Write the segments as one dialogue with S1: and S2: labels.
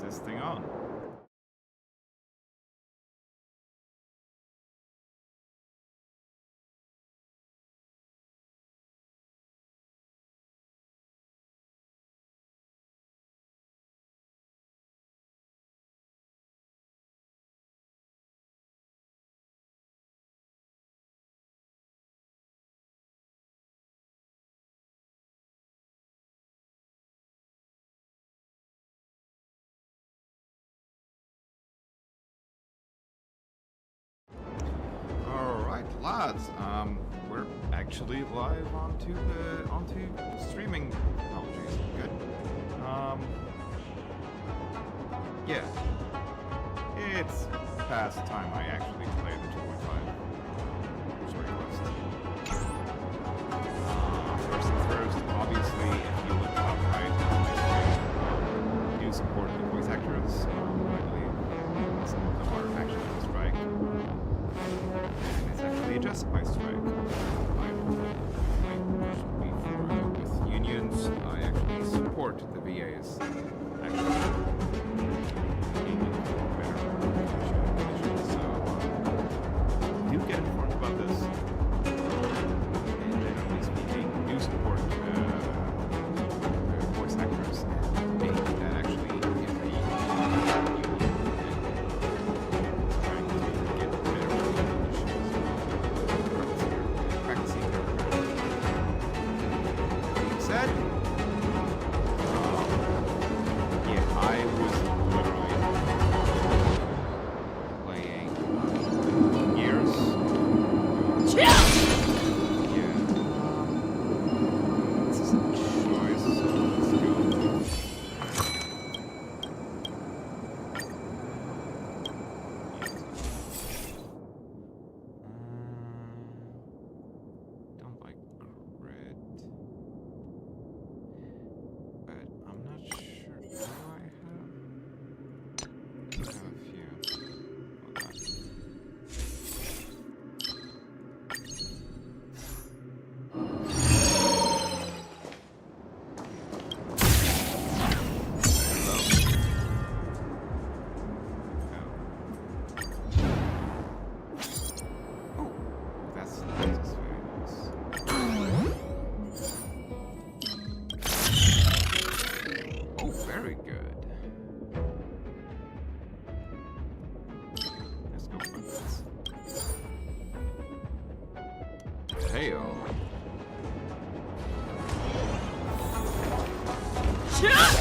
S1: this thing on. Lads, we're actually live onto streaming technologies. Good. Yeah, it's past time I actually play the 2.5 story quest. First and first, obviously, if you look top right on my screen, we do support the voice actors. I believe some of them are actually on strike. And it's actually just by strike. I should be for with unions. I actually support the VAs. Actually, better conditions. So do get informed about this. And generally speaking, do support voice actors. That actually in the union trying to get practicing their being said, yeah, I was literally playing years. Yeah. This is a choice, so let's go. Don't like grid, but I'm not sure. Do I have a few? Hold on. Oh, that's nice. Very nice. Oh, very good. Let's go for this. Hey-o. Oh, yes.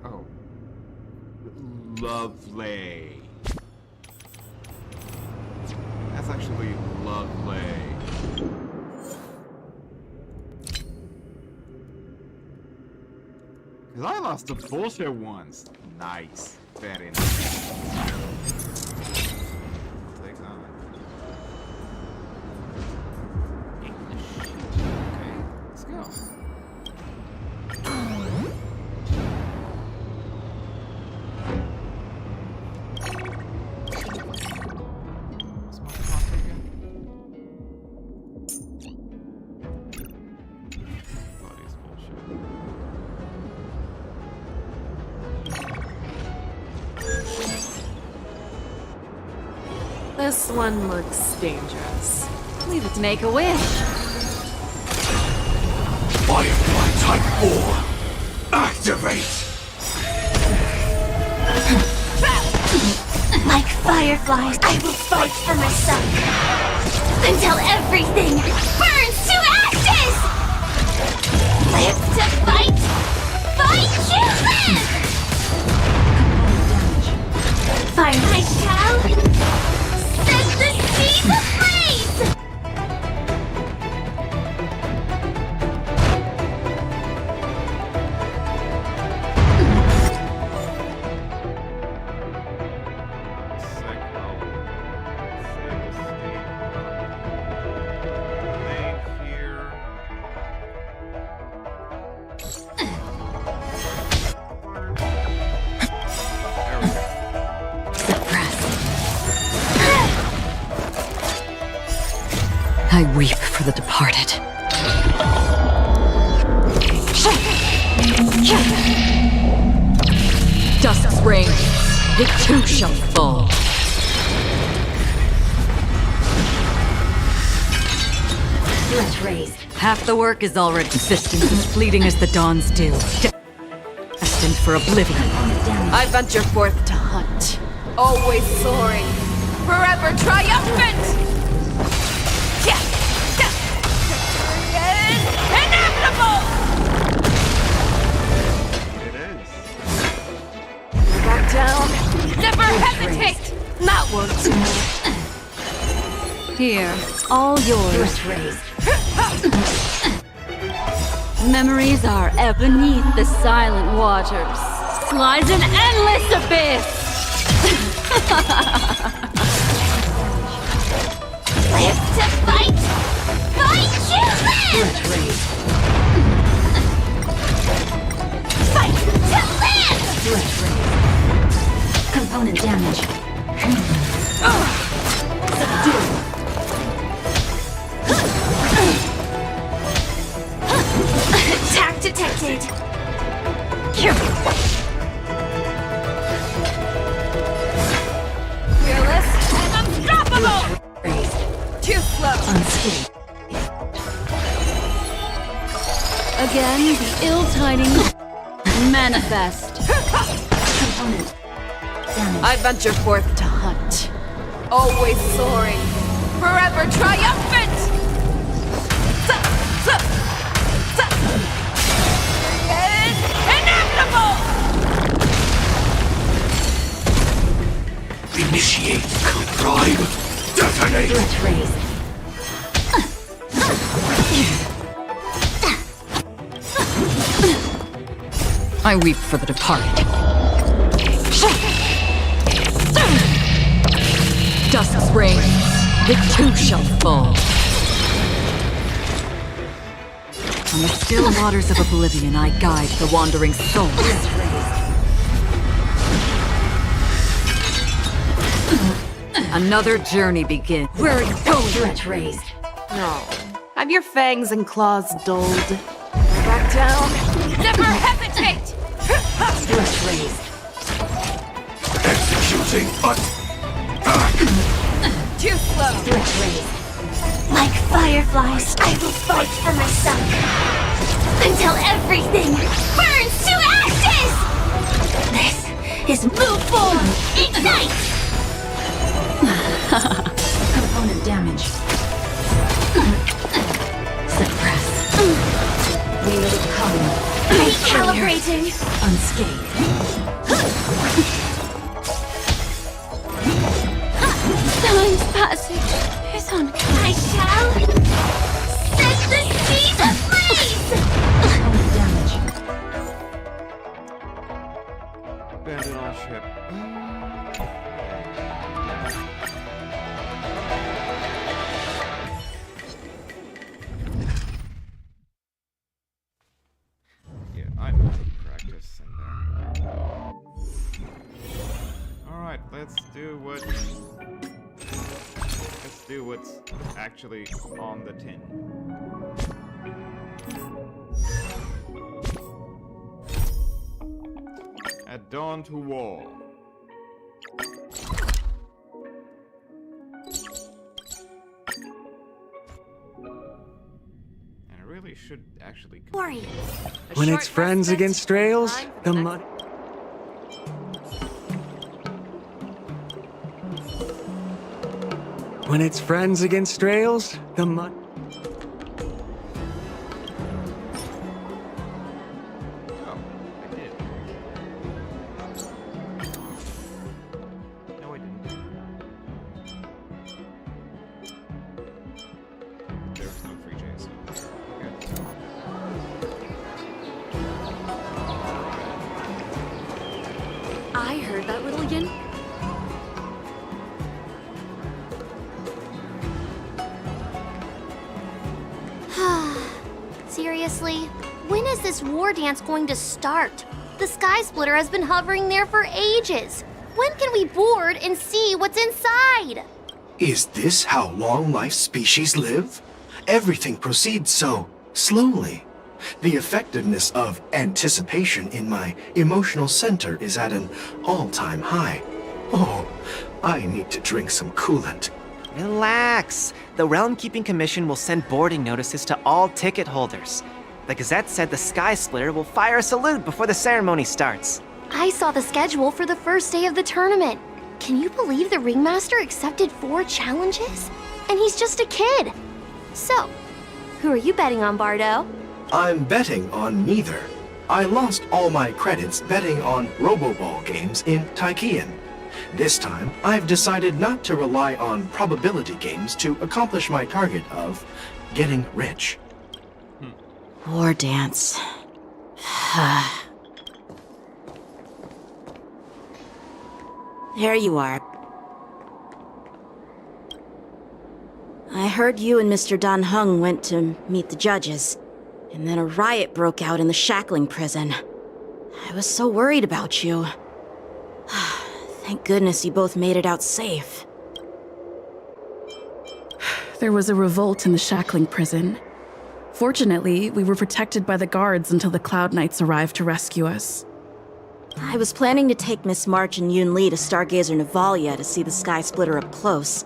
S1: Oh. Lovely. That's actually lovely. Cause I lost the bullshit once. Nice. Very nice. I'll take that. English. Okay, let's go. What's my cost again? Bloody bullshit.
S2: This one looks dangerous. Leave it to make a wish.
S3: Firefly Type 4, activate!
S4: Like fireflies, I will fight for myself until everything burns to ashes! Live to fight! Fight to live! Fire I shall set the seas ablaze!
S5: I weep for the departed. Dusk's reign, it too shall fall.
S4: Threat raised.
S5: Half the work is already existence as fleeting as the dawn's dew. Destined for oblivion.
S2: I venture forth to hunt. Always soaring. Forever triumphant! Inevitable!
S1: It is.
S2: Back down. Never hesitate! That won't do.
S5: Here, all yours. Memories are beneath the silent waters. Lies an endless abyss!
S4: Live to fight! Fight to live! Fight to live! Component damage. Subdue. Attack detected.
S2: Fearless and unstoppable! Too slow.
S4: Unscathed.
S5: Again, the ill tidings manifest.
S4: Component damage.
S2: I venture forth to hunt. Always soaring. Forever triumphant! Inevitable!
S3: Initiate, contrive, detonate!
S4: Threat raised.
S5: I weep for the departed. Dusk's reign, it too shall fall. On the still waters of oblivion, I guide the wandering soul. Another journey begins. Where are you going?
S4: Threat raised.
S2: No. Have your fangs and claws dulled. Back down. Never hesitate!
S4: Threat raised.
S3: Executing attack!
S2: Too slow.
S4: Threat raised. Like fireflies, I will fight for myself until everything burns to ashes! This is move form! Ignite! Component damage. Suppress. Wheel of column. Recalibrate! disintegrating.
S5: Unscathed.
S4: Time's passage is on. I shall set the seas ablaze!
S5: Damage.
S1: Abandon all ship. Yeah, I'm out of practice in there. Alright, let's do what's actually on the tin. At dawn to war. And I really should actually.
S4: Worry.
S6: When it's friends against rails, the mud. When it's friends against rails, the mud.
S1: Oh, I did. No, I didn't. There was no free JSO.
S2: I heard that little yin.
S4: Seriously? When is this war dance going to start? The Sky Splitter has been hovering there for ages. When can we board and see what's inside?
S3: Is this how long-life species live? Everything proceeds so slowly. The effectiveness of anticipation in my emotional center is at an all-time high. Oh, I need to drink some coolant.
S7: Relax. The Realm Keeping Commission will send boarding notices to all ticket holders. The Gazette said the Sky Splitter will fire a salute before the ceremony starts.
S4: I saw the schedule for the first day of the tournament. Can you believe the Ringmaster accepted 4 challenges? And he's just a kid. So, who are you betting on, Bardo?
S3: I'm betting on neither. I lost all my credits betting on Roboball games in Taikian. This time, I've decided not to rely on probability games to accomplish my target of getting rich.
S5: War dance. There you are. I heard you and Mr. Dan Heng went to meet the judges, and then a riot broke out in the shackling prison. I was so worried about you. Thank goodness you both made it out safe.
S8: There was a revolt in the shackling prison. Fortunately, we were protected by the guards until the Cloud Knights arrived to rescue us.
S5: I was planning to take Miss March and Yun Li to Stargazer Navalia to see the Sky Splitter up close,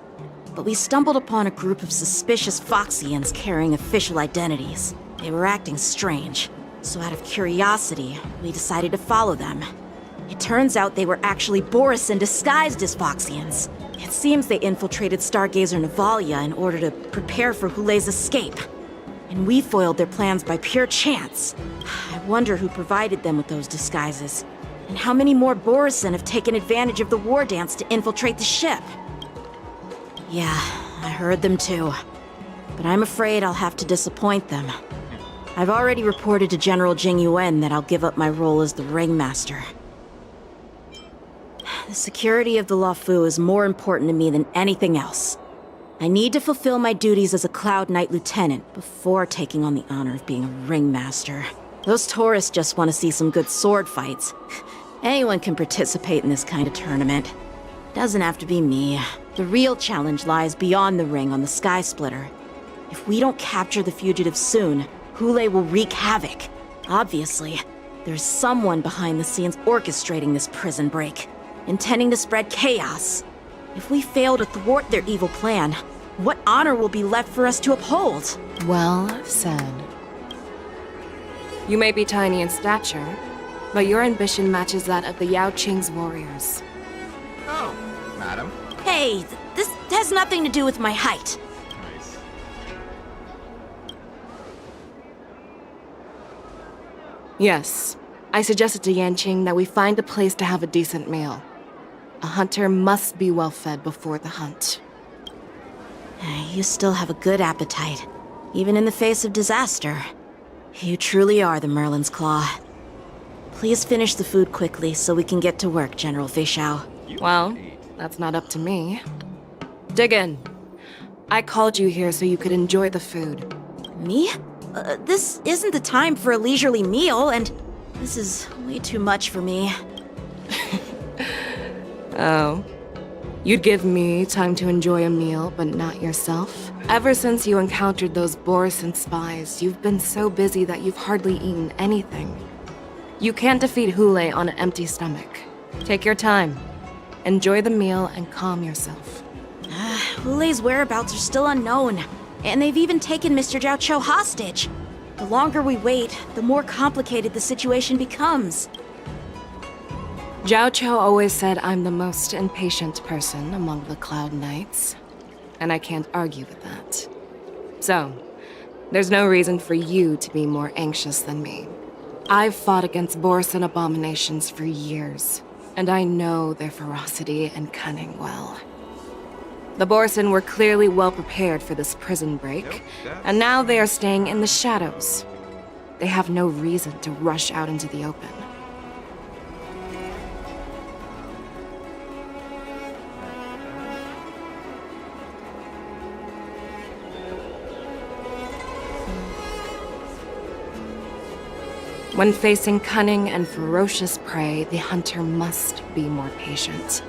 S5: but we stumbled upon a group of suspicious Foxians carrying official identities. They were acting strange, so out of curiosity, we decided to follow them. It turns out they were actually Borisin disguised as Foxians. It seems they infiltrated Stargazer Navalia in order to prepare for Hulei's escape. And we foiled their plans by pure chance. I wonder who provided them with those disguises. And how many more Borisin have taken advantage of the war dance to infiltrate the ship? Yeah, I heard them too. But I'm afraid I'll have to disappoint them. I've already reported to General Jing Yuan that I'll give up my role as the Ringmaster. The security of the Luofu is more important to me than anything else. I need to fulfill my duties as a Cloud Knight Lieutenant before taking on the honor of being a Ringmaster. Those tourists just want to see some good sword fights. Anyone can participate in this kind of tournament. Doesn't have to be me. The real challenge lies beyond the ring on the Sky Splitter. If we don't capture the fugitives soon, Hulei will wreak havoc. Obviously, there's someone behind the scenes orchestrating this prison break, intending to spread chaos. If we fail to thwart their evil plan, what honor will be left for us to uphold?
S2: Well said. You may be tiny in stature, but your ambition matches that of the Yao Qing's warriors.
S1: Oh, madam.
S5: Hey, this has nothing to do with my height.
S1: Nice.
S2: Yes, I suggested to Yanqing that we find a place to have a decent meal. A hunter must be well fed before the hunt.
S5: You still have a good appetite, even in the face of disaster. You truly are the Merlin's Claw. Please finish the food quickly so we can get to work, General Fei Shao.
S2: Well, that's not up to me. Dig in. I called you here so you could enjoy the food.
S5: Me? This isn't the time for a leisurely meal, and this is way too much for me.
S2: Oh. You'd give me time to enjoy a meal, but not yourself? Ever since you encountered those Borisin spies, you've been so busy that you've hardly eaten anything. You can't defeat Hule on an empty stomach. Take your time. Enjoy the meal and calm yourself.
S5: Hule's whereabouts are still unknown, and they've even taken Mr. Jiao Cho hostage. The longer we wait, the more complicated the situation becomes.
S2: Jiao Cho always said I'm the most impatient person among the Cloud Knights, and I can't argue with that. So, there's no reason for you to be more anxious than me. I've fought against Borisin abominations for years, and I know their ferocity and cunning well. The Borisin were clearly well prepared for this prison break, and now they are staying in the shadows. They have no reason to rush out into the open. When facing cunning and ferocious prey, the hunter must be more patient,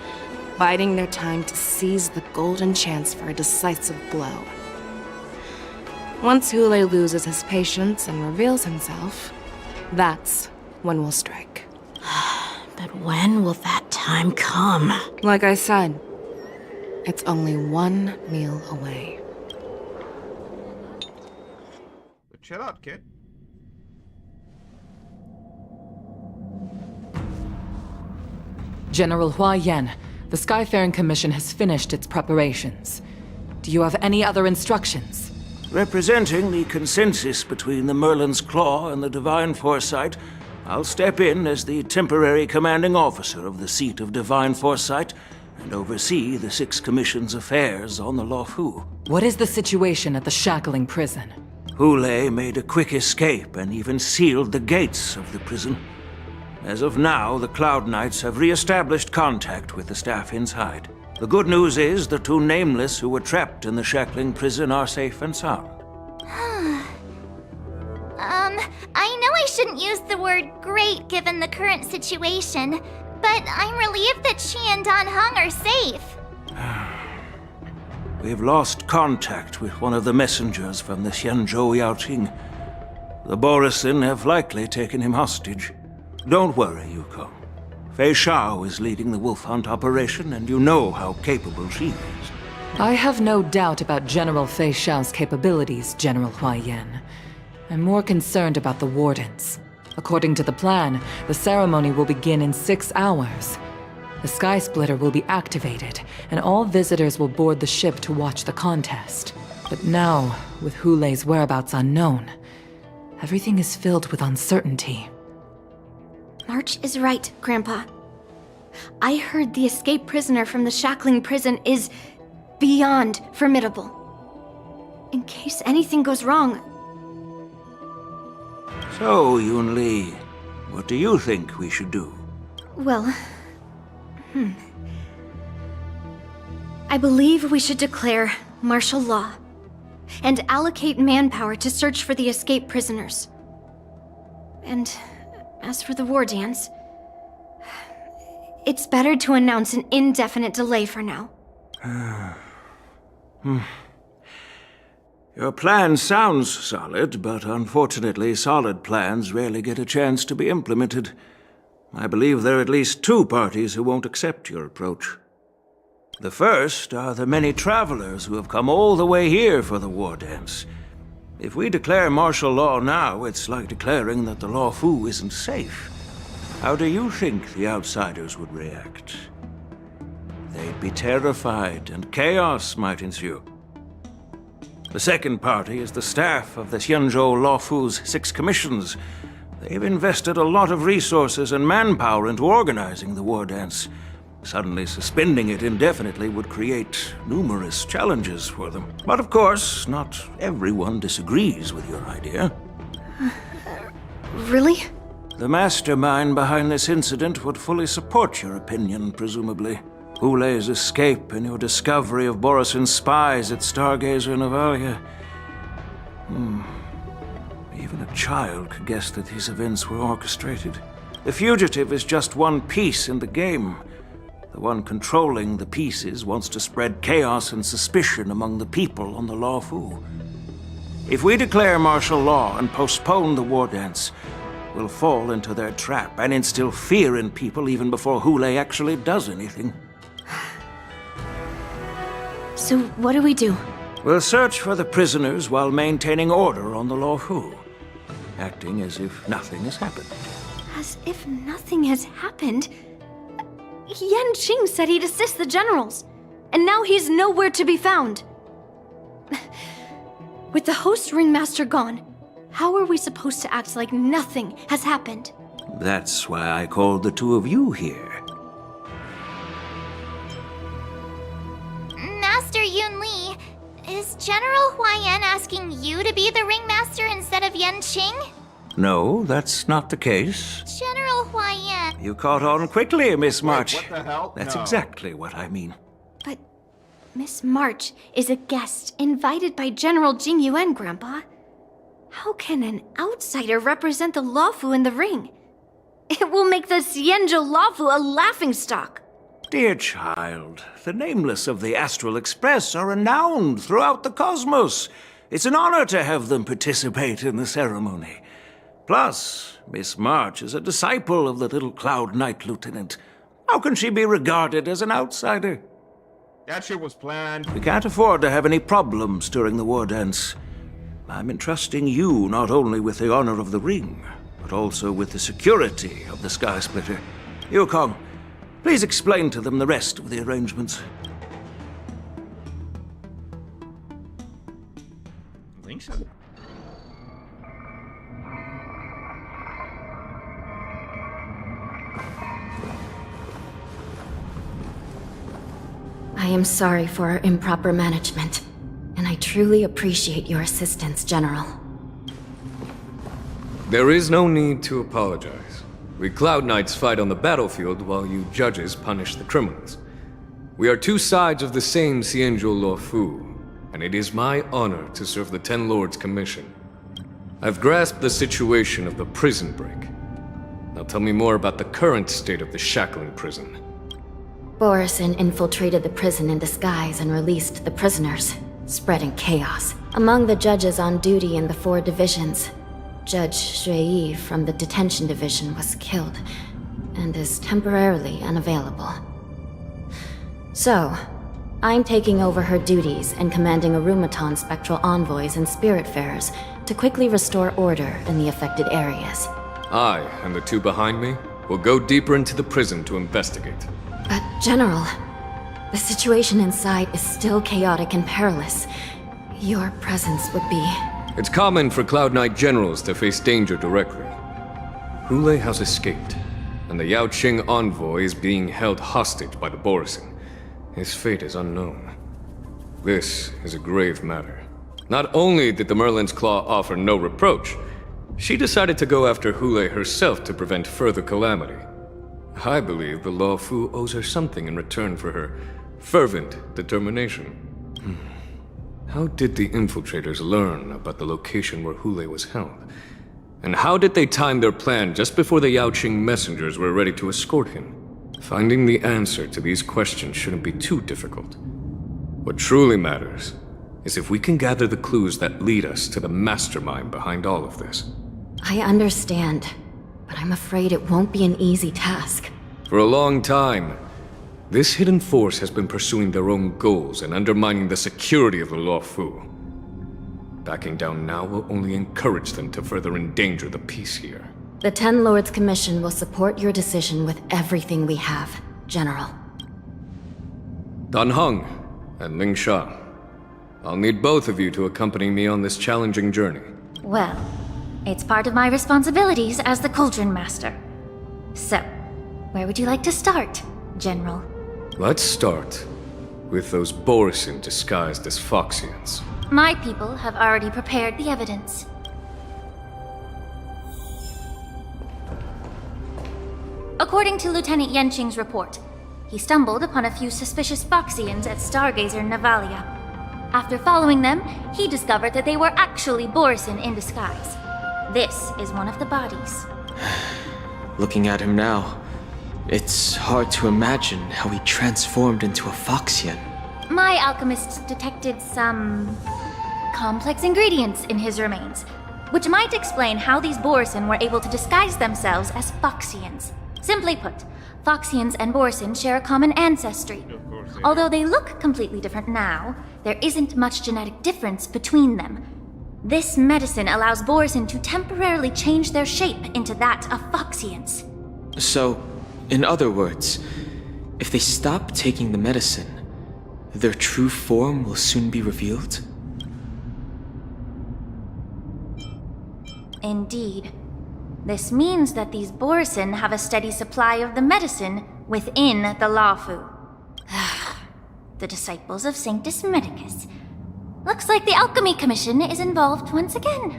S2: biding their time to seize the golden chance for a decisive blow. Once Hule loses his patience and reveals himself, that's when we'll strike.
S5: But when will that time come?
S2: Like I said, it's only one meal away.
S1: Chill out, kid.
S9: General Hua Yan, the Skyfaring Commission has finished its preparations. Do you have any other instructions?
S10: Representing the consensus between the Merlin's Claw and the Divine Foresight, I'll step in as the temporary commanding officer of the seat of Divine Foresight and oversee the 6 Commission's affairs on the Luofu.
S9: What is the situation at the Shackling prison?
S10: Hule made a quick escape and even sealed the gates of the prison. As of now, the Cloud Knights have re-established contact with the staff inside. The good news is the 2 Nameless who were trapped in the Shackling prison are safe and sound.
S4: I know I shouldn't use the word great given the current situation, but I'm relieved that she and Dan Heng are safe.
S10: We've lost contact with one of the messengers from the Xianzhou Yaoqing. The Borisin have likely taken him hostage. Don't worry, Yuko. Fei Shao is leading the wolf hunt operation, and you know how capable she is.
S9: I have no doubt about General Fei Shao's capabilities, General Hua Yan. I'm more concerned about the Wardens. According to the plan, the ceremony will begin in 6 hours. The Sky Splitter will be activated, and all visitors will board the ship to watch the contest. But now, with Hule's whereabouts unknown, everything is filled with uncertainty.
S4: March is right, Grandpa. I heard the escaped prisoner from the Shackling prison is beyond formidable. In case anything goes wrong.
S10: So, Yunli, what do you think we should do?
S4: Well, I believe we should declare martial law and allocate manpower to search for the escaped prisoners. And as for the war dance, it's better to announce an indefinite delay for now.
S10: Your plan sounds solid, but unfortunately solid plans rarely get a chance to be implemented. I believe there are at least 2 parties who won't accept your approach. The first are the many travelers who have come all the way here for the war dance. If we declare martial law now, it's like declaring that the Luofu isn't safe. How do you think the outsiders would react? They'd be terrified, and chaos might ensue. The second party is the staff of the Xianzhou Luofu's 6 commissions. They've invested a lot of resources and manpower into organizing the war dance. Suddenly suspending it indefinitely would create numerous challenges for them. But of course, not everyone disagrees with your idea.
S2: Really?
S10: The mastermind behind this incident would fully support your opinion, presumably. Hule's escape and your discovery of Borisin's spies at Stargazer Navalia. Even a child could guess that these events were orchestrated. The fugitive is just one piece in the game. The one controlling the pieces wants to spread chaos and suspicion among the people on the Luofu. If we declare martial law and postpone the war dance, we'll fall into their trap and instill fear in people even before Hule actually does anything.
S4: So what do we do?
S10: We'll search for the prisoners while maintaining order on the Luofu, acting as if nothing has happened.
S4: As if nothing has happened? Yanqing said he'd assist the generals, and now he's nowhere to be found. With the host ringmaster gone, how are we supposed to act like nothing has happened?
S10: That's why I called the two of you here.
S11: Master Yunli, is General Huaiyan asking you to be the ringmaster instead of Yanqing?
S10: No, that's not the case.
S11: General Huaiyan...
S10: You caught on quickly, Miss March.
S1: What the hell?
S10: That's
S1: No.
S10: exactly what I mean.
S4: But Miss March is a guest invited by General Jing Yuan, Grandpa. How can an outsider represent the Luofu in the ring? It will make the Xianzhou Luofu a laughingstock.
S10: Dear child, the nameless of the Astral Express are renowned throughout the cosmos. It's an honor to have them participate in the ceremony. Plus, Miss March is a disciple of the little Cloud Knight Lieutenant. How can she be regarded as an outsider?
S1: That shit was planned.
S10: We can't afford to have any problems during the war dance. I'm entrusting you not only with the honor of the ring, but also with the security of the Sky Splitter. Yukong, please explain to them the rest of the arrangements.
S1: I think so.
S5: I am sorry for our improper management, and I truly appreciate your assistance, General.
S12: There is no need to apologize. We Cloud Knights fight on the battlefield while you judges punish the criminals. We are two sides of the same Xianzhou Luofu, and it is my honor to serve the Ten Lords' commission. I've grasped the situation of the prison break. Now tell me more about the current state of the shackling prison.
S5: Borisin infiltrated the prison in disguise and released the prisoners, spreading chaos. Among the judges on duty in the 4 divisions, Judge Shui from the detention division was killed and is temporarily unavailable. So, I'm taking over her duties and commanding Arumaton spectral envoys and spiritfarers to quickly restore order in the affected areas.
S12: I and the two behind me will go deeper into the prison to investigate.
S5: But, General, the situation inside is still chaotic and perilous. Your presence would be...
S12: It's common for Cloud Knight generals to face danger directly. Hule has escaped, and the Yaoqing envoy is being held hostage by the Borisin. His fate is unknown. This is a grave matter. Not only did the Merlin's Claw offer no reproach, she decided to go after Hule herself to prevent further calamity. I believe the Luofu owes her something in return for her fervent determination. How did the infiltrators learn about the location where Hule was held? And how did they time their plan just before the Yaoqing messengers were ready to escort him? Finding the answer to these questions shouldn't be too difficult. What truly matters is if we can gather the clues that lead us to the mastermind behind all of this.
S5: I understand, but I'm afraid it won't be an easy task.
S12: For a long time, this hidden force has been pursuing their own goals and undermining the security of the Luofu. Backing down now will only encourage them to further endanger the peace here.
S5: The Ten Lords Commission will support your decision with everything we have, General.
S12: Dan Heng and Ling Sha, I'll need both of you to accompany me on this challenging journey.
S4: Well,
S11: It's part of my responsibilities as the Cauldron Master. So, where would you like to start, General?
S12: Let's start with those Borisin disguised as Foxians.
S11: My people have already prepared the evidence. According to Lieutenant Yenqing's report, he stumbled upon a few suspicious Foxians at Stargazer Navalia. After following them, he discovered that they were actually Borisin in disguise. This is one of the bodies.
S13: Looking at him now, it's hard to imagine how he transformed into a Foxian.
S11: My alchemists detected some complex ingredients in his remains, which might explain how these Borisin were able to disguise themselves as Foxians. Simply put, Foxians and Borisin share a common ancestry. Although they look completely different now, there isn't much genetic difference between them. This medicine allows Borisin to temporarily change their shape into that of Foxians.
S13: So, in other words, if they stop taking the medicine, their true form will soon be revealed?
S11: Indeed. This means that these Borisin have a steady supply of the medicine within the Lafu. The disciples of Sanctus Medicus. Looks like the Alchemy Commission is involved once again.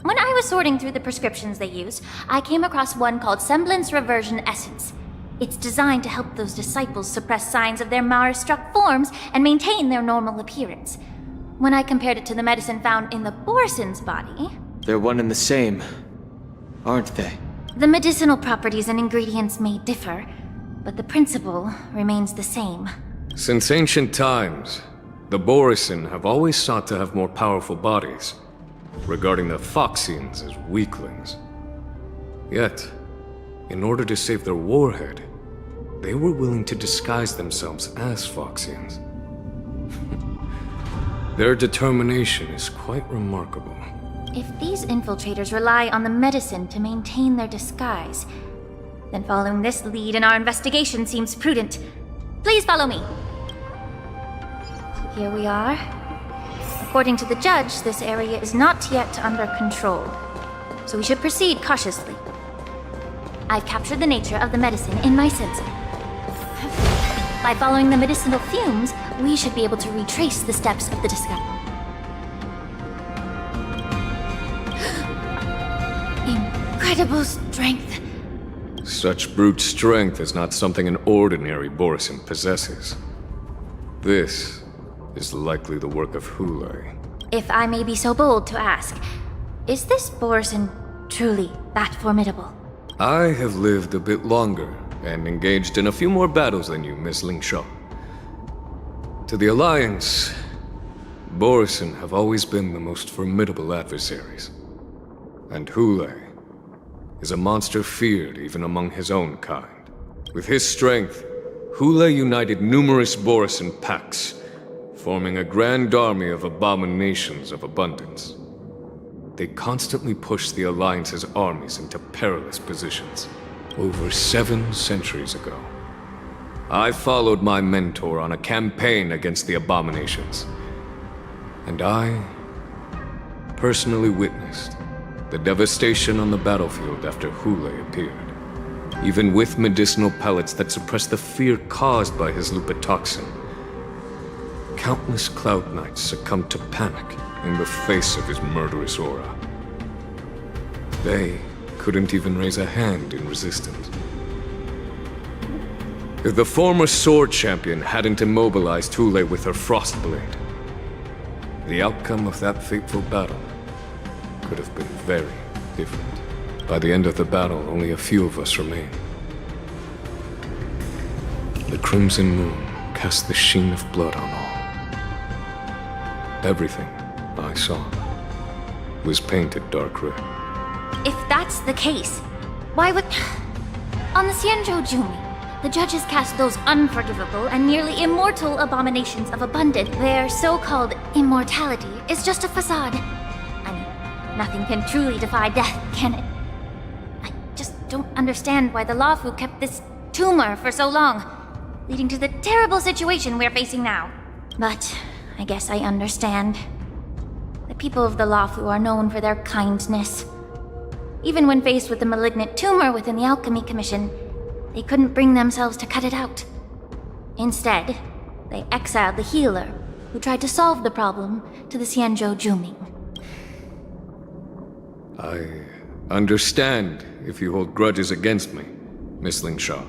S11: When I was sorting through the prescriptions they use, I came across one called Semblance Reversion Essence. It's designed to help those disciples suppress signs of their Mara-struck forms and maintain their normal appearance. When I compared it to the medicine found in the Borisin's body...
S13: They're one and the same, aren't they?
S11: The medicinal properties and ingredients may differ, but the principle remains the same.
S12: Since ancient times, the Borisin have always sought to have more powerful bodies, regarding the Foxians as weaklings. Yet, in order to save their warhead, they were willing to disguise themselves as Foxians. Their determination is quite remarkable.
S11: If these infiltrators rely on the medicine to maintain their disguise, then following this lead in our investigation seems prudent. Please follow me. Here we are. According to the judge, this area is not yet under control, so we should proceed cautiously. I've captured the nature of the medicine in my sensor. By following the medicinal fumes, we should be able to retrace the steps of the disguise. Incredible strength.
S12: Such brute strength is not something an ordinary Borisin possesses. This is likely the work of Hulei.
S11: If I may be so bold to ask, is this Borisin truly that formidable?
S12: I have lived a bit longer and engaged in a few more battles than you, Miss Lingshaw. To the Alliance, Borisin have always been the most formidable adversaries. And Hulei is a monster feared even among his own kind. With his strength, Hulei united numerous Borisin packs, forming a grand army of abominations of abundance. They constantly push the Alliance's armies into perilous positions. Over 7 centuries ago, I followed my mentor on a campaign against the abominations. And I personally witnessed the devastation on the battlefield after Hulei appeared. Even with medicinal pellets that suppressed the fear caused by his lupitoxin, countless Cloud Knights succumbed to panic in the face of his murderous aura. They couldn't even raise a hand in resistance. If the former sword champion hadn't immobilized Hulei with her Frostblade, the outcome of that fateful battle could have been very different. By the end of the battle, only a few of us remained. The crimson moon cast the sheen of blood on all. Everything I saw was painted dark red.
S11: If that's the case, why would... On the Xianzhou Jumi, the judges cast those unforgivable and nearly immortal abominations of abundance. Their so-called immortality is just a facade. I mean, nothing can truly defy death, can it? I just don't understand why the Lafu kept this tumor for so long, leading to the terrible situation we're facing now. But I guess I understand. The people of the Lafu are known for their kindness, Even when faced with a malignant tumor within the Alchemy Commission, they couldn't bring themselves to cut it out. Instead, they exiled the healer, who tried to solve the problem, to the Xianzhou Juming.
S12: I understand if you hold grudges against me, Miss Lingshaw.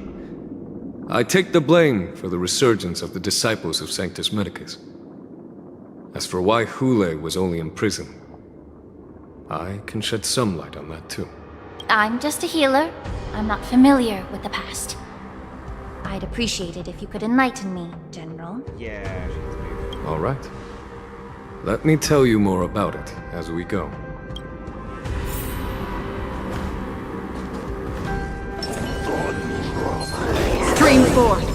S12: I take the blame for the resurgence of the disciples of Sanctus Medicus. As for why Hule was only in prison, I can shed some light on that too.
S11: I'm just a healer. I'm not familiar with the past. I'd appreciate it if you could enlighten me, General.
S1: Yeah, she's amazing.
S12: All right. Let me tell you more about it as we go.
S5: Stream forth,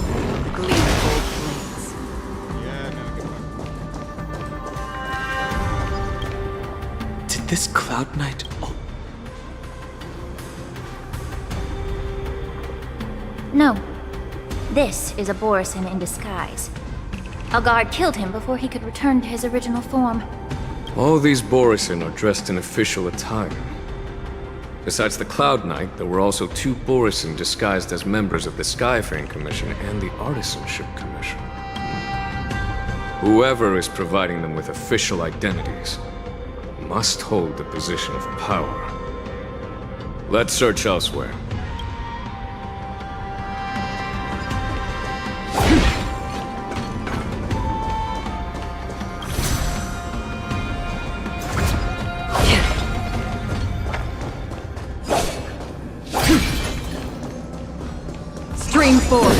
S5: gleamful blades.
S1: Yeah, no, good one.
S13: Did this Cloud Knight... Oh,
S11: No. This is a Borisin in disguise. A guard killed him before he could return to his original form.
S12: All these Borisin are dressed in official attire. Besides the Cloud Knight, there were also 2 Borisin disguised as members of the Skyfaring Commission and the Artisanship Commission. Whoever is providing them with official identities must hold the position of power. Let's search elsewhere.
S5: Stream forth.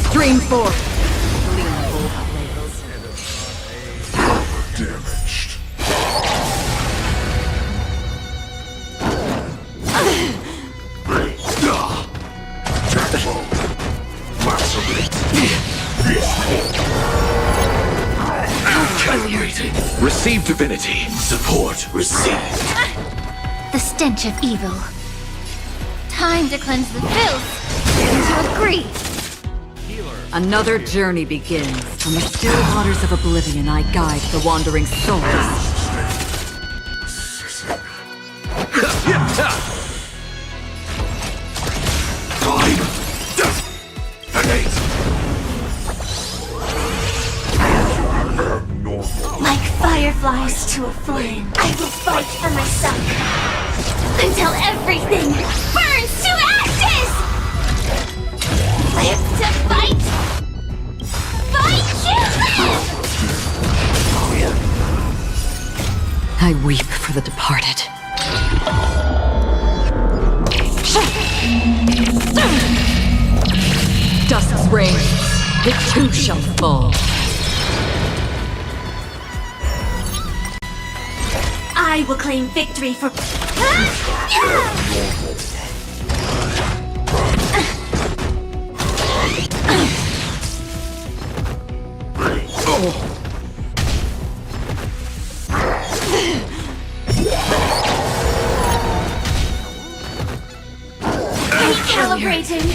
S5: Stream forth. Gleamful blades.
S3: Damaged. Calibrated. Receive divinity. Support received.
S11: The stench of evil. Time to cleanse the filth. To agree.
S5: Another journey begins. From the still waters of oblivion, I guide the wandering souls.
S4: Like fireflies to a flame, I will fight for myself until everything burns to ashes! Live to fight! Fight you live!
S5: I weep for the departed. Dusk's reign, it too shall fall.
S4: I will claim victory for... Recalibrating.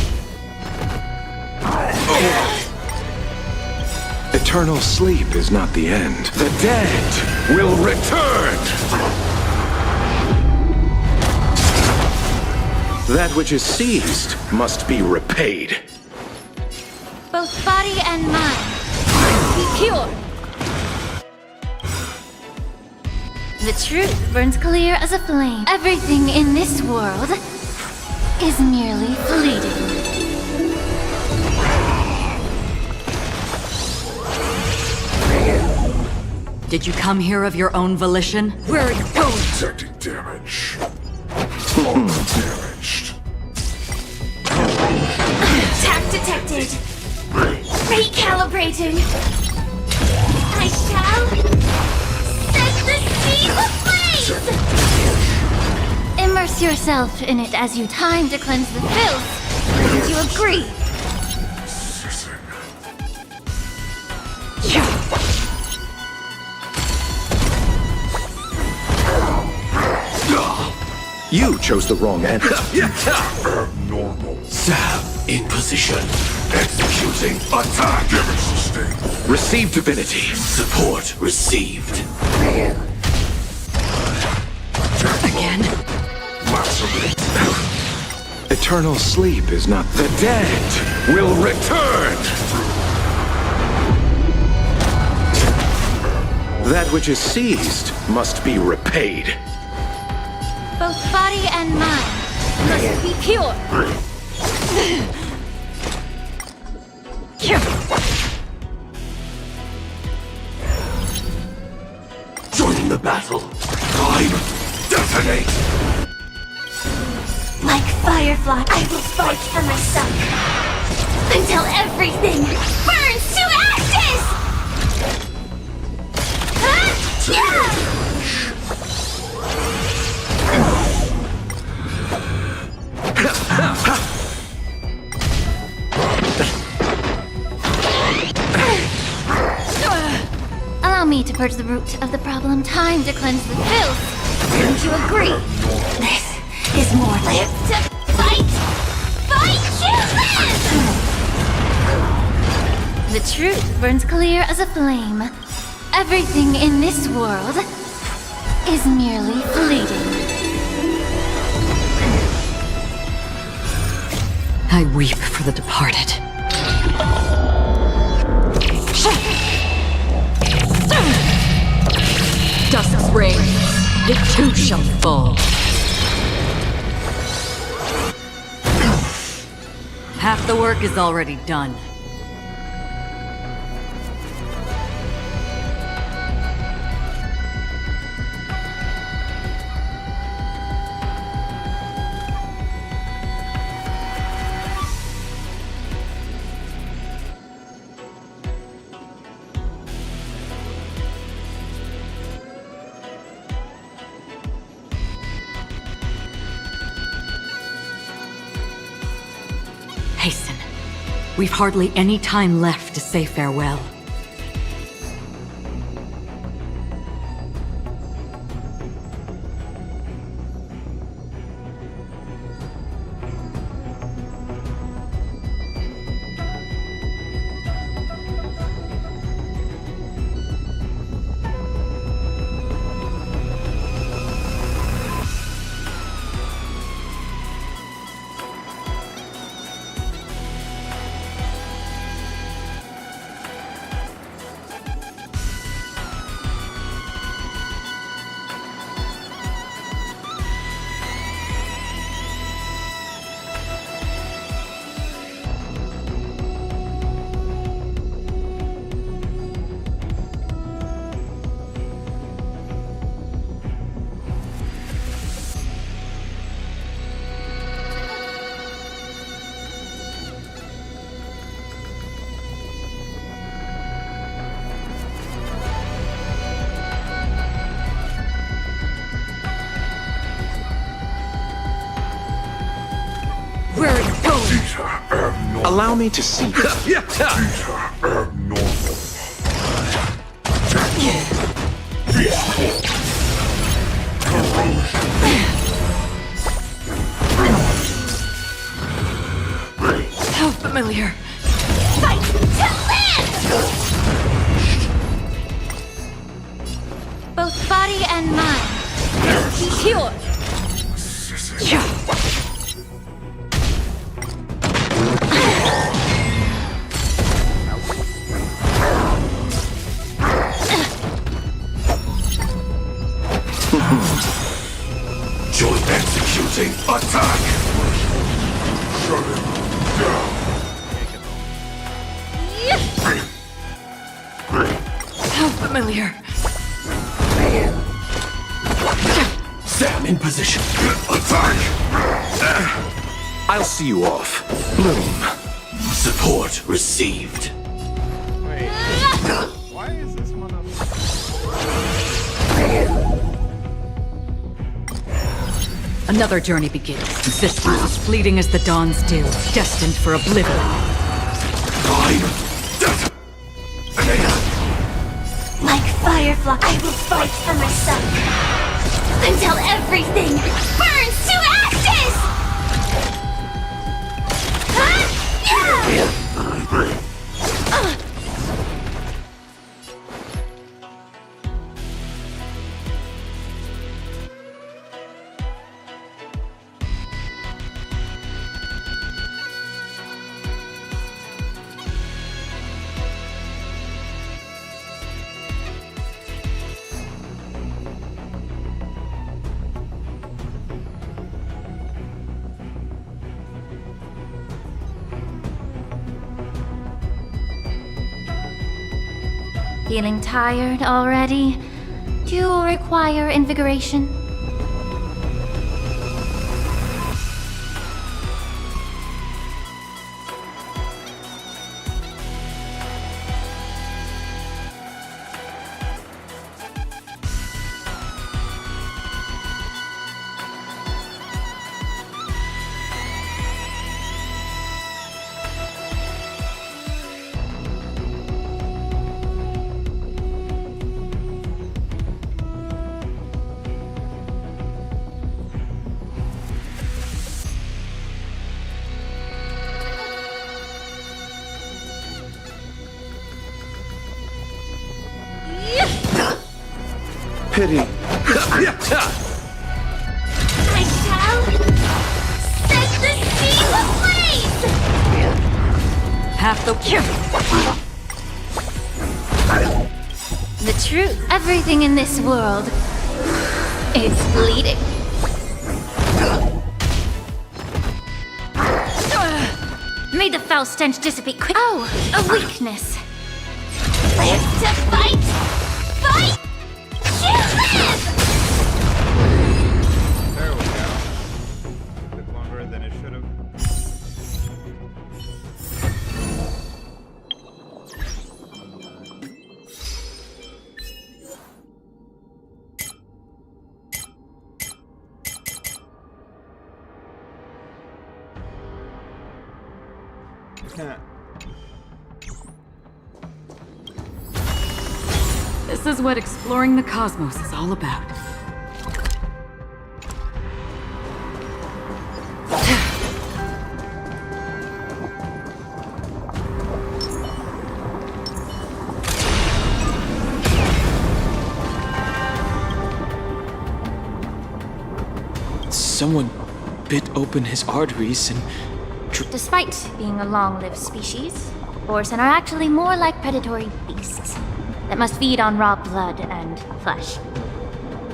S3: Eternal sleep is not the end. The dead will return! That which is seized must be repaid.
S11: Both body and mind. Be pure. The truth burns clear as a flame. Everything in this world is merely fleeting.
S5: Did you come here of your own volition? Where are you going?
S3: Detecting damage. Damaged.
S4: Attack detected. Recalibrating. I shall set the sea aflame!
S11: Immerse yourself in it as you time to cleanse the filth. Wouldn't you agree?
S14: You chose the wrong answer.
S15: Abnormal. Sam, in position. Executing. Attack. Damage sustained.
S14: Receive divinity.
S15: Support received.
S2: Again?
S14: Eternal sleep is not... The dead will return! That which is seized must be repaid.
S11: Both body and mind must be pure.
S15: Joining the battle. Time. Detonate.
S4: Like Firefly, I will fight for myself. Until everything burns to ashes!
S11: Allow me to purge the root of the problem. Time to cleanse the filth. Wouldn't you agree?
S4: This is more live to fight! Fight to live!
S11: The truth burns clear as a flame. Everything in this world is merely fleeting.
S2: I weep for the departed. Dusk's reign, it too shall fall. Half the work is already done. Hasten. We've hardly any time left to say farewell. Where are you going?
S15: These are abnormal.
S14: Allow me to see.
S15: These are abnormal.
S2: How familiar.
S4: Fight to live!
S11: Both body and mind must be pure.
S15: Joint executing. Attack! Shut him down.
S2: How familiar.
S15: Sam in position. Attack!
S14: I'll see you off. Bloom.
S15: Support received.
S1: Wait. Why is this one up?
S16: Another journey begins. Existence as fleeting as the dawn's dew, destined for oblivion.
S4: Like Firefly, I will fight for myself until everything burns to ashes!
S11: Feeling tired already? Do you require invigoration?
S14: Pity.
S4: I shall set the sea ablaze!
S16: Half the
S11: The truth. Everything in this world is bleeding. May the foul stench dissipate quick. Oh, a weakness.
S4: Live to fight! Fight! You live!
S1: There we go. Took longer than it should have.
S16: This is what exploring the cosmos is all about.
S13: Someone bit open his arteries and...
S11: Despite being a long-lived species, Borisin are actually more like predatory beasts that must feed on raw blood and flesh.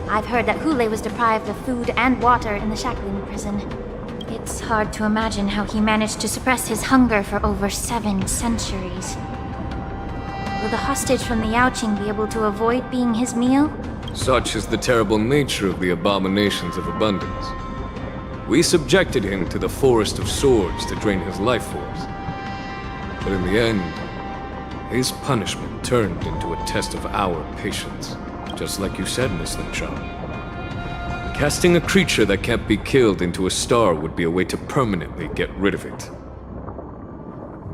S11: I've heard that Hule was deprived of food and water in the shackling prison. It's hard to imagine how he managed to suppress his hunger for over 7 centuries. Will the hostage from the Yaoqing be able to avoid being his meal?
S12: Such is the terrible nature of the abominations of abundance. We subjected him to the Forest of Swords to drain his life force. But in the end, his punishment turned into a test of our patience. Just like you said, Miss Linshaw. Casting a creature that can't be killed into a star would be a way to permanently get rid of it.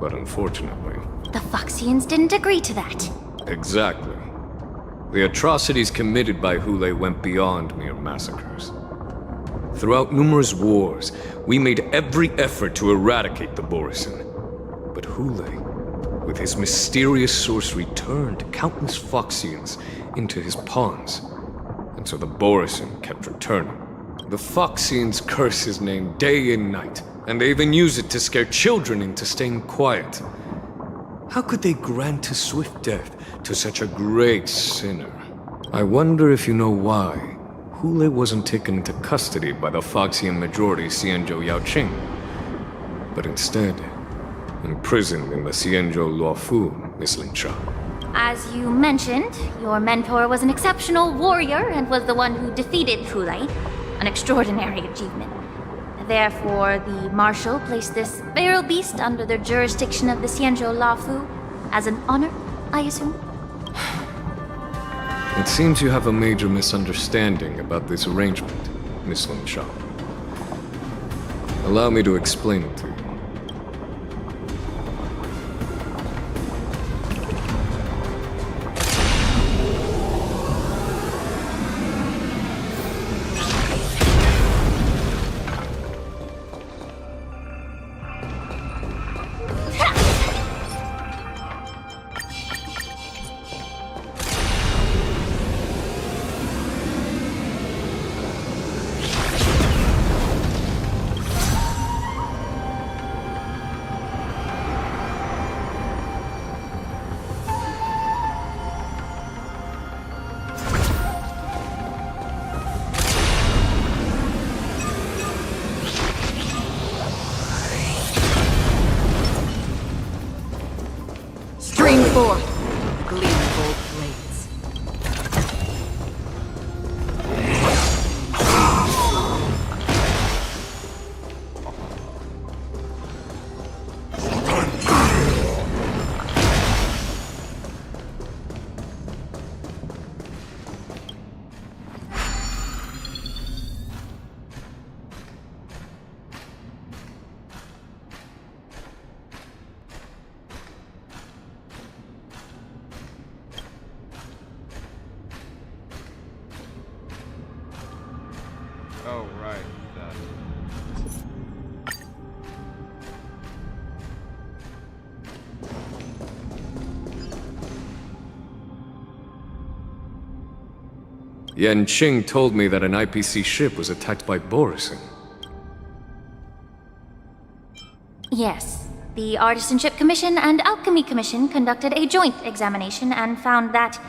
S12: But unfortunately...
S11: The Foxians didn't agree to that.
S12: Exactly. The atrocities committed by Hule went beyond mere massacres. Throughout numerous wars, we made every effort to eradicate the Borisin. But Hule, with his mysterious sorcery, turned countless Foxians into his pawns. And so the Borisin kept returning. The Foxians curse his name day and night, and they even use it to scare children into staying quiet. How could they grant a swift death to such a great sinner? I wonder if you know why Hule wasn't taken into custody by the Foxian majority Xianzhou Yaoqing, but instead imprisoned in the Xianzhou Luofu, Miss Linshaw.
S11: As you mentioned, your mentor was an exceptional warrior and was the one who defeated Hule, an extraordinary achievement. Therefore, the Marshal placed this feral beast under the jurisdiction of the Xianzhou Luofu as an honor, I assume?
S12: It seems you have a major misunderstanding about this arrangement, Miss Linshaw. Allow me to explain it to you.
S16: Stream forth, gleaming gold blades.
S1: Oh, right.
S12: Yan Qing told me that an IPC ship was attacked by Borisin.
S11: Yes. The Artisanship Commission and Alchemy Commission conducted a joint examination and found that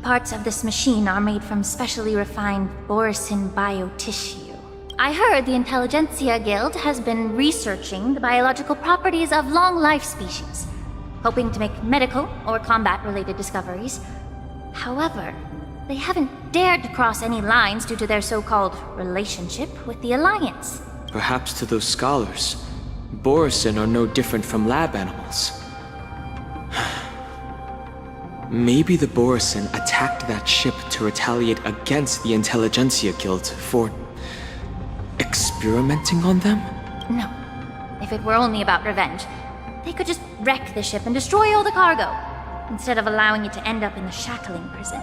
S11: parts of this machine are made from specially refined Borisin biotissue. I heard the Intelligentsia Guild has been researching the biological properties of long-life species, hoping to make medical or combat-related discoveries. However, they haven't dared to cross any lines due to their so-called relationship with the Alliance.
S13: Perhaps to those scholars, Borisin are no different from lab animals. Maybe the Borisin attacked that ship to retaliate against the Intelligentsia Guild for experimenting on them?
S11: No. If it were only about revenge, they could just wreck the ship and destroy all the cargo, instead of allowing it to end up in the shackling prison.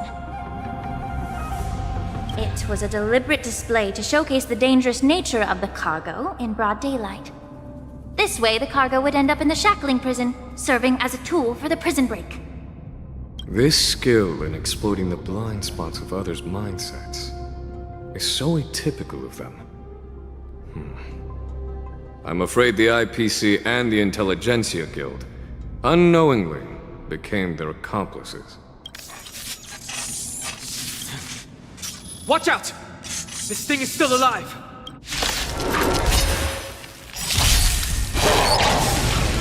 S11: It was a deliberate display to showcase the dangerous nature of the cargo in broad daylight. This way, the cargo would end up in the shackling prison, serving as a tool for the prison break.
S12: This skill in exploiting the blind spots of others' mindsets is so atypical of them. I'm afraid the IPC and the Intelligentsia Guild unknowingly became their accomplices.
S13: Watch out! This thing is still alive!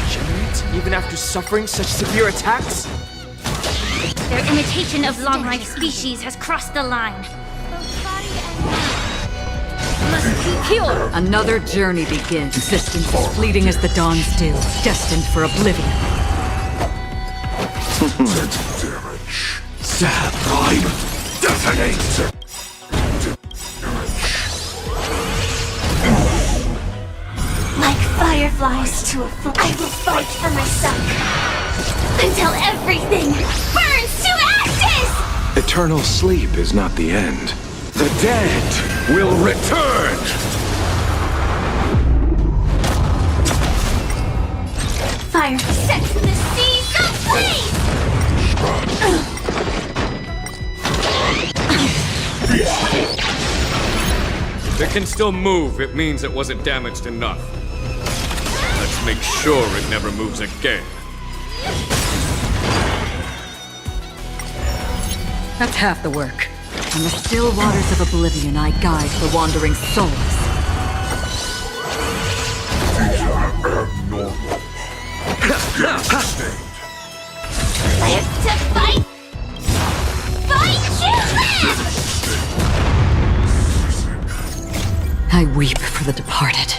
S13: Regenerate even after suffering such severe attacks?
S11: Their imitation of long-life species has crossed the line. Both body and mind must be pure.
S16: Another journey begins. Existence as fleeting as the dawn's dew, destined for oblivion.
S15: Damage. Zap prime. Detonate.
S4: Like fireflies to a flame, I will fight for myself until everything burns to ashes!
S14: Eternal sleep is not the end. The dead will return!
S4: Fire sets the seas ablaze!
S12: If it can still move, it means it wasn't damaged enough. Let's make sure it never moves again.
S16: That's half the work. In the still waters of oblivion, I guide the wandering souls.
S4: Live to fight! Fight to live!
S16: I weep for the departed.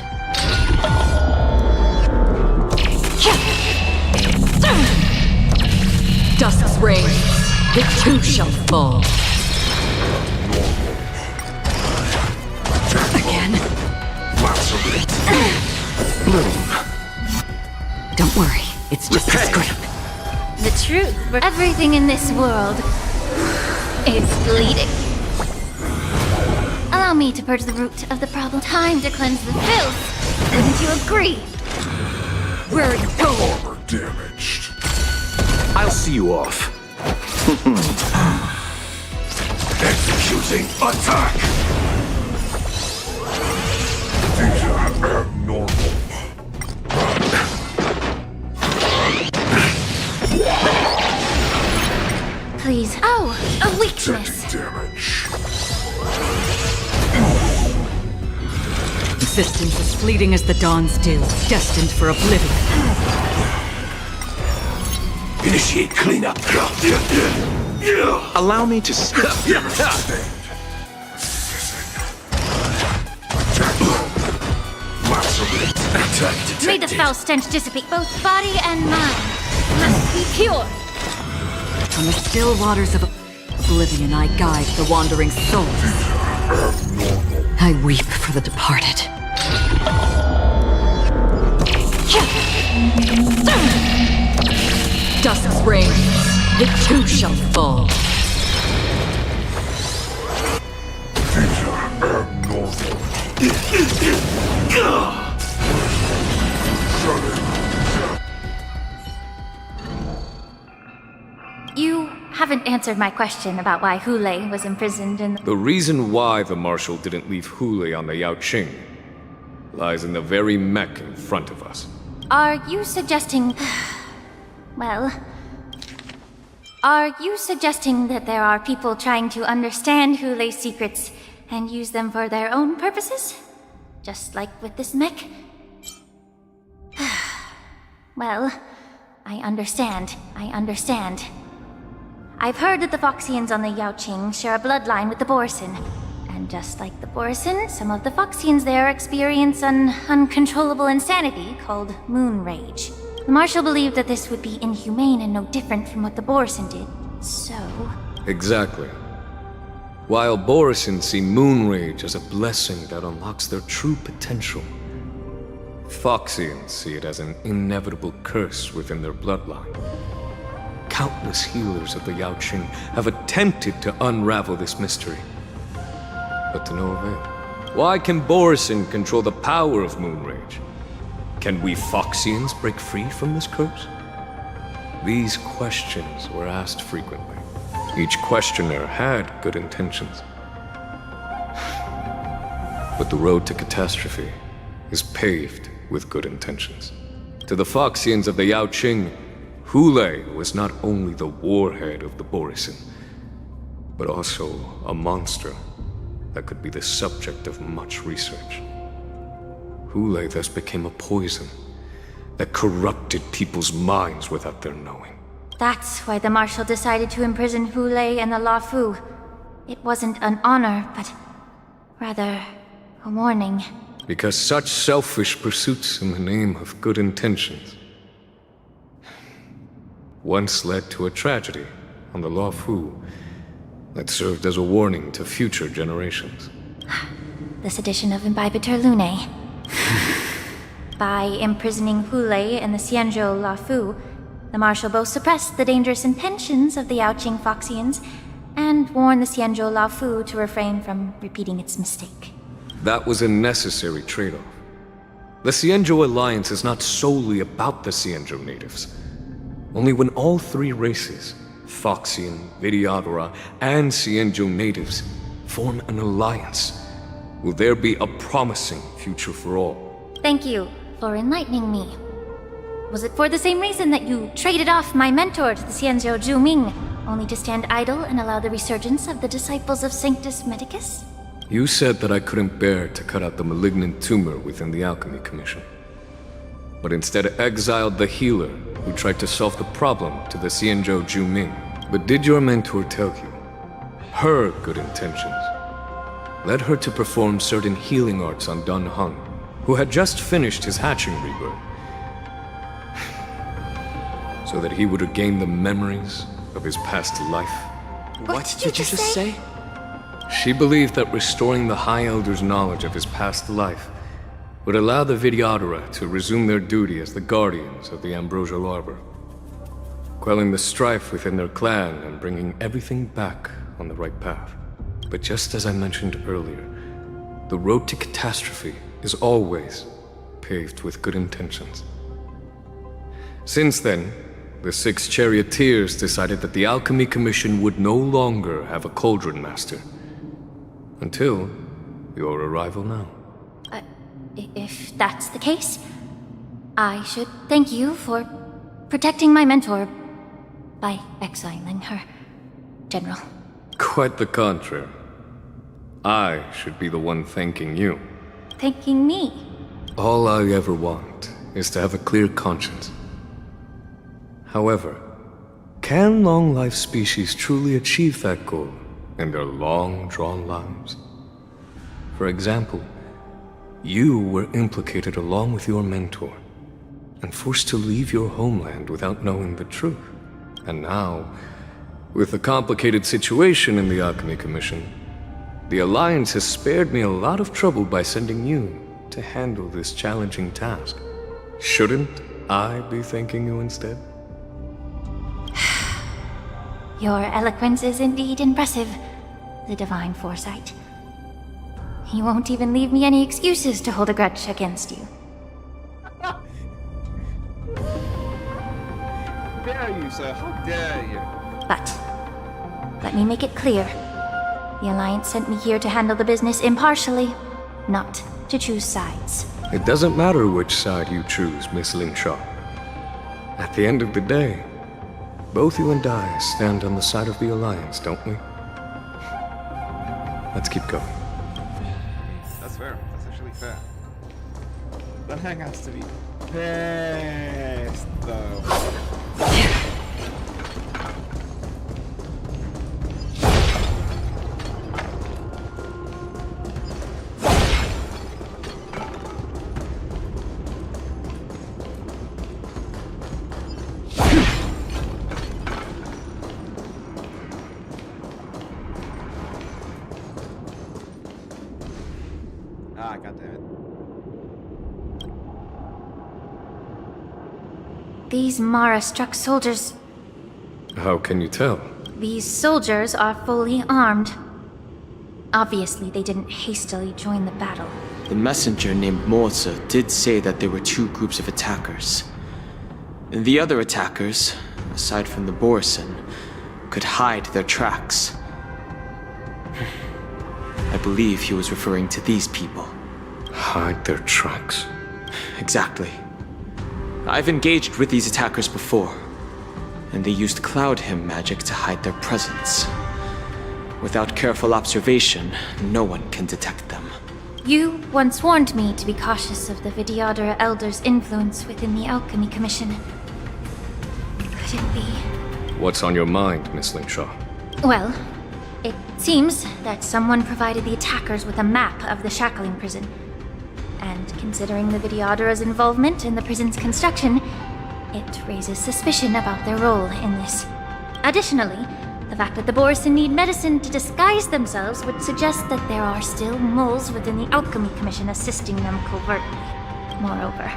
S16: Dusk's reign, it too shall fall. Again? Don't worry, it's just a scrape.
S11: The truth for everything in this world is bleeding. Allow me to purge the root of the problem. Time to cleanse the filth. Wouldn't you agree?
S16: Where are you going?
S15: Armor damaged.
S14: I'll see you off.
S15: Executing attack! These are abnormal.
S11: Please. Oh, a weakness.
S15: Taking damage.
S16: Existence as fleeting as the dawn's dew, destined for oblivion.
S15: Initiate cleanup.
S14: Allow me to see.
S11: May the foul stench dissipate. Both body and mind must be pure.
S16: On the still waters of oblivion, I guide the wandering souls. I weep for the departed. Dusk's reign, it too shall fall.
S11: You haven't answered my question about why Hule was imprisoned in
S12: The reason why the Marshal didn't leave Hule on the Yaoqing lies in the very mech in front of us.
S11: Are you suggesting... Well... Are you suggesting that there are people trying to understand Hule's secrets and use them for their own purposes? Just like with this mech? Well, I understand. I've heard that the Foxians on the Yaoqing share a bloodline with the Borisin. And just like the Borisin, some of the Foxians there experience an uncontrollable insanity called moon rage. The Marshal believed that this would be inhumane and no different from what the Borisin did, so...
S12: Exactly. While Borisin see moon rage as a blessing that unlocks their true potential, Foxians see it as an inevitable curse within their bloodline. Countless healers of the Yaoqing have attempted to unravel this mystery, but to no avail. Why can Borisin control the power of moon rage? Can we Foxians break free from this curse? These questions were asked frequently. Each questioner had good intentions. But the road to catastrophe is paved with good intentions. To the Foxians of the Yaoqing, Hule was not only the warhead of the Borisin, but also a monster that could be the subject of much research. Hule thus became a poison that corrupted people's minds without their knowing.
S11: That's why the Marshal decided to imprison Hule and the Lafu. It wasn't an honor, but rather a warning.
S12: Because such selfish pursuits in the name of good intentions once led to a tragedy on the Lafu that served as a warning to future generations.
S11: This edition of Imbibitor Lunae. By imprisoning Hule and the Xianzhou Lafu, the Marshal both suppressed the dangerous intentions of the Yaoqing Foxians and warned the Xianzhou Lafu to refrain from repeating its mistake.
S12: That was a necessary trade-off. The Xianzhou alliance is not solely about the Xianzhou natives. Only when all three races, Foxian, Vidyadhara, and Xianzhou natives, form an alliance, will there be a promising future for all.
S11: Thank you for enlightening me. Was it for the same reason that you traded off my mentor to the Xianzhou Zhuming, only to stand idle and allow the resurgence of the disciples of Sanctus Medicus?
S12: You said that I couldn't bear to cut out the malignant tumor within the Alchemy Commission, but instead exiled the healer who tried to solve the problem to the Xianzhou Zhuming. But did your mentor tell you her good intentions led her to perform certain healing arts on Dun Hung, who had just finished his hatching rebirth, so that he would regain the memories of his past life?
S13: What did you just say?
S12: She believed that restoring the High Elder's knowledge of his past life would allow the Vidyadhara to resume their duty as the guardians of the Ambrosial Arbor, quelling the strife within their clan and bringing everything back on the right path. But just as I mentioned earlier, the road to catastrophe is always paved with good intentions. Since then, the 6 charioteers decided that the Alchemy Commission would no longer have a cauldron master. Until your arrival now.
S11: If that's the case, I should thank you for protecting my mentor by exiling her, General.
S12: Quite the contrary. I should be the one thanking you.
S11: Thanking me?
S12: All I ever want is to have a clear conscience. However, can long-life species truly achieve that goal in their long-drawn lives? For example, you were implicated along with your mentor, and forced to leave your homeland without knowing the truth. And now, with the complicated situation in the Alchemy Commission, the Alliance has spared me a lot of trouble by sending you to handle this challenging task. Shouldn't I be thanking you instead?
S11: Your eloquence is indeed impressive, the divine foresight. You won't even leave me any excuses to hold a grudge against you.
S1: Dare you, sir? How dare you?
S11: But, let me make it clear. The Alliance sent me here to handle the business impartially, not to choose sides.
S12: It doesn't matter which side you choose, Miss Lingshaw. At the end of the day, both you and I stand on the side of the Alliance, don't we? Let's keep going.
S1: That's fair. That's actually fair. That hang has to be pissed, though. Ah, goddammit.
S11: These Mara-struck soldiers...
S12: How can you tell?
S11: These soldiers are fully armed. Obviously, they didn't hastily join the battle.
S13: The messenger named Morza did say that there were 2 groups of attackers. The other attackers, aside from the Borisin, could hide their tracks. I believe he was referring to these people.
S12: Hide their tracks?
S13: Exactly. I've engaged with these attackers before, and they used Cloud Hymn magic to hide their presence. Without careful observation, no one can detect them.
S11: You once warned me to be cautious of the Vidyadhara Elder's influence within the Alchemy Commission. Could it be?
S12: What's on your mind, Miss Lingshaw?
S11: Well, it seems that someone provided the attackers with a map of the shackling prison. And considering the Vidyadhara's involvement in the prison's construction, it raises suspicion about their role in this. Additionally, the fact that the Borisin need medicine to disguise themselves would suggest that there are still moles within the Alchemy Commission assisting them covertly. Moreover,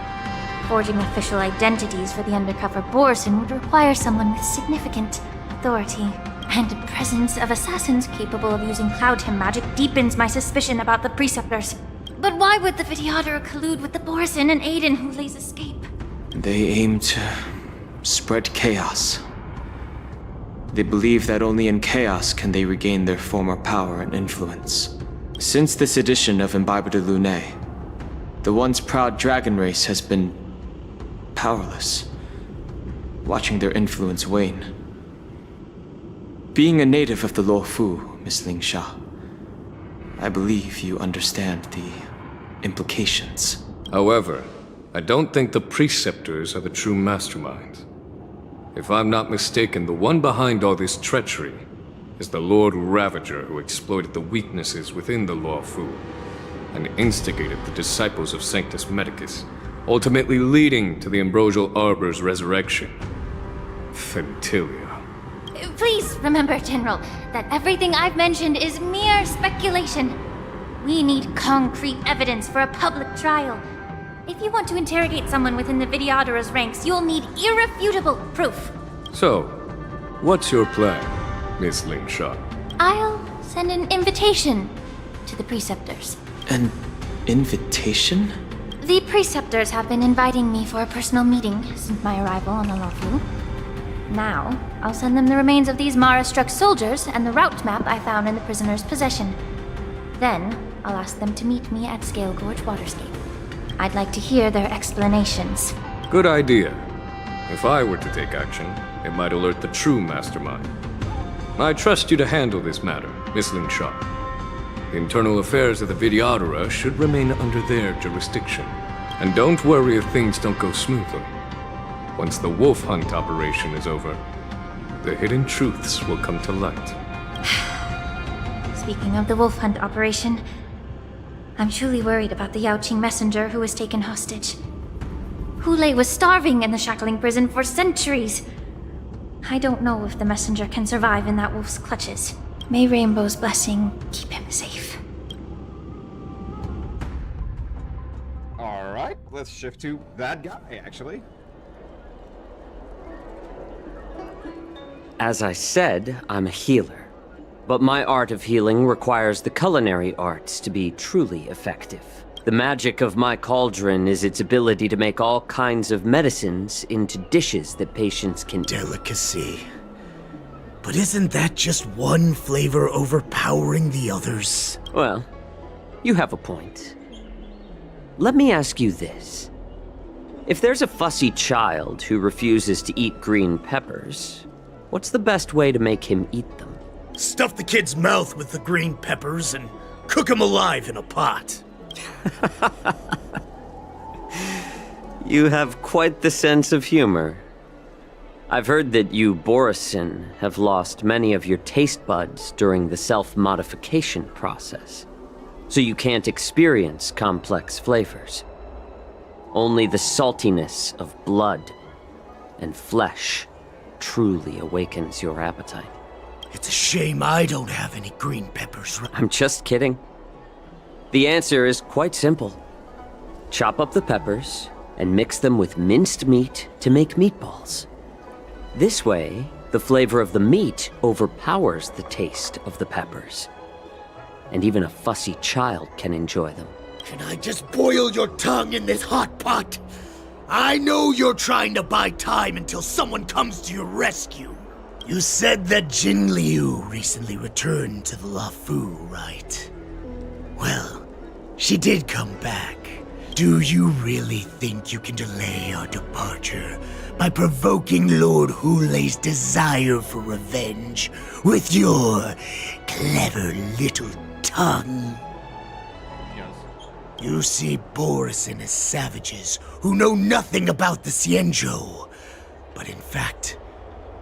S11: forging official identities for the undercover Borisin would require someone with significant authority. And the presence of assassins capable of using Cloud Hymn magic deepens my suspicion about the Preceptors. But why would the Vidyadhara collude with the Borisin and aid in Hulei's escape?
S13: They aim to spread chaos. They believe that only in chaos can they regain their former power and influence. Since this edition of Imbibe de Lune, the once proud dragon race has been powerless, watching their influence wane. Being a native of the Luofu, Miss Lingshaw, I believe you understand the implications.
S12: However, I don't think the Preceptors are the true masterminds. If I'm not mistaken, the one behind all this treachery is the Lord Ravager who exploited the weaknesses within the Luofu and instigated the disciples of Sanctus Medicus, ultimately leading to the Ambrosial Arbor's resurrection. Fentilia.
S11: Please remember, General, that everything I've mentioned is mere speculation. We need concrete evidence for a public trial, If you want to interrogate someone within the Videodara's ranks, you'll need irrefutable proof.
S12: So, what's your plan, Miss Lingshaw?
S11: I'll send an invitation to the Preceptors.
S13: An invitation?
S11: The Preceptors have been inviting me for a personal meeting since my arrival on the Lafu. Now, I'll send them the remains of these Mara-struck soldiers and the route map I found in the prisoner's possession. Then, I'll ask them to meet me at Scale Gorge Waterscape. I'd like to hear their explanations.
S12: Good idea. If I were to take action, it might alert the true mastermind. I trust you to handle this matter, Miss Lingshaw. The internal affairs of the Videodara should remain under their jurisdiction. And don't worry if things don't go smoothly. Once the wolf hunt operation is over, the hidden truths will come to light.
S11: Speaking of the wolf hunt operation, I'm truly worried about the Yaoqing messenger who was taken hostage. Hule was starving in the shackling prison for centuries. I don't know if the messenger can survive in that wolf's clutches. May Rainbow's blessing keep him safe.
S1: Alright, let's shift to that guy, actually.
S17: As I said, I'm a healer. But my art of healing requires the culinary arts to be truly effective. The magic of my cauldron is its ability to make all kinds of medicines into dishes that patients can...
S18: Delicacy. But isn't that just one flavor overpowering the others?
S17: Well, you have a point. Let me ask you this. If there's a fussy child who refuses to eat green peppers, what's the best way to make him eat them?
S18: Stuff the kid's mouth with the green peppers and cook him alive in a pot.
S17: You have quite the sense of humor. I've heard that you, Borisin, have lost many of your taste buds during the self-modification process, so you can't experience complex flavors. Only the saltiness of blood and flesh truly awakens your appetite.
S18: It's a shame I don't have any green peppers.
S17: I'm just kidding. The answer is quite simple. Chop up the peppers and mix them with minced meat to make meatballs. This way, the flavor of the meat overpowers the taste of the peppers. And even a fussy child can enjoy them.
S18: Can I just boil your tongue in this hot pot? I know you're trying to buy time until someone comes to your rescue. You said that Jin Liu recently returned to the Lafu, right? Well, she did come back. Do you really think you can delay our departure by provoking Lord Hule's desire for revenge with your clever little tongue?
S1: Yes.
S18: You see Borisin as savages who know nothing about the Xianzhou. But in fact,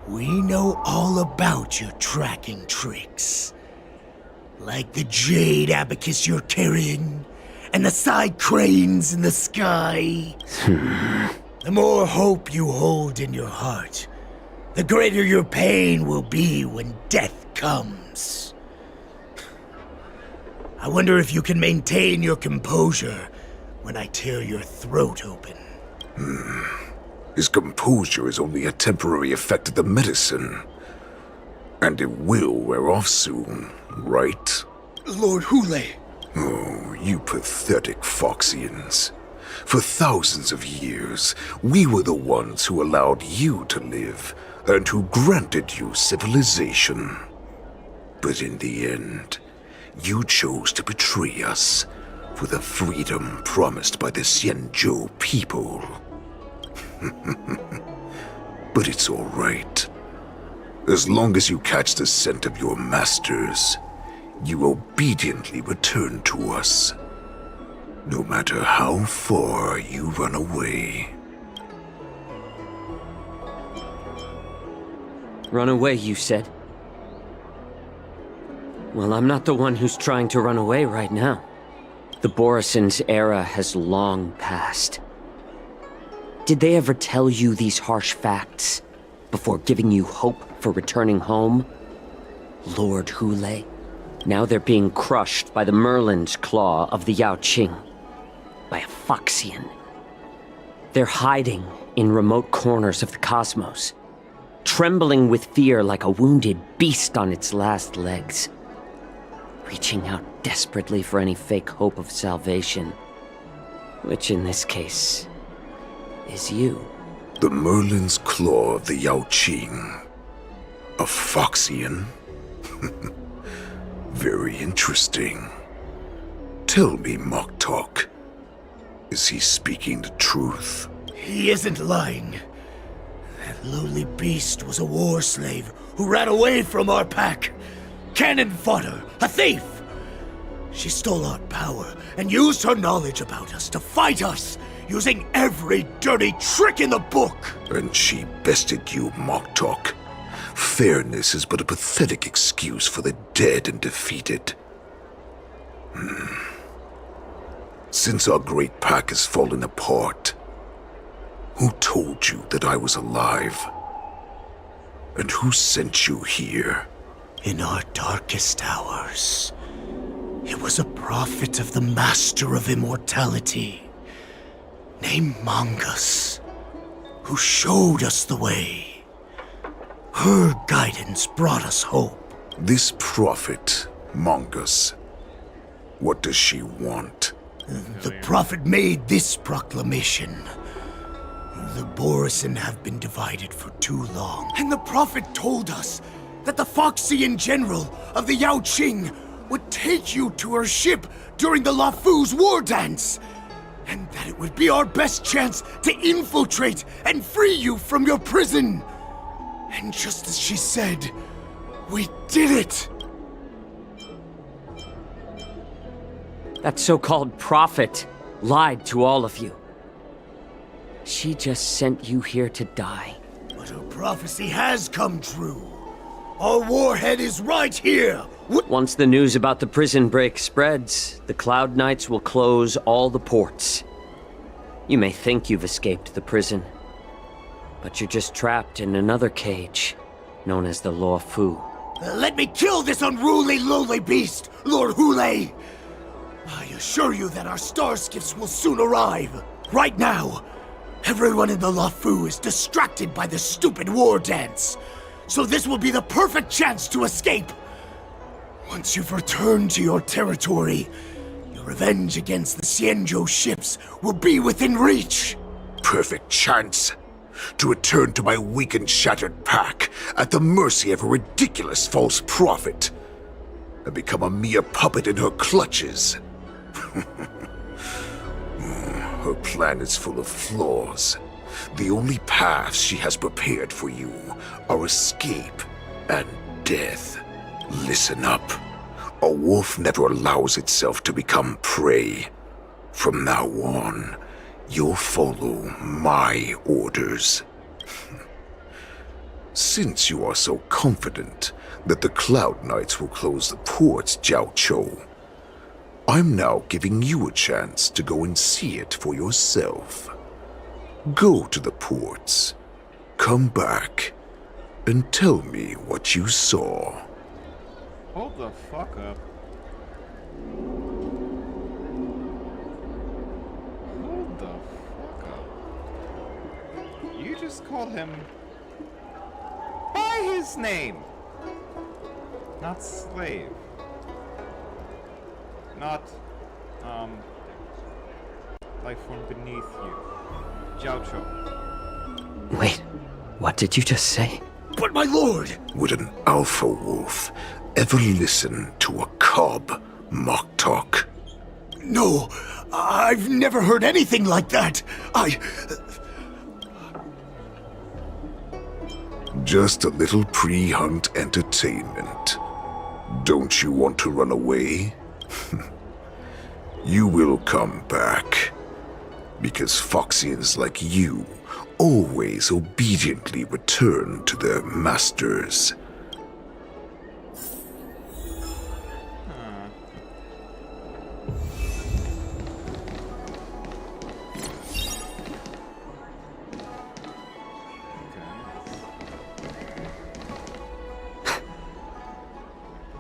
S18: we know all about your tracking tricks. Like the jade abacus you're carrying, and the side cranes in the sky. The more hope you hold in your heart, the greater your pain will be when death comes. I wonder if you can maintain your composure when I tear your throat open.
S15: His composure is only a temporary effect of the medicine. And it will wear off soon, right?
S18: Lord Hule!
S15: Oh, you pathetic Foxians. For thousands of years, we were the ones who allowed you to live, and who granted you civilization. But in the end, you chose to betray us for the freedom promised by the Xianzhou people. But it's all right. As long as you catch the scent of your masters, you obediently return to us. No matter how far you run away.
S17: Run away, you said? Well, I'm not the one who's trying to run away right now. The Borisin's era has long passed. Did they ever tell you these harsh facts before giving you hope for returning home? Lord Hule? Now they're being crushed by the Merlin's claw of the Yaoqing. By a Foxian. They're hiding in remote corners of the cosmos, trembling with fear like a wounded beast on its last legs, reaching out desperately for any fake hope of salvation, which in this case is you.
S15: The Merlin's Claw of the Yaoqing. A Foxian? Very interesting. Tell me, Moktok, is he speaking the truth?
S18: He isn't lying. That lowly beast was a war slave who ran away from our pack. Cannon fodder, a thief! She stole our power and used her knowledge about us to fight us, using every dirty trick in the book!
S15: And she bested you, Moktok. Fairness is but a pathetic excuse for the dead and defeated. Since our great pack has fallen apart, who told you that I was alive? And who sent you here?
S18: In our darkest hours, it was a prophet of the Master of Immortality, named Mongus, who showed us the way. Her guidance brought us hope.
S15: This prophet, Mongus, what does she want?
S18: The prophet made this proclamation. The Borisin have been divided for too long. And the prophet told us that the Foxian general of the Yaoqing would take you to her ship during the Lafu's war dance. And that it would be our best chance to infiltrate and free you from your prison. And just as she said, we did it!
S17: That so-called prophet lied to all of you. She just sent you here to die.
S18: But her prophecy has come true. Our warhead is right here!
S17: Once the news about the prison break spreads, the Cloud Knights will close all the ports. You may think you've escaped the prison, but you're just trapped in another cage, known as the Lafu.
S18: Let me kill this unruly, lowly beast, Lord Hule! I assure you that our star skiffs will soon arrive. Right now, everyone in the Lafu is distracted by the stupid war dance. So this will be the perfect chance to escape. Once you've returned to your territory, your revenge against the Xianzhou ships will be within reach.
S15: Perfect chance to return to my weak and shattered pack at the mercy of a ridiculous false prophet and become a mere puppet in her clutches. Her plan is full of flaws. The only paths she has prepared for you are escape and death. Listen up. A wolf never allows itself to become prey. From now on, you'll follow my orders. Since you are so confident that the Cloud Knights will close the ports, Jiao Chou, I'm now giving you a chance to go and see it for yourself. Go to the ports, come back, and tell me what you saw.
S1: Hold the fuck up. Hold the fuck up. You just called him by his name. Not slave. Not, life form beneath you. Jiao Chou.
S17: Wait, what did you just say?
S18: But my lord!
S15: Would an alpha wolf ever listen to a cub, Moktok?
S18: No, I've never heard anything like that.
S15: Just a little pre-hunt entertainment. Don't you want to run away? You will come back. Because Foxians like you always obediently return to their masters.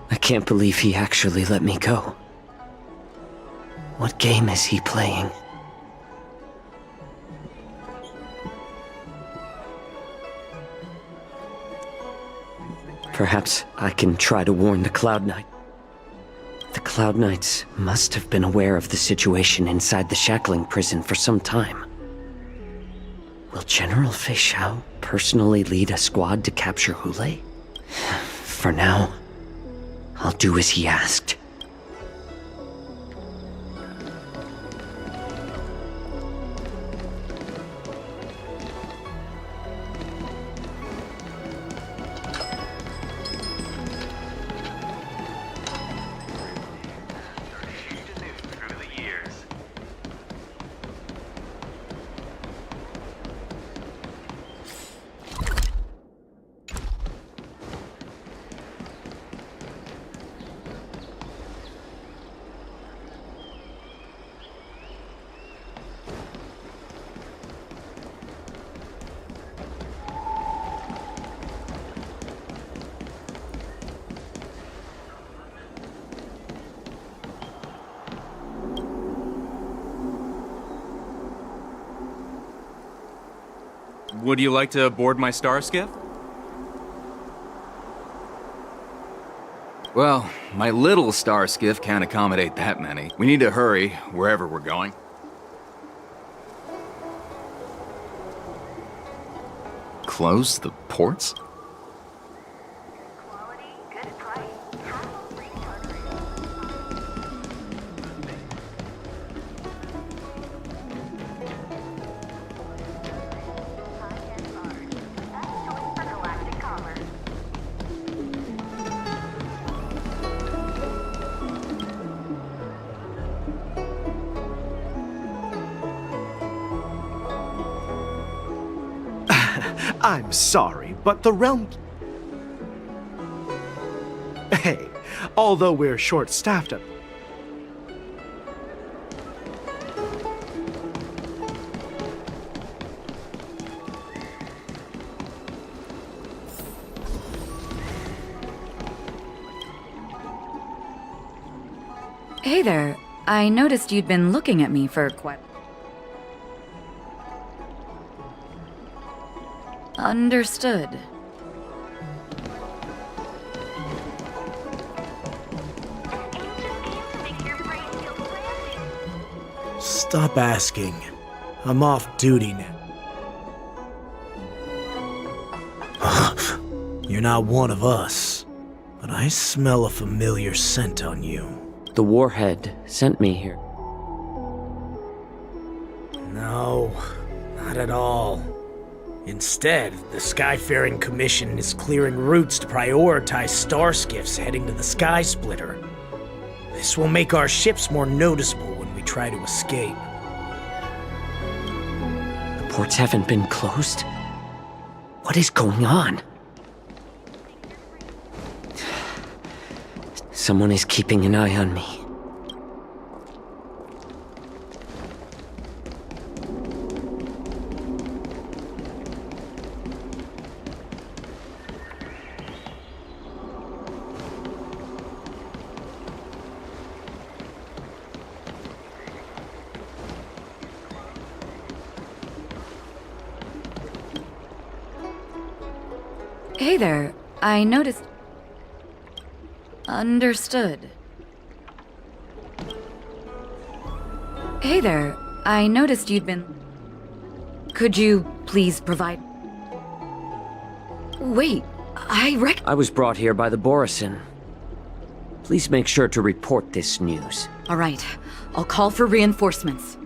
S17: I can't believe he actually let me go. What game is he playing? Perhaps I can try to warn the Cloud Knight. The Cloud Knights must have been aware of the situation inside the shackling prison for some time. Will General Fei Xiao personally lead a squad to capture Hule? For now, I'll do as he asked.
S19: Would you like to board my star skiff? Well, my little star skiff can't accommodate that many. We need to hurry wherever we're going. Close the ports?
S3: I'm sorry, but the realm... Hey, although we're short-staffed...
S16: Hey there. I noticed you'd been looking at me for quite... Understood.
S18: Stop asking. I'm off duty now. You're not one of us, but I smell a familiar scent on you.
S17: The Warhead sent me here.
S18: No, not at all. Instead, the Skyfaring Commission is clearing routes to prioritize star skiffs heading to the Sky Splitter. This will make our ships more noticeable when we try to escape.
S17: The ports haven't been closed? What is going on? Someone is keeping an eye on me.
S16: Hey there. I noticed... Understood. Hey there. I noticed you'd been... Could you please provide... Wait,
S17: I was brought here by the Borisin. Please make sure to report this news.
S16: All right. I'll call for reinforcements.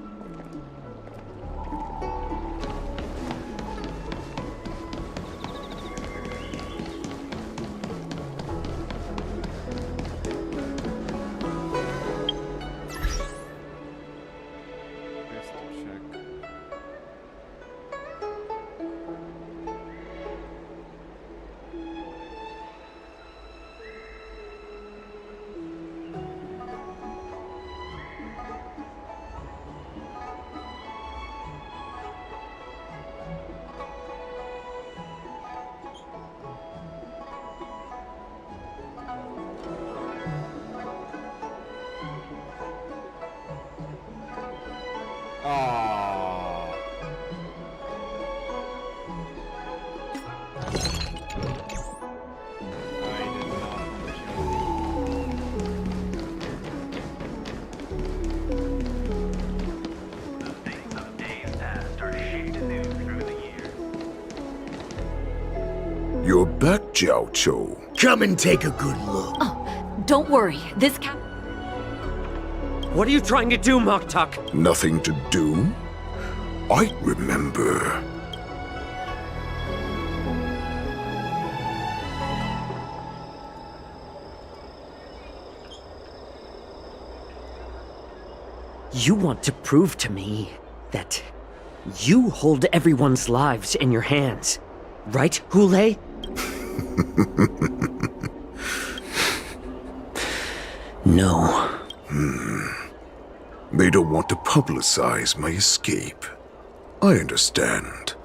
S15: back, Jiao Cho.
S18: Come and take a good look.
S16: Oh, don't worry. This cap.
S17: What are you trying to do, Moktuk?
S15: Nothing to do? I remember.
S17: You want to prove to me that you hold everyone's lives in your hands, right, Hule? No.
S15: They don't want to publicize my escape. I understand.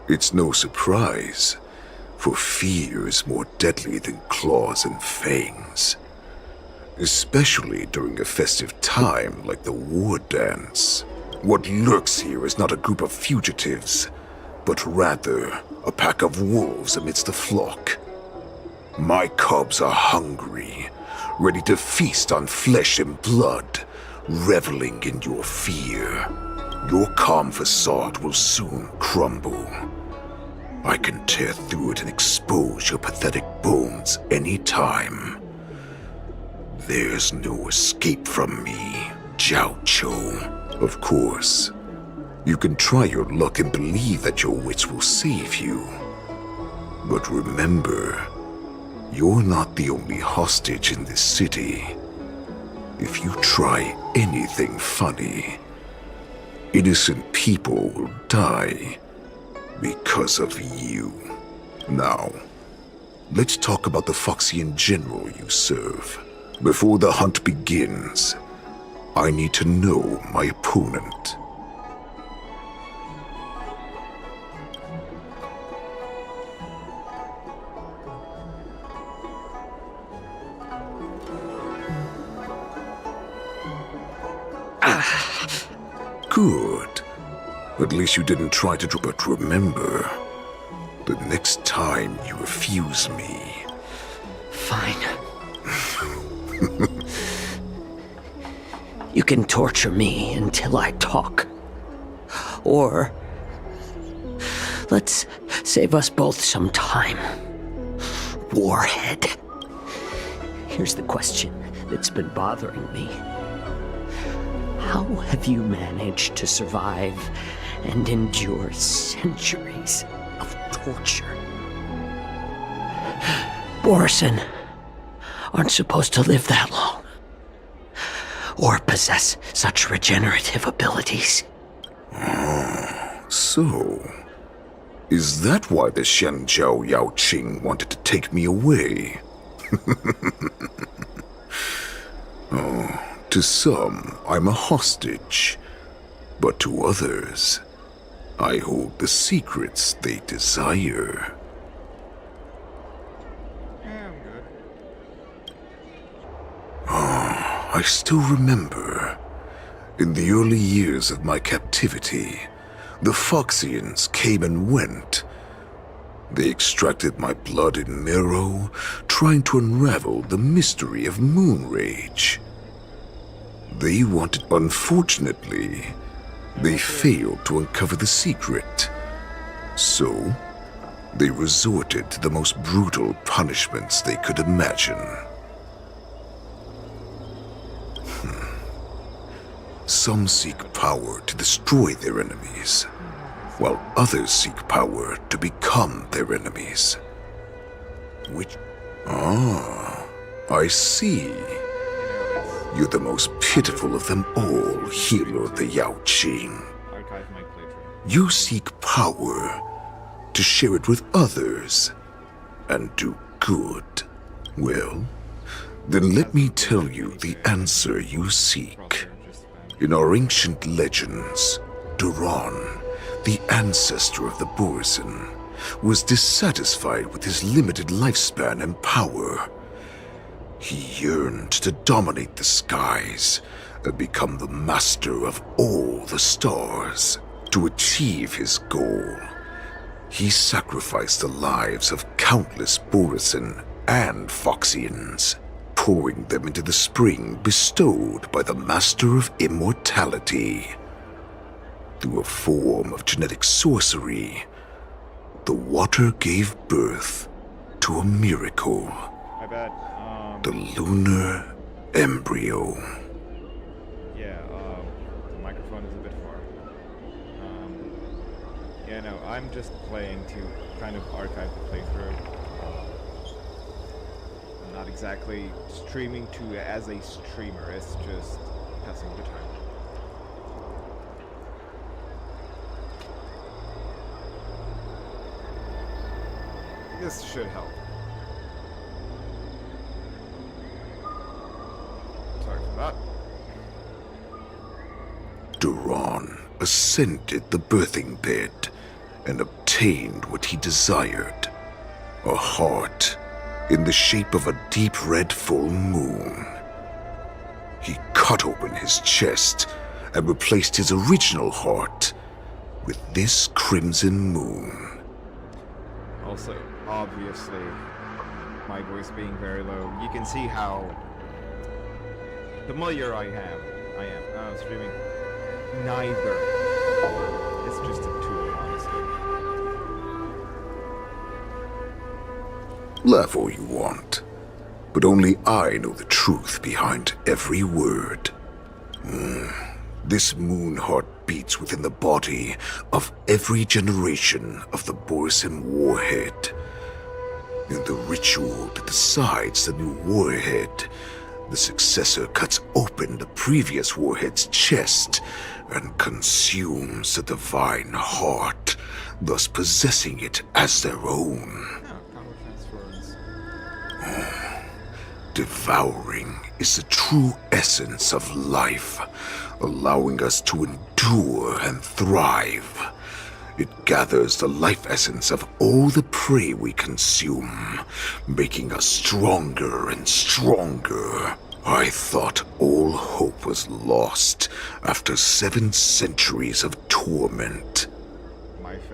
S15: It's no surprise, for fear is more deadly than claws and fangs. Especially during a festive time like the war dance. What lurks here is not a group of fugitives, but rather a pack of wolves amidst the flock. My cubs are hungry, ready to feast on flesh and blood, reveling in your fear. Your calm facade will soon crumble. I can tear through it and expose your pathetic bones any time. There's no escape from me, Jiao Cho. Of course, you can try your luck and believe that your wits will save you. But remember, you're not the only hostage in this city. If you try anything funny, innocent people will die because of you. Now, let's talk about the Foxian general you serve. Before the hunt begins, I need to know my opponent. Good. At least you didn't try to... But remember, the next time you refuse me...
S17: Fine. You can torture me until I talk. Or... let's save us both some time. Warhead. Here's the question that's been bothering me. How have you managed to survive and endure centuries of torture? Borisin aren't supposed to live that long, or possess such regenerative abilities.
S15: So, is that why the Shanzhou Yao Qing wanted to take me away? To some, I'm a hostage, but to others, I hold the secrets they desire. I still remember. In the early years of my captivity, the Foxians came and went. They extracted my blood and marrow, trying to unravel the mystery of moon rage. They wanted... Unfortunately, they failed to uncover the secret. So, they resorted to the most brutal punishments they could imagine. Some seek power to destroy their enemies, while others seek power to become their enemies. Which... I see. You're the most pitiful of them all, healer of the Yao Qing. You seek power to share it with others and do good. Well, then let me tell you the answer you seek. In our ancient legends, Duran, the ancestor of the Borisin, was dissatisfied with his limited lifespan and power. He yearned to dominate the skies and become the master of all the stars. To achieve his goal, he sacrificed the lives of countless Borisin and Foxians, pouring them into the spring bestowed by the Master of Immortality. Through a form of genetic sorcery, the water gave birth to a miracle.
S1: My bad.
S15: The lunar embryo.
S1: Yeah, the microphone is a bit far. Yeah, no, I'm just playing to kind of archive the playthrough. I'm not exactly streaming to as a streamer, it's just passing the time. This should help. Sorry for that.
S15: Duran ascended the birthing bed and obtained what he desired. A heart in the shape of a deep red full moon. He cut open his chest and replaced his original heart with this crimson moon.
S1: Also, obviously, my voice being very low, you can see how familiar I am. Streaming. Neither. It's just a tool, honestly.
S15: Laugh all you want, but only I know the truth behind every word. This moon heart beats within the body of every generation of the Borisin warhead. In the ritual that decides the new warhead, the successor cuts open the previous warhead's chest and consumes the divine heart, thus possessing it as their own. Devouring is the true essence of life, allowing us to endure and thrive. It gathers the life essence of all the prey we consume, making us stronger and stronger. I thought all hope was lost after 7 centuries of torment.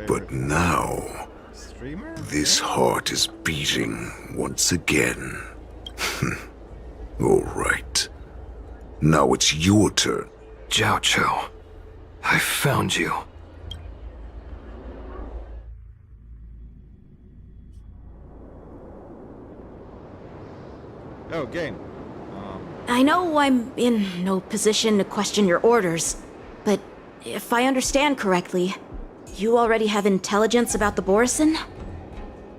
S15: But now, this heart is beating once again. All right. Now it's your turn.
S14: Jiao Cho, I found you.
S1: Oh, game.
S5: I know I'm in no position to question your orders, but if I understand correctly, you already have intelligence about the Borisin?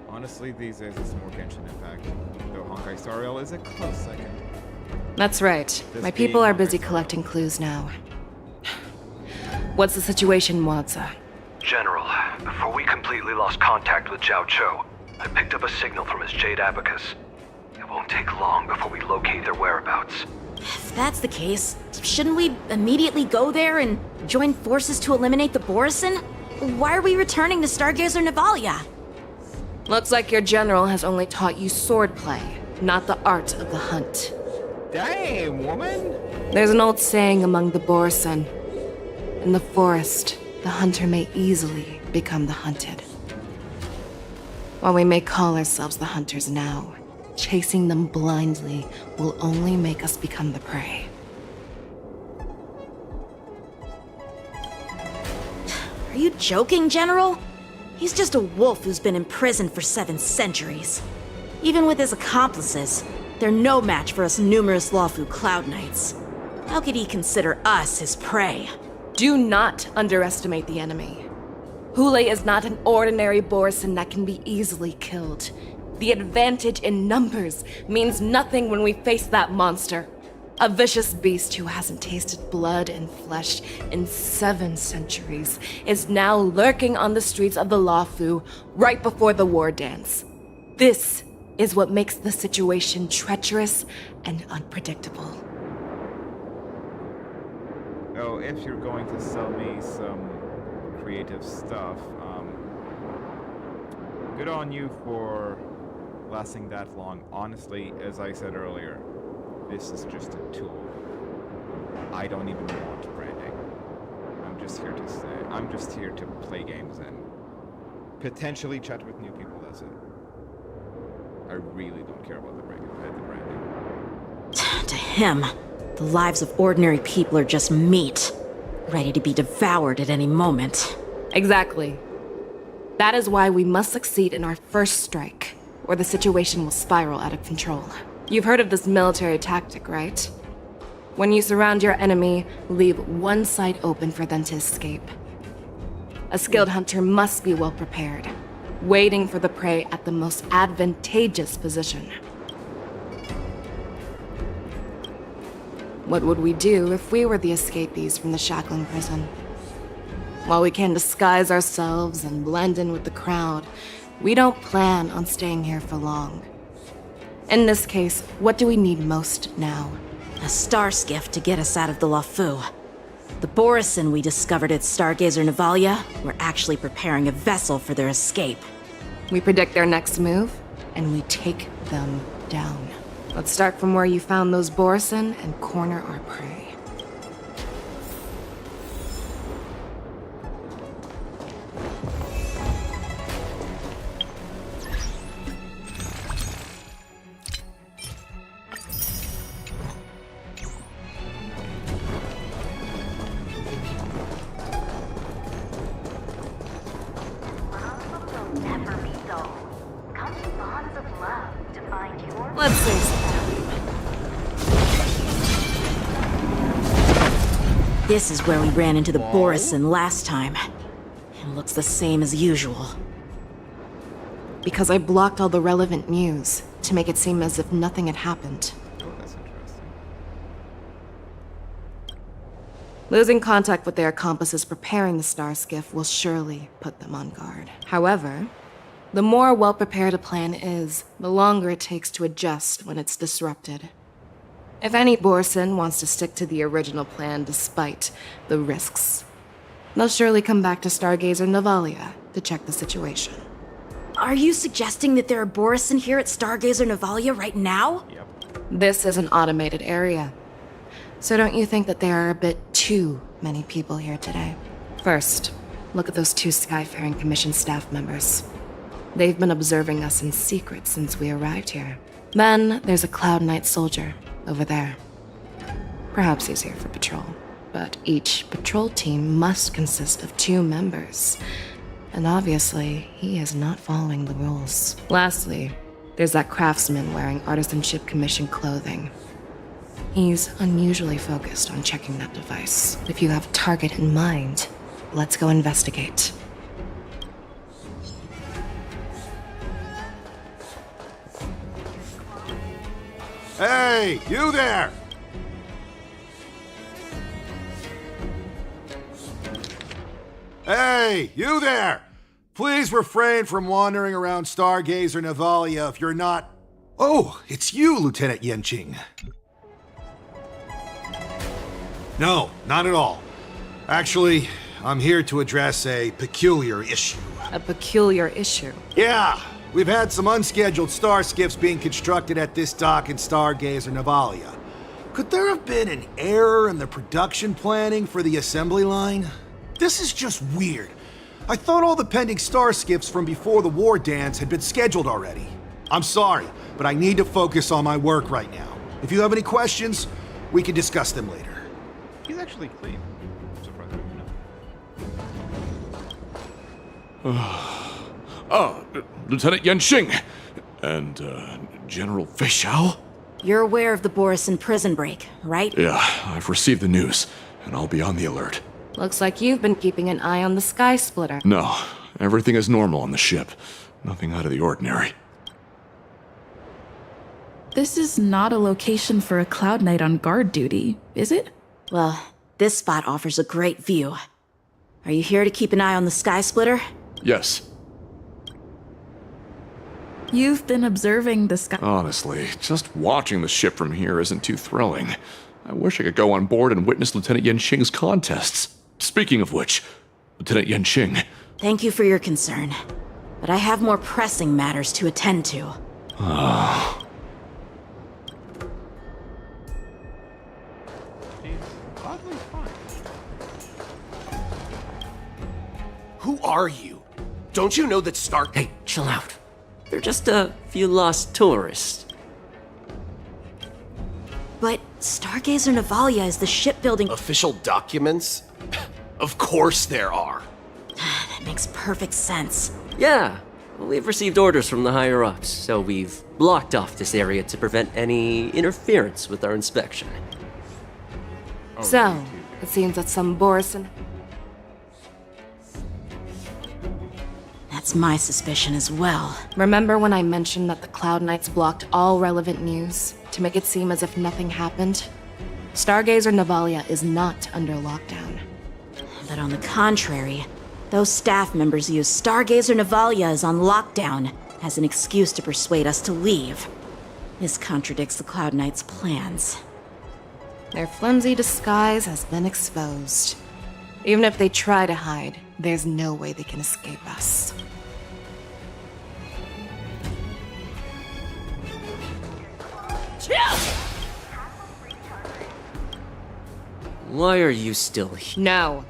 S1: Honestly, these days it's more Genshin Impact, though Honkai Star Rail is a close second.
S2: That's right. My people are busy collecting clues now. What's the situation, Wadza?
S20: General, before we completely lost contact with Jiao Cho, I picked up a signal from his Jade Abacus. It won't take long before we locate their whereabouts.
S5: If that's the case, shouldn't we immediately go there and join forces to eliminate the Borisin? Why are we returning to Stargazer Navalia?
S2: Looks like your general has only taught you swordplay, not the art of the hunt.
S1: Damn, woman!
S2: There's an old saying among the Borisin. In the forest, the hunter may easily become the hunted. While we may call ourselves the hunters now, chasing them blindly will only make us become the prey.
S5: Are you joking, General? He's just a wolf who's been imprisoned for 7 centuries. Even with his accomplices, they're no match for us numerous Lawfu Cloud Knights. How could he consider us his prey?
S2: Do not underestimate the enemy. Hule is not an ordinary Borisin that can be easily killed. The advantage in numbers means nothing when we face that monster. A vicious beast who hasn't tasted blood and flesh in 7 centuries is now lurking on the streets of the Lawfu right before the war dance. This is what makes the situation treacherous and unpredictable.
S1: Oh, if you're going to sell me some creative stuff, good on you for lasting that long. Honestly, as I said earlier, this is just a tool. I don't even want branding. I'm just here to say, I'm just here to play games and potentially chat with new people, that's it. I really don't care about the branding.
S5: To him, the lives of ordinary people are just meat, ready to be devoured at any moment.
S2: Exactly. That is why we must succeed in our first strike, or the situation will spiral out of control. You've heard of this military tactic, right? When you surround your enemy, leave one side open for them to escape. A skilled hunter must be well prepared, waiting for the prey at the most advantageous position. What would we do if we were the escapees from the shackling prison? While we can disguise ourselves and blend in with the crowd, we don't plan on staying here for long. In this case, what do we need most now?
S5: A star skiff to get us out of the LaFu. The Borisin we discovered at Stargazer Navalia were actually preparing a vessel for their escape.
S2: We predict their next move, and we take them down. Let's start from where you found those Borisin and corner our prey. Let's say
S5: This is where we ran into the Borisin last time. It looks the same as usual.
S2: because I blocked all the relevant news to make it seem as if nothing had happened.
S1: Oh, that's interesting.
S2: Losing contact with their accomplices preparing the star skiff will surely put them on guard. However, the more well-prepared a plan is, the longer it takes to adjust when it's disrupted. If any Borisin wants to stick to the original plan despite the risks, they'll surely come back to Stargazer Navalia to check the situation.
S5: Are you suggesting that there are Borisin here at Stargazer Navalia right now?
S1: Yep.
S2: This is an automated area. So don't you think that there are a bit too many people here today? First, look at those 2 Skyfaring Commission staff members. They've been observing us in secret since we arrived here. Then there's a Cloud Knight soldier over there. Perhaps he's here for patrol, but each patrol team must consist of 2 members. And obviously, he is not following the rules. Lastly, there's that craftsman wearing Artisanship Commission clothing. He's unusually focused on checking that device. If you have a target in mind, let's go investigate.
S21: Hey, you there! Hey, you there! Please refrain from wandering around Stargazer Navalia if you're not... Oh, it's you, Lieutenant Yenqing. No, not at all. Actually, I'm here to address a peculiar issue.
S2: A peculiar issue?
S21: Yeah, we've had some unscheduled star skiffs being constructed at this dock in Stargazer Navalia. Could there have been an error in the production planning for the assembly line? This is just weird. I thought all the pending star skiffs from before the war dance had been scheduled already. I'm sorry, but I need to focus on my work right now. If you have any questions, we can discuss them later.
S1: He's actually clean. I'm surprised I didn't know.
S14: Lieutenant Yenqing and General Fei Xiao?
S5: You're aware of the Borisin prison break, right?
S14: Yeah, I've received the news, and I'll be on the alert.
S2: Looks like you've been keeping an eye on the Sky Splitter.
S14: No, everything is normal on the ship. Nothing out of the ordinary.
S8: This is not a location for a Cloud Knight on guard duty, is it?
S5: Well, this spot offers a great view. Are you here to keep an eye on the Sky Splitter?
S14: Yes.
S8: You've been observing the sky.
S14: Honestly, just watching the ship from here isn't too thrilling. I wish I could go on board and witness Lieutenant Yenqing's contests. Speaking of which, Lieutenant Yenqing.
S5: Thank you for your concern, but I have more pressing matters to attend to.
S1: Oddly fine.
S18: Who are you? Don't you know that Stark...
S17: Hey, chill out. They're just a few lost tourists.
S5: But Stargazer Navalia is the shipbuilding...
S18: Official documents? Of course there are.
S5: That makes perfect sense.
S17: Yeah,
S6: We've received orders from the higher-ups, so we've blocked off this area to prevent any interference with our inspection.
S2: So, it seems that some Borisin...
S5: That's my suspicion as well.
S2: Remember when I mentioned that the Cloud Knights blocked all relevant news to make it seem as if nothing happened? Stargazer Navalia is not under lockdown.
S5: But on the contrary, those staff members use Stargazer Navalia is on lockdown as an excuse to persuade us to leave. This contradicts the Cloud Knights' plans.
S2: Their flimsy disguise has been exposed. Even if they try to hide, there's no way they can escape us.
S6: Why are you still here?
S2: No.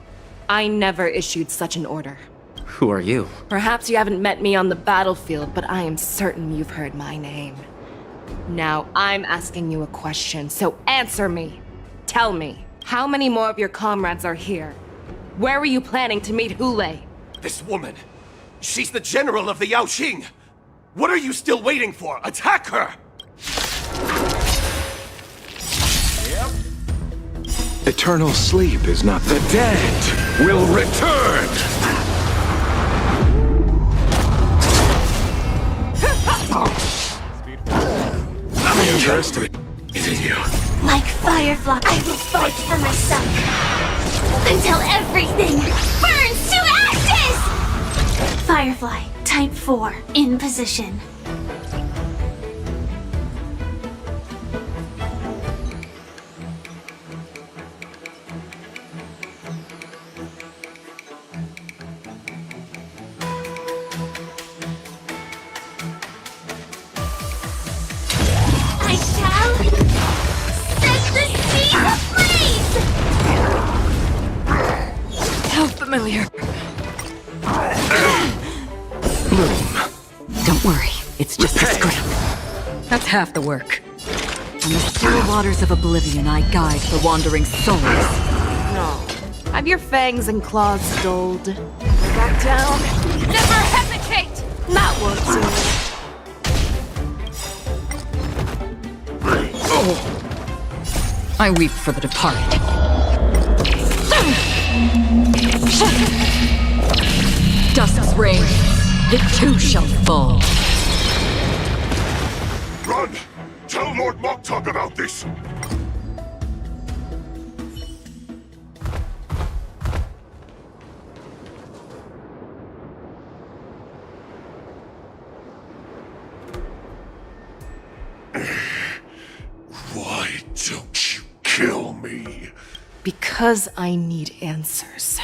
S2: I never issued such an order.
S6: Who are you?
S2: Perhaps you haven't met me on the battlefield, but I am certain you've heard my name. Now, I'm asking you a question, so answer me. Tell me, how many more of your comrades are here? Where were you planning to meet Hule?
S22: This woman, she's the general of the Yaoqing. What are you still waiting for? Attack her!
S15: Eternal sleep is not the dead will return! I'm interested in you.
S4: Like Firefly, I will fight for myself. Until everything burns to ashes! Firefly, Type 4, in position. I shall set the seas ablaze!
S16: How familiar.
S15: Bloom.
S16: Don't worry, it's just a scrap. That's half the work. On the still waters of oblivion, I guide the wandering souls.
S2: No. Have your fangs and claws dulled. Back down. Never hesitate! That won't do.
S16: I weep for the departed. Dusk's reign, it too shall fall.
S15: Run! Tell Lord Moktok about this! Why don't you kill me?
S2: Because I need answers.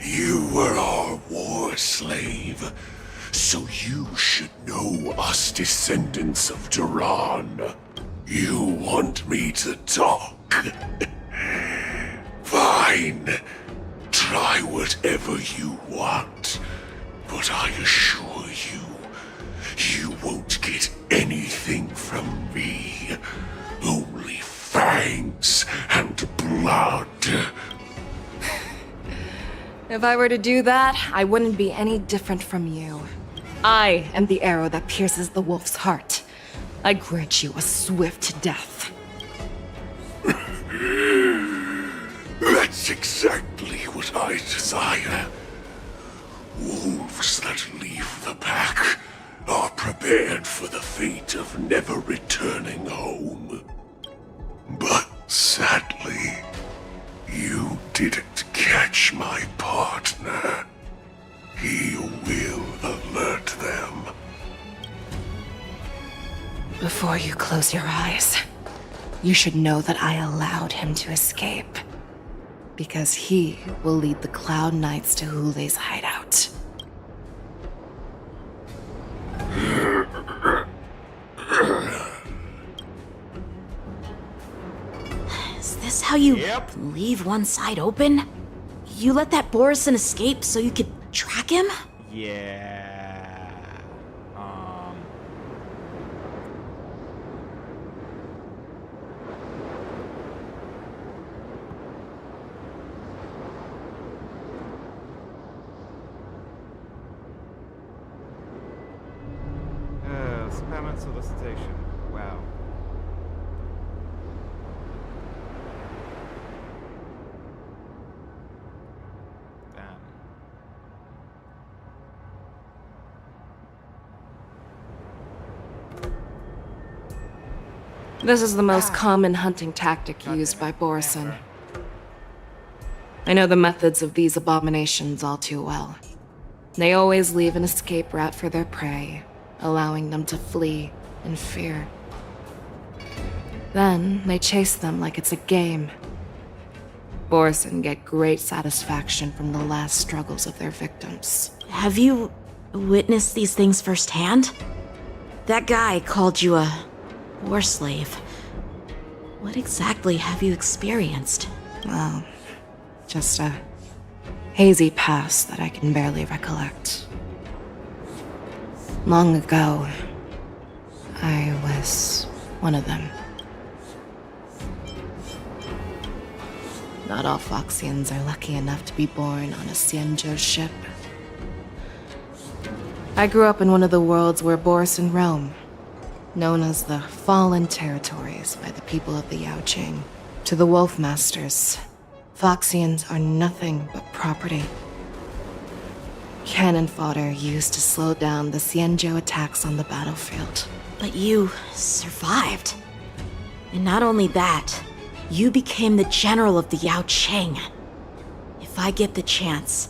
S15: You were our war slave, so you should know us descendants of Duran. You want me to talk? Fine. Try whatever you want, but I assure you, you won't get anything from me. Only fangs and blood.
S2: If I were to do that, I wouldn't be any different from you. I am the arrow that pierces the wolf's heart. I grant you a swift death.
S15: That's exactly what I desire. Wolves that leave the pack are prepared for the fate of never returning home. But sadly, you didn't catch my partner. He will alert them.
S2: Before you close your eyes, you should know that I allowed him to escape. Because he will lead the Cloud Knights to Hule's hideout.
S5: Is this how you leave one side open? You let that Borisin escape so you could track him?
S1: Yeah. on solicitation. Wow. Damn.
S2: This is the most common hunting tactic used by Borisin. I know the methods of these abominations all too well. They always leave an escape route for their prey, allowing them to flee in fear. Then they chase them like it's a game. Borisin get great satisfaction from the last struggles of their victims.
S5: Have you witnessed these things firsthand? That guy called you a war slave. What exactly have you experienced?
S2: Well, just a hazy past that I can barely recollect. Long ago, I was one of them. Not all Foxians are lucky enough to be born on a Xianzhou ship. I grew up in one of the worlds where Borisin roam, known as the Fallen Territories by the people of the Yaoqing. To the Wolf Masters, Foxians are nothing but property. Cannon fodder used to slow down the Xianzhou attacks on the battlefield.
S5: But you survived. And not only that, you became the general of the Yaoqing. If I get the chance,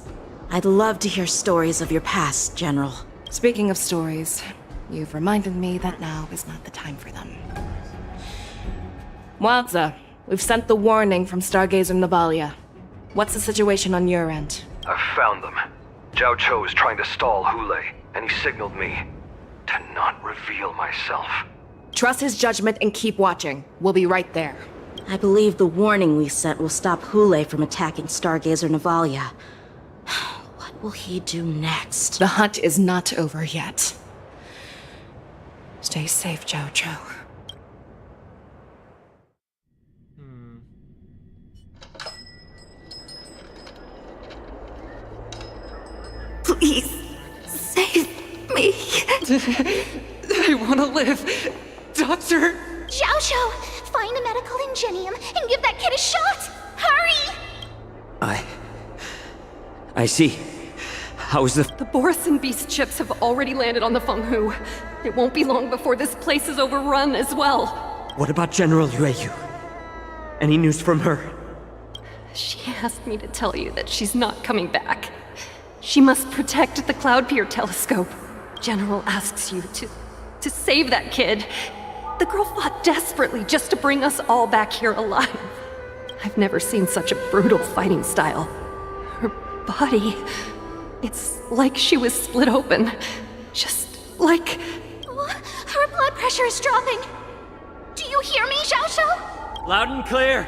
S5: I'd love to hear stories of your past, General.
S2: Speaking of stories, you've reminded me that now is not the time for them. Wadza, we've sent the warning from Stargazer Navalia. What's the situation on your end?
S20: I've found them. Zhao Cho is trying to stall Hule, and he signaled me to not reveal myself.
S2: Trust his judgment and keep watching. We'll be right there.
S5: I believe the warning we sent will stop Hule from attacking Stargazer Navalia. What will he do next?
S2: The hunt is not over yet. Stay safe, Zhao Cho.
S16: Please, save me. I want to live. Doctor!
S4: Zhao Cho, find a medical ingenium and give that kid a shot! Hurry!
S6: I see. How is the
S7: Borisin beast chips have already landed on the Fenghu. It won't be long before this place is overrun as well.
S6: What about General Yueyu? Any news from her?
S7: She asked me to tell you that she's not coming back. She must protect the Cloud Pier telescope. General asks you to save that kid. The girl fought desperately just to bring us all back here alive. I've never seen such a brutal fighting style. Her body, it's like she was split open. Just like...
S4: Her blood pressure is dropping. Do you hear me, Zhao Cho?
S6: Loud and clear.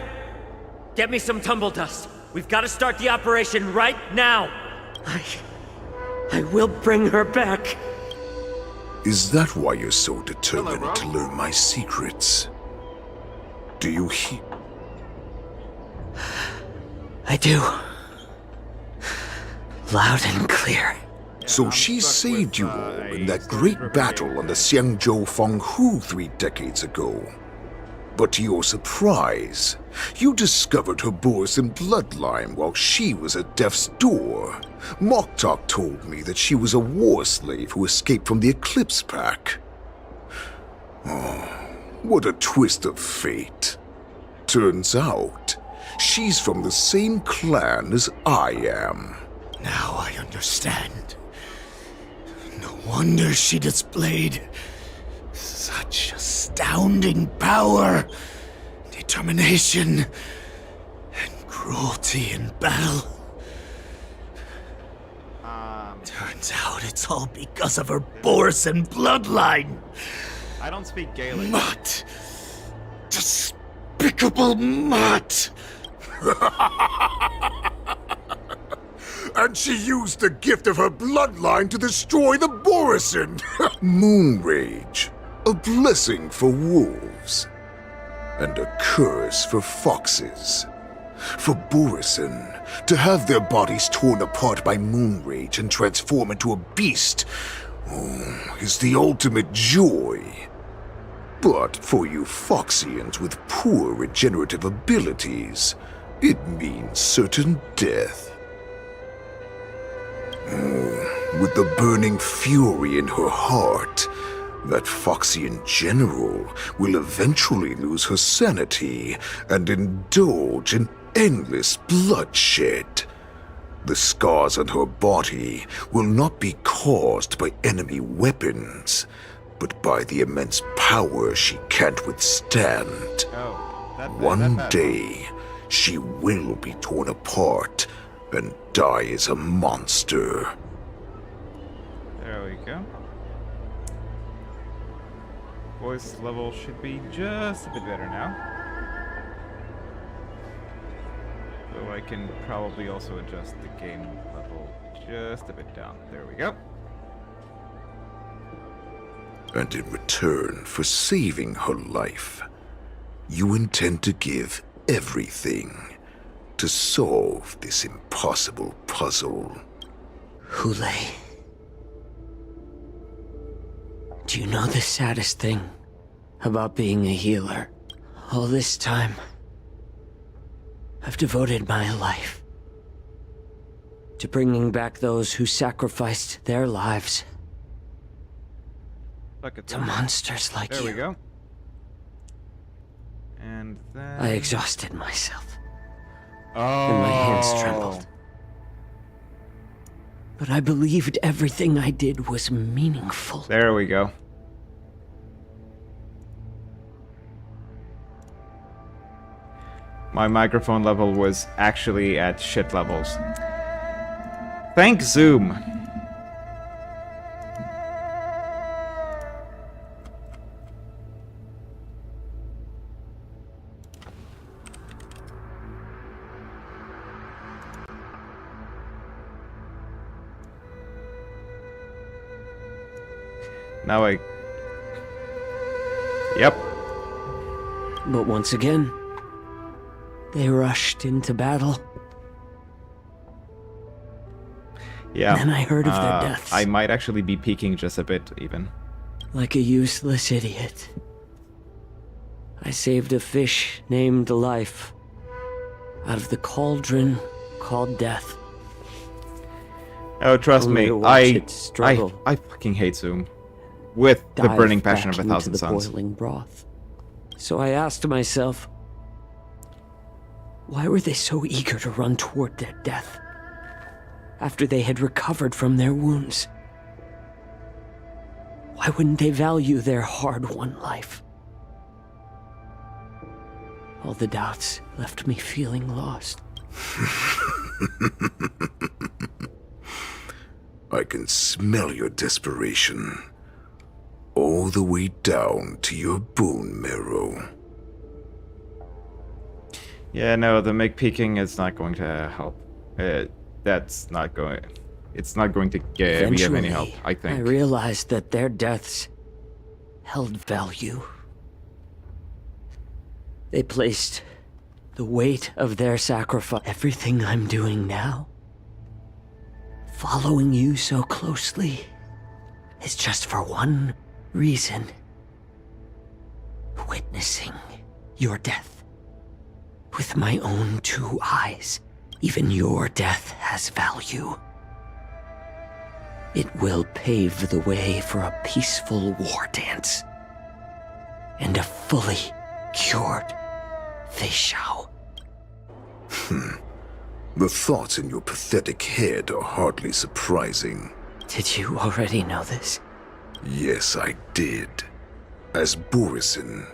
S6: Get me some tumble dust. We've got to start the operation right now. I will bring her back.
S15: Is that why you're so determined to learn my secrets? Do you hear?
S6: I do. Loud and clear.
S15: So she saved you all in that great battle on the Xianzhou Fenghu 3 decades ago. But to your surprise, you discovered her Borisin bloodline while she was at death's door. Moktok told me that she was a war slave who escaped from the Eclipse Pack. Oh, what a twist of fate. Turns out, she's from the same clan as I am.
S18: Now I understand. No wonder she displayed such astounding power, determination, and cruelty in battle. Turns out it's all because of her Borisin bloodline.
S1: I don't speak Gaelic.
S18: Mutt. Despicable mutt.
S15: And she used the gift of her bloodline to destroy the Borisin. Moon Rage. A blessing for wolves. And a curse for foxes. For Borisin, to have their bodies torn apart by Moon Rage and transform into a beast is the ultimate joy. But for you Foxians with poor regenerative abilities, it means certain death. With the burning fury in her heart, that Foxian general will eventually lose her sanity and indulge in endless bloodshed. The scars on her body will not be caused by enemy weapons, but by the immense power she can't withstand. One day, she will be torn apart and die as a monster.
S1: There we go. Voice level should be just a bit better now. Though I can probably also adjust the game level just a bit down. There we go.
S15: And in return for saving her life, you intend to give everything to solve this impossible puzzle.
S6: Hule. Do you know the saddest thing about being a healer? All this time, I've devoted my life to bringing back those who sacrificed their lives to monsters like you.
S1: There we go. And then...
S6: I exhausted myself. And my hands trembled. But I believed everything I did was meaningful.
S1: There we go. My microphone level was actually at shit levels. Thanks, Zoom. Now I... Yep.
S6: But once again, they rushed into battle.
S1: Yeah.
S6: And then I heard of their deaths.
S1: I might actually be peeking just a bit, even.
S6: Like a useless idiot. I saved a fish named Life out of the cauldron called Death.
S1: Oh, trust
S6: Only
S1: me,
S6: to watch it struggle.
S1: I fucking hate Zoom. With the
S6: Dive
S1: burning passion of
S6: back
S1: a thousand
S6: into the
S1: suns.
S6: boiling broth. So I asked myself, why were they so eager to run toward their death after they had recovered from their wounds? Why wouldn't they value their hard-won life? All the doubts left me feeling lost.
S15: I can smell your desperation. All the way down to your bone marrow.
S1: Yeah, no, the make peeking is not going to help. That's not going... It's not going to give me any help, I think.
S6: I realized that their deaths held value. They placed the weight of their sacrifice. Everything I'm doing now, following you so closely, is just for one reason. Witnessing your death with my own two eyes. Even your death has value. It will pave the way for a peaceful war dance and a fully cured Fei Shao.
S15: The thoughts in your pathetic head are hardly surprising.
S6: Did you already know this?
S15: Yes, I did. As Borisin,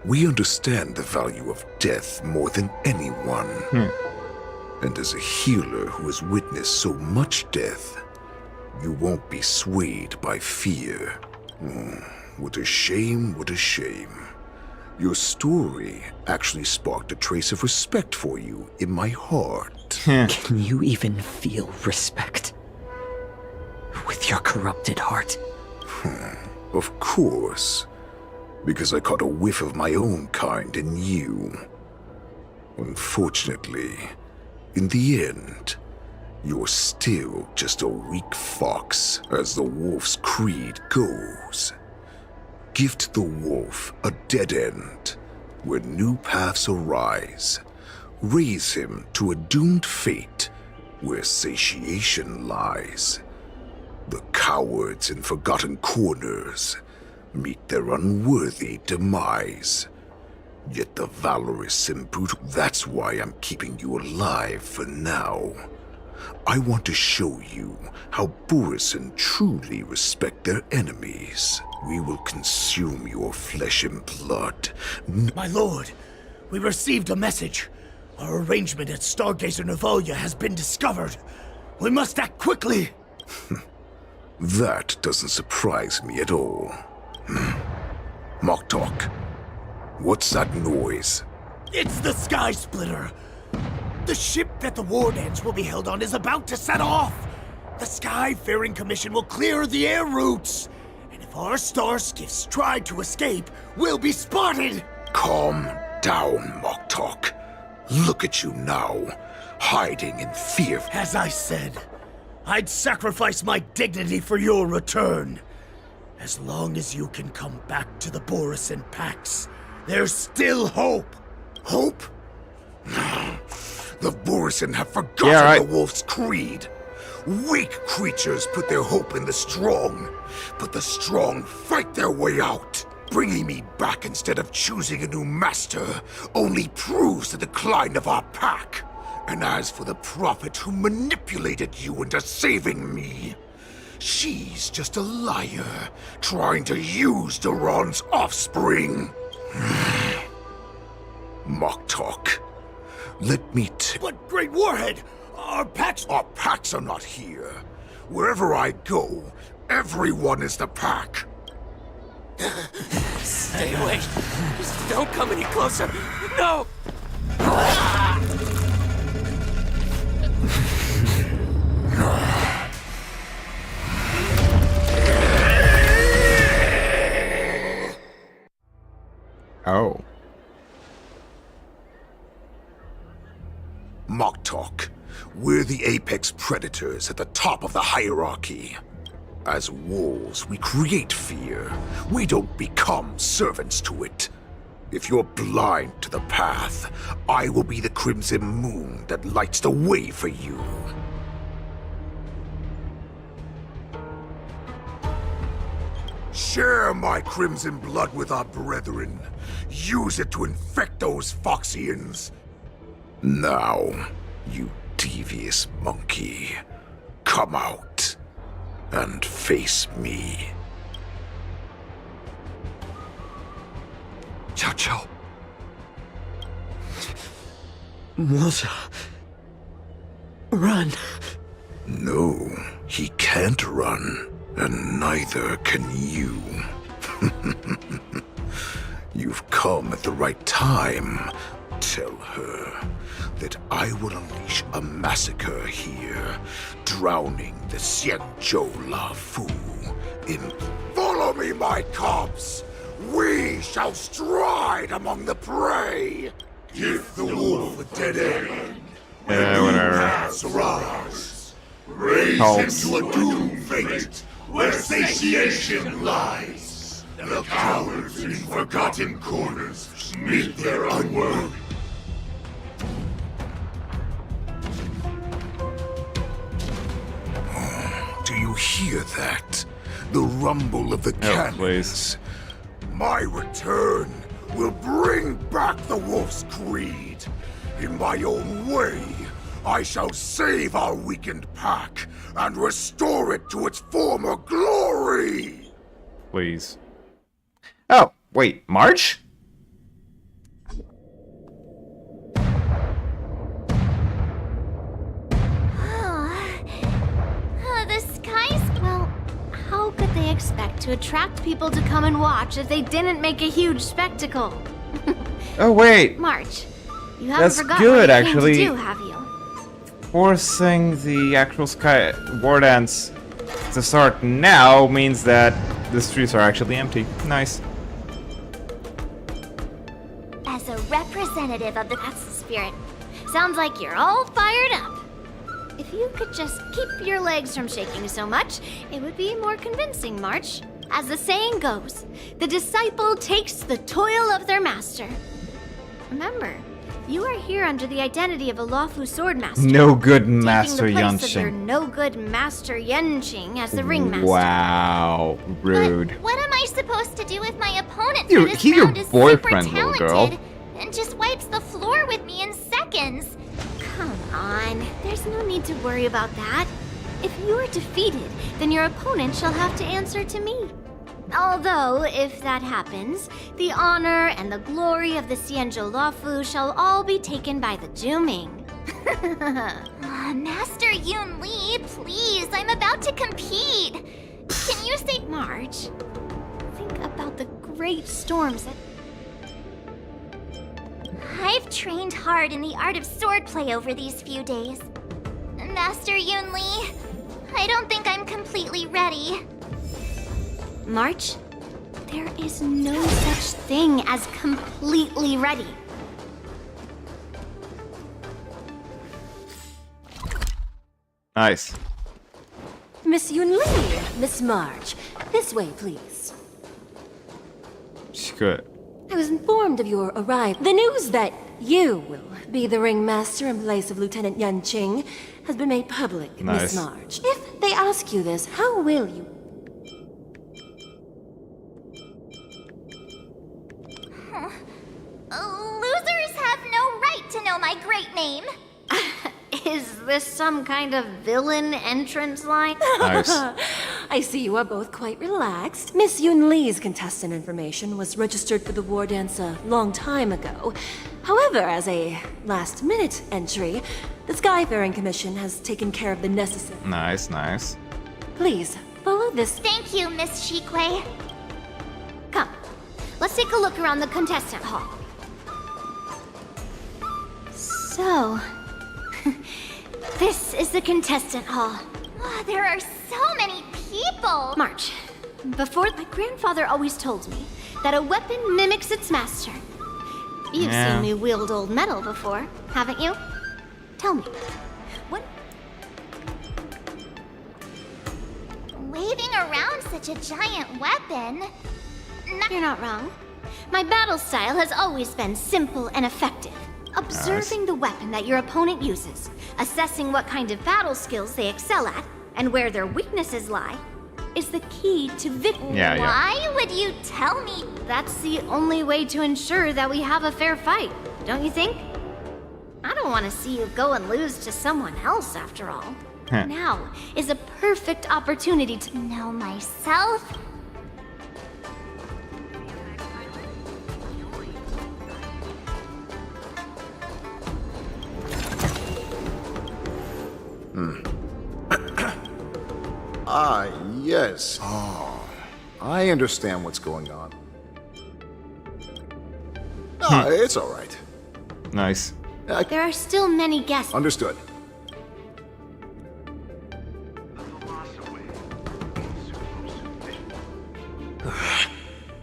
S15: we understand the value of death more than anyone. And as a healer who has witnessed so much death, you won't be swayed by fear. What a shame, what a shame. Your story actually sparked a trace of respect for you in my heart.
S6: Can you even feel respect with your corrupted heart?
S15: Of course. Because I caught a whiff of my own kind in you. Unfortunately, in the end, You're still just a weak fox, as the wolf's creed goes. Gift the wolf a dead end, where new paths arise. Raise him to a doomed fate, where satiation lies. The cowards in forgotten corners meet their unworthy demise. Yet the valorous and brutal, that's why I'm keeping you alive for now. I want to show you how Borisin truly respect their enemies. We will consume your flesh and blood.
S18: My lord, we received a message. Our arrangement at Stargazer Navalia has been discovered. We must act quickly.
S15: That doesn't surprise me at all. Moktok, what's that noise?
S18: It's the Sky Splitter. The ship that the Wardens will be held on is about to set off. The Skyfaring Commission will clear the air routes. And if our star skiffs try to escape, we'll be spotted.
S15: Calm down, Moktok. Look at you now, hiding in fear.
S18: As I said, I'd sacrifice my dignity for your return. As long as you can come back to the Borisin Pax, there's still hope.
S15: Hope? The Borisin have forgotten the wolf's creed. Weak creatures put their hope in the strong, but the strong fight their way out. Bringing me back instead of choosing a new master only proves the decline of our pack. And as for the prophet who manipulated you into saving me, she's just a liar, trying to use Duran's offspring. Moktok, let me
S18: But Great Warhead, our packs
S15: are not here. Wherever I go, everyone is the pack.
S18: Stay away. Just don't come any closer. No!
S9: Oh.
S15: Moktok, we're the apex predators at the top of the hierarchy. As wolves, we create fear. We don't become servants to it. If you're blind to the path, I will be the crimson moon that lights the way for you. Share my crimson blood with our brethren. Use it to infect those Foxians. Now, you devious monkey, come out and face me.
S9: Chow.
S6: Moza. Run.
S15: No, he can't run, and neither can you. You've come at the right time. Tell her that I will unleash a massacre here, drowning the Xianzhou Lafu in... Follow me, my cubs! We shall stride among the prey! Give the wolf a dead end, where new paths arise. Raise him to a doomed fate, where satiation lies. The cowards in forgotten corners meet their unworthy. Do you hear that? The rumble of the cannons. My return will bring back the wolf's creed. In my own way, I shall save our weakened pack and restore it to its former glory.
S9: Please. Oh, wait, March?
S4: The skies. Well, how could they expect to attract people to come and watch if they didn't make a huge spectacle?
S9: Oh, wait.
S4: March, you haven't
S9: That's
S4: forgotten
S9: good,
S4: what you came
S9: actually.
S4: to do, have you?
S9: Forcing the actual Sky War Dance to start now means that the streets are actually empty. Nice.
S4: As a representative of the spirit, sounds like you're all fired up. If you could just keep your legs from shaking so much, it would be more convincing, March. As the saying goes, the disciple takes the toil of their master. Remember, you are here under the identity of a lawful swordmaster.
S9: No good Master
S4: taking the place of your
S9: Yanqing.
S4: no good Master Yenqing as the ringmaster.
S9: Wow, rude.
S11: What am I supposed to do with my opponent?
S9: You're-
S11: who this
S9: he's your
S11: round is
S9: boyfriend,
S11: super
S9: little girl.
S11: talented and just wipes the floor with me in seconds.
S4: Come on, there's no need to worry about that. If you are defeated, then your opponent shall have to answer to me. Although, if that happens, the honor and the glory of the Xianzhou Laofu shall all be taken by the Juming.
S11: Master Yunli, please, I'm about to compete. Can you say
S4: March, think about the great storms that...
S11: I've trained hard in the art of swordplay over these few days. Master Yunli, I don't think I'm completely ready.
S4: March, there is no such thing as completely ready.
S9: Nice.
S10: Miss Yunli, Miss March, this way, please.
S9: She's good.
S10: I was informed of your arrival. The news that you will be the ringmaster in place of Lieutenant Yanqing has been made public,
S9: Nice.
S10: Miss March. If they ask you this, how will you?
S11: Losers have no right to know my great name.
S4: Is this some kind of villain entrance line?
S10: I see you are both quite relaxed. Miss Yunli's contestant information was registered for the war dance a long time ago. However, as a last-minute entry, the Skyfaring Commission has taken care of the necessary.
S9: Nice, nice.
S10: Please, follow this.
S11: Thank you, Miss Shikwe.
S4: Come, let's take a look around the contestant hall. So, this is the contestant hall.
S11: Oh, there are so many people.
S4: March, before my grandfather always told me that a weapon mimics its master. You've
S9: Yeah.
S4: seen me wield old metal before, haven't you? Tell me, what?
S11: Waving around such a giant weapon.
S4: You're not wrong. My battle style has always been simple and effective. Observing the weapon that your opponent uses, assessing what kind of battle skills they excel at, and where their weaknesses lie, is the key to victory.
S9: Yeah, yeah.
S11: Why would you tell me?
S4: That's the only way to ensure that we have a fair fight, don't you think? I don't want to see you go and lose to someone else, after all. Now is a perfect opportunity to
S11: know myself.
S13: Yes. Oh, I understand what's going on. It's all right.
S9: Nice.
S4: There are still many guests.
S13: Understood.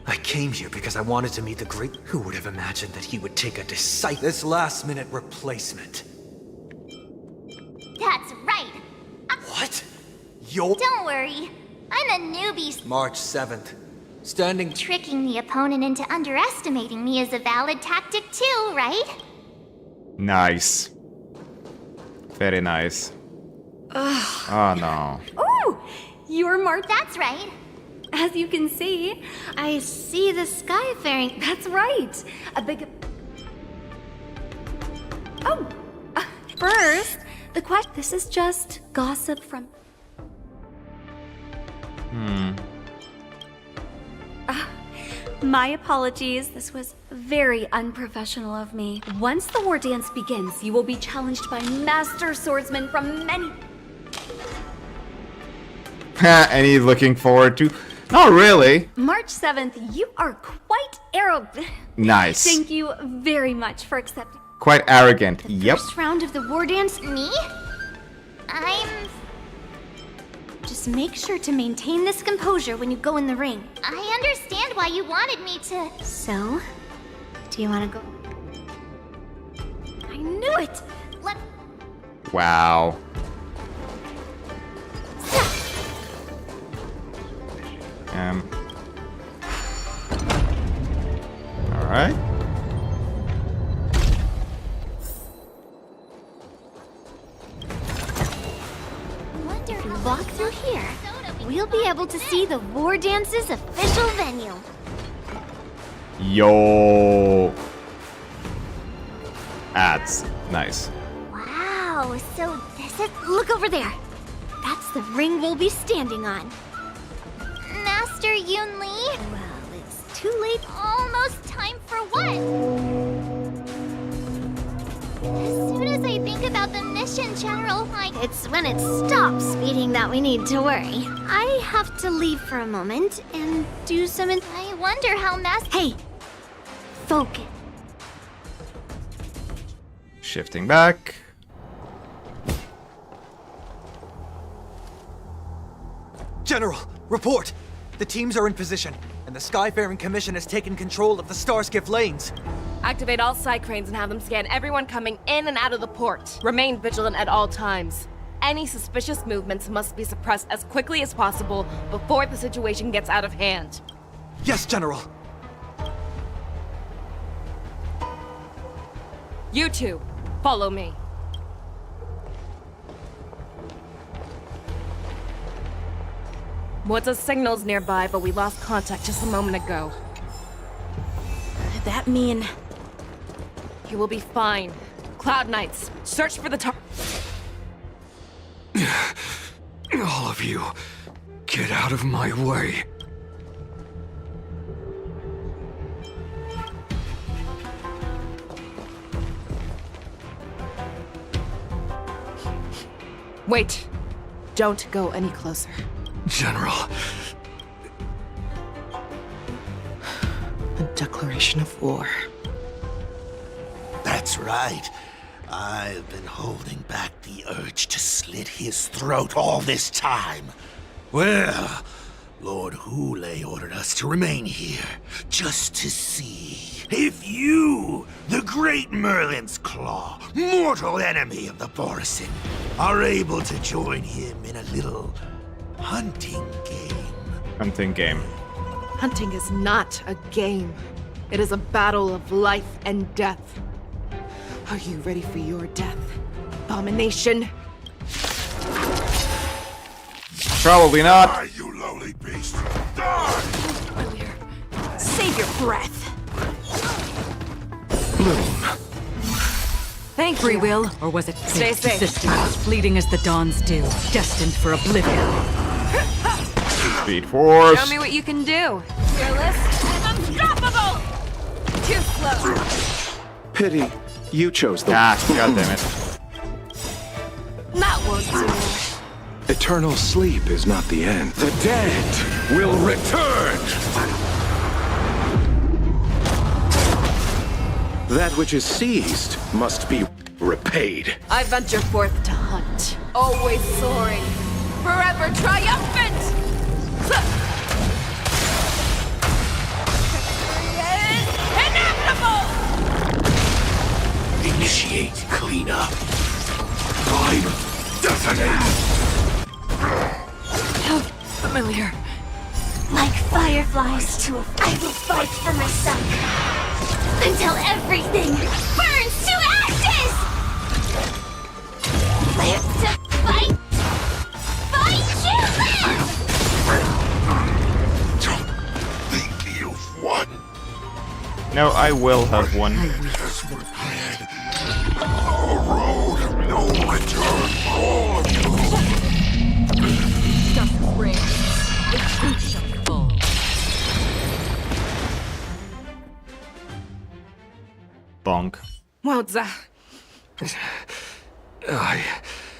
S23: I came here because I wanted to meet the great... Who would have imagined that he would take a this last-minute replacement?
S11: That's right.
S23: What? You're...
S11: Don't worry. I'm a newbie.
S23: March 7th. Standing...
S11: Tricking the opponent into underestimating me is a valid tactic too, right?
S9: Nice. Very nice. Oh no.
S7: Oh, you're March.
S11: That's right.
S7: As you can see,
S4: I see the Skyfaring.
S7: That's right. A big... Oh, first, the question... This is just gossip from... My apologies. This was very unprofessional of me. Once the war dance begins, you will be challenged by master swordsmen from many...
S9: And he's looking forward to... Not really.
S7: March 7th, you are quite
S9: Nice.
S7: Thank you very much for accepting.
S9: Quite arrogant. Yep.
S4: First round of the war dance?
S11: Me? I'm...
S4: Just make sure to maintain this composure when you go in the ring.
S11: I understand why you wanted me to...
S4: So, do you want to go? I knew it!
S11: Let...
S9: Wow. Alright.
S4: Wonder if we walk through here, we'll be able to see the War Dance's official venue.
S9: Yo. Ads. Nice.
S4: Wow, so this is... Look over there. That's the ring we'll be standing on. Master Yun Li? Well, it's too late. Almost time for what? As soon as I think about the mission, General, it's when it stops speeding that we need to worry. I have to leave for a moment and do some... I wonder how Hey! Focus.
S9: Shifting back.
S23: General, report! The teams are in position, and the Skyfaring Commission has taken control of the Starskiff lanes.
S2: Activate all side cranes and have them scan everyone coming in and out of the port. Remain vigilant at all times. Any suspicious movements must be suppressed as quickly as possible before the situation gets out of hand.
S23: Yes, General.
S2: You two, follow me. What's signals nearby, but we lost contact just a moment ago.
S5: Did that mean...
S2: You will be fine. Cloud Knights, search for the
S23: All of you, get out of my way.
S2: Wait. Don't go any closer.
S23: General.
S2: A declaration of war.
S18: That's right. I've been holding back the urge to slit his throat all this time. Well, Lord Hule ordered us to remain here, just to see if you, the great Merlin's Claw, mortal enemy of the Borisin, are able to join him in a little hunting game.
S9: Hunting game.
S2: Hunting is not a game. It is a battle of life and death. Are you ready for your death, abomination?
S9: Probably not.
S15: Die, you lowly beast.
S5: Save your breath.
S2: Thank
S16: Free
S2: you.
S16: will, or was it
S2: Stay
S16: fate
S2: safe.
S16: persisting, as fleeting as the dawn's dew, destined for oblivion?
S9: Speed Force.
S2: Show me what you can do. Fearless and unstoppable! Too slow.
S3: Pity. You chose the...
S9: Ah, goddammit.
S2: That won't do.
S3: Eternal sleep is not the end. The dead will return! That which is seized must be repaid.
S2: I venture forth to hunt, always soaring, forever triumphant! Inevitable!
S18: Initiate cleanup. Time detonate.
S2: How familiar.
S4: Like fireflies, I will fight for my son. Until everything burns to ashes! Live to fight! Fight you!
S15: Don't think you've won.
S9: No, I will have one.
S15: A road of no return for all of you.
S16: Justice reigns. The truth shall fall.
S9: Bonk.
S2: Wowza.
S23: I...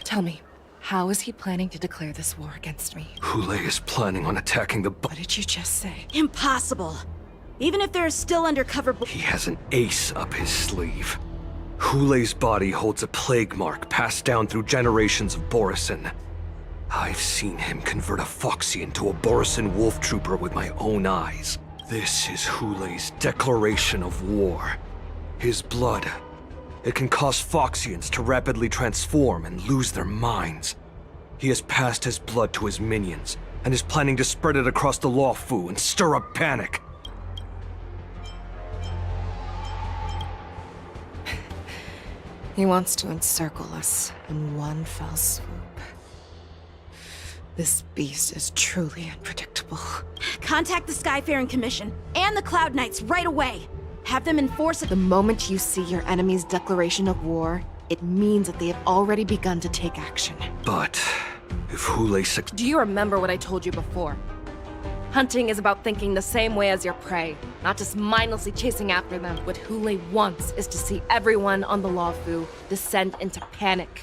S2: Tell me, how is he planning to declare this war against me?
S23: Hule is planning on attacking the...
S2: What did you just say?
S5: Impossible. Even if they're still undercover...
S23: He has an ace up his sleeve. Hule's body holds a plague mark passed down through generations of Borisin. I've seen him convert a Foxy into a Borisin wolf trooper with my own eyes. This is Hule's declaration of war. His blood. It can cause Foxians to rapidly transform and lose their minds. He has passed his blood to his minions, and is planning to spread it across the Lawfu and stir up panic.
S2: He wants to encircle us in one fell swoop. This beast is truly unpredictable.
S5: Contact the Skyfaring Commission and the Cloud Knights right away. Have them enforce it.
S2: The moment you see your enemy's declaration of war, it means that they have already begun to take action.
S23: But if Hule
S2: Do you remember what I told you before? Hunting is about thinking the same way as your prey, not just mindlessly chasing after them. What Hule wants is to see everyone on the Lawfu descend into panic.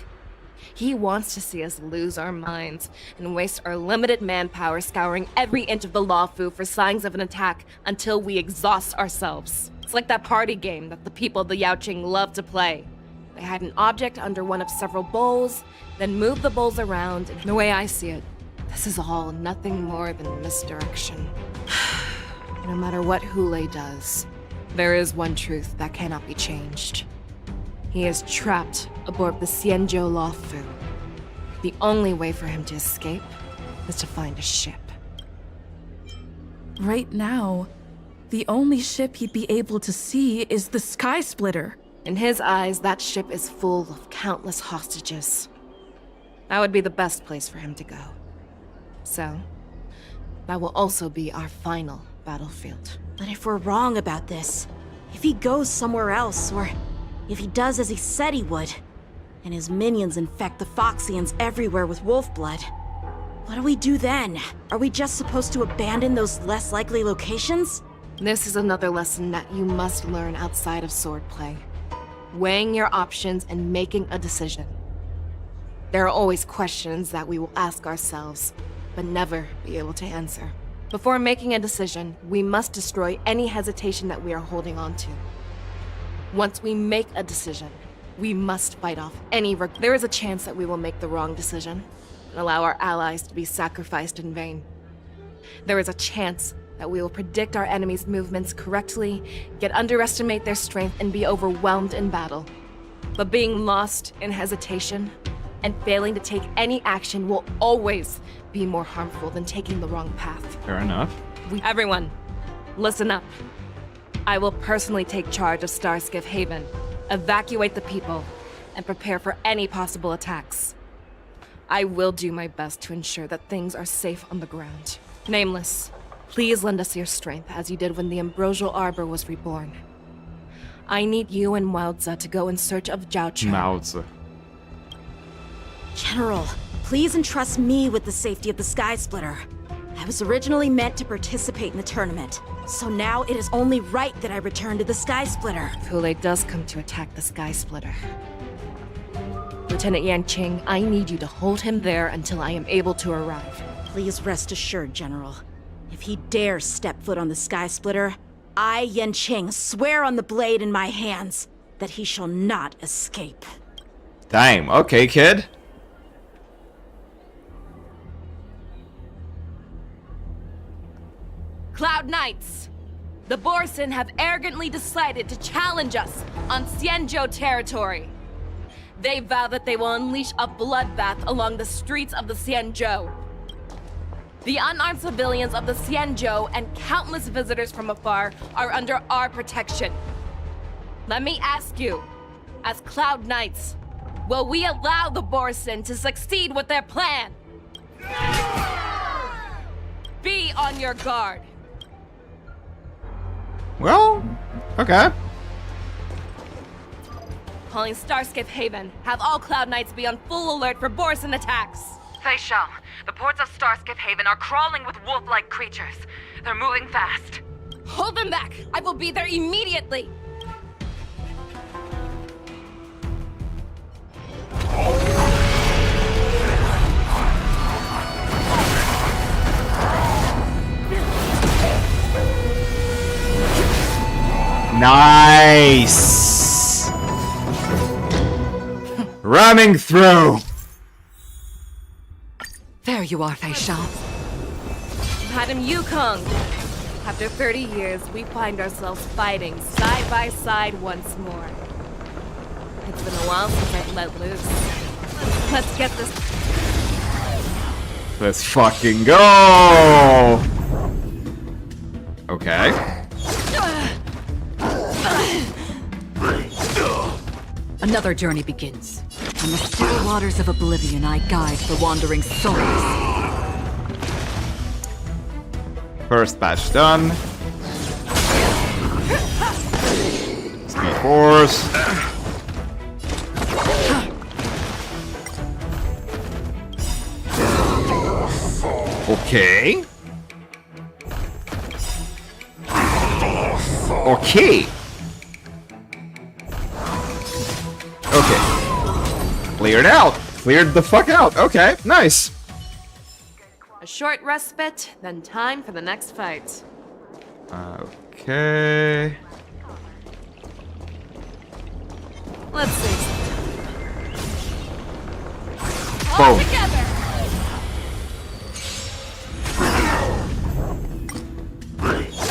S2: He wants to see us lose our minds and waste our limited manpower scouring every inch of the Lawfu for signs of an attack until we exhaust ourselves. It's like that party game that the people of the Yaoqing love to play. They hide an object under one of several bowls, then move the bowls around, and the way I see it, this is all nothing more than misdirection. No matter what Hule does, there is one truth that cannot be changed. He is trapped aboard the Xianzhou Lawfu. The only way for him to escape is to find a ship.
S8: Right now, the only ship he'd be able to see is the Sky Splitter.
S2: In his eyes, that ship is full of countless hostages. That would be the best place for him to go. So, that will also be our final battlefield.
S5: But if we're wrong about this, if he goes somewhere else, or if he does as he said he would, and his minions infect the Foxians everywhere with wolf blood, what do we do then? Are we just supposed to abandon those less likely locations?
S2: This is another lesson that you must learn outside of swordplay. Weighing your options and making a decision. There are always questions that we will ask ourselves, but never be able to answer. Before making a decision, we must destroy any hesitation that we are holding on to. Once we make a decision, we must fight off any There is a chance that we will make the wrong decision and allow our allies to be sacrificed in vain. There is a chance that we will predict our enemies' movements correctly, yet underestimate their strength and be overwhelmed in battle. But being lost in hesitation and failing to take any action will always be more harmful than taking the wrong path.
S9: Fair enough.
S2: Everyone, listen up. I will personally take charge of Starskiff Haven, evacuate the people, and prepare for any possible attacks. I will do my best to ensure that things are safe on the ground. Nameless, please lend us your strength as you did when the Ambrosial Arbor was reborn. I need you and Mao Ze to go in search of Zhao Qiu.
S9: Mao Ze.
S5: General, please entrust me with the safety of the Sky Splitter. I was originally meant to participate in the tournament, so now it is only right that I return to the Sky Splitter.
S2: If Hule does come to attack the Sky Splitter, Lieutenant Yanqing, I need you to hold him there until I am able to arrive.
S5: Please rest assured, General. If he dares step foot on the Sky Splitter, I, Yanqing, swear on the blade in my hands that he shall not escape.
S9: Damn, okay, kid.
S2: Cloud Knights! The Borisin have arrogantly decided to challenge us on Xianzhou territory. They vow that they will unleash a bloodbath along the streets of the Xianzhou. The unarmed civilians of the Xianzhou and countless visitors from afar are under our protection. Let me ask you, as Cloud Knights, will we allow the Borisin to succeed with their plan? Be on your guard.
S9: Well, okay.
S2: Calling Starskiff Haven. Have all Cloud Knights be on full alert for Borisin attacks.
S16: Fei Shao, the ports of Starskiff Haven are crawling with wolf-like creatures. They're moving fast.
S2: Hold them back! I will be there immediately!
S9: Nice! Ramming through!
S16: There you are, Fei Shao.
S2: Madam Yukong! After 30 years, we find ourselves fighting side by side once more. It's been a while since I've let loose. Let's get this...
S9: Let's fucking go! Okay.
S16: Another journey begins. In the still waters of oblivion, I guide the wandering souls.
S9: First batch done. Speed Force. Okay. Okay. Okay. Cleared out. Cleared the fuck out. Okay, nice.
S2: A short respite, then time for the next fight.
S9: Okay.
S2: Let's see.
S9: Boom.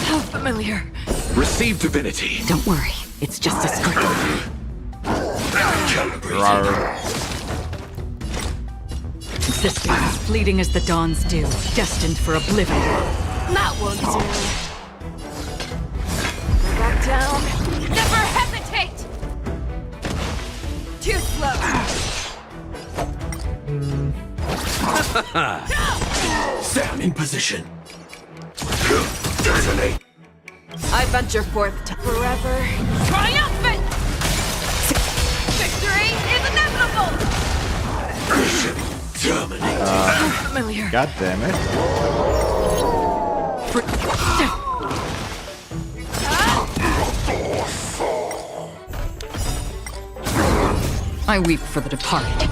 S16: How familiar.
S3: Receive divinity.
S16: Don't worry, it's just a script. Existing as fleeting as the dawn's dew, destined for oblivion.
S2: That won't do. Back down. Never hesitate! Too slow.
S3: Stand in position.
S2: I venture forth to forever triumphant! Victory is inevitable!
S16: Familiar.
S9: God damn it.
S16: I weep for the departed.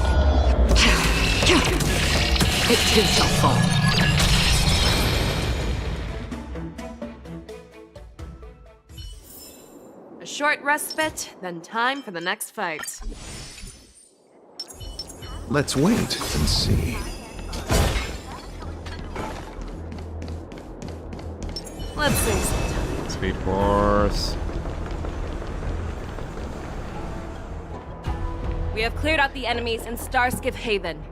S16: It too shall fall.
S2: A short respite, then time for the next fight.
S15: Let's wait and see.
S2: Let's see.
S9: Speed Force.
S2: We have cleared out the enemies in Starskiff Haven.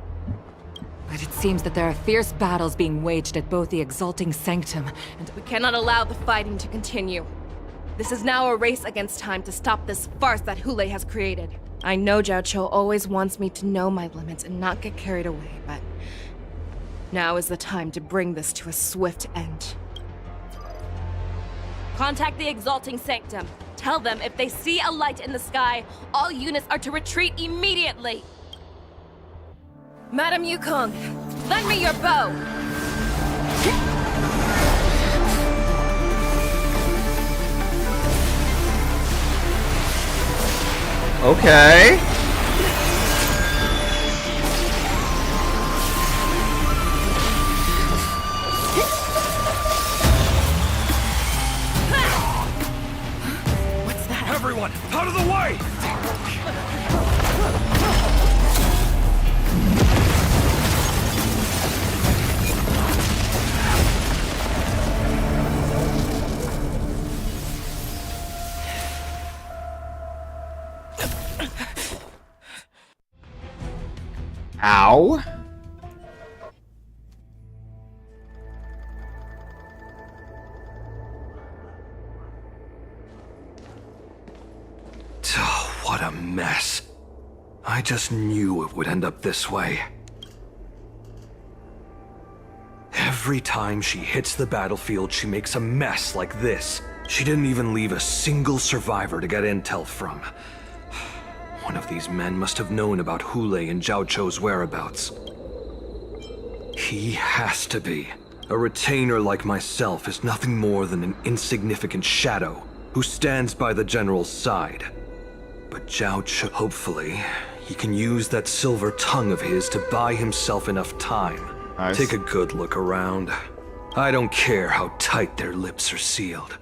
S16: But it seems that there are fierce battles being waged at both the Exalting Sanctum and...
S2: We cannot allow the fighting to continue. This is now a race against time to stop this farce that Hule has created. I know Zhao Cho always wants me to know my limits and not get carried away, but now is the time to bring this to a swift end. Contact the Exalting Sanctum. Tell them if they see a light in the sky, all units are to retreat immediately. Madam Yukong, lend me your bow.
S9: Okay.
S16: What's that?
S23: Everyone, out of the way!
S9: Ow.
S23: Oh, what a mess. I just knew it would end up this way. Every time she hits the battlefield, she makes a mess like this. She didn't even leave a single survivor to get intel from. One of these men must have known about Hule and Zhao Cho's whereabouts. He has to be. A retainer like myself is nothing more than an insignificant shadow who stands by the general's side. But Zhao Cho, hopefully, he can use that silver tongue of his to buy himself enough time.
S9: Nice.
S23: Take a good look around. I don't care how tight their lips are sealed.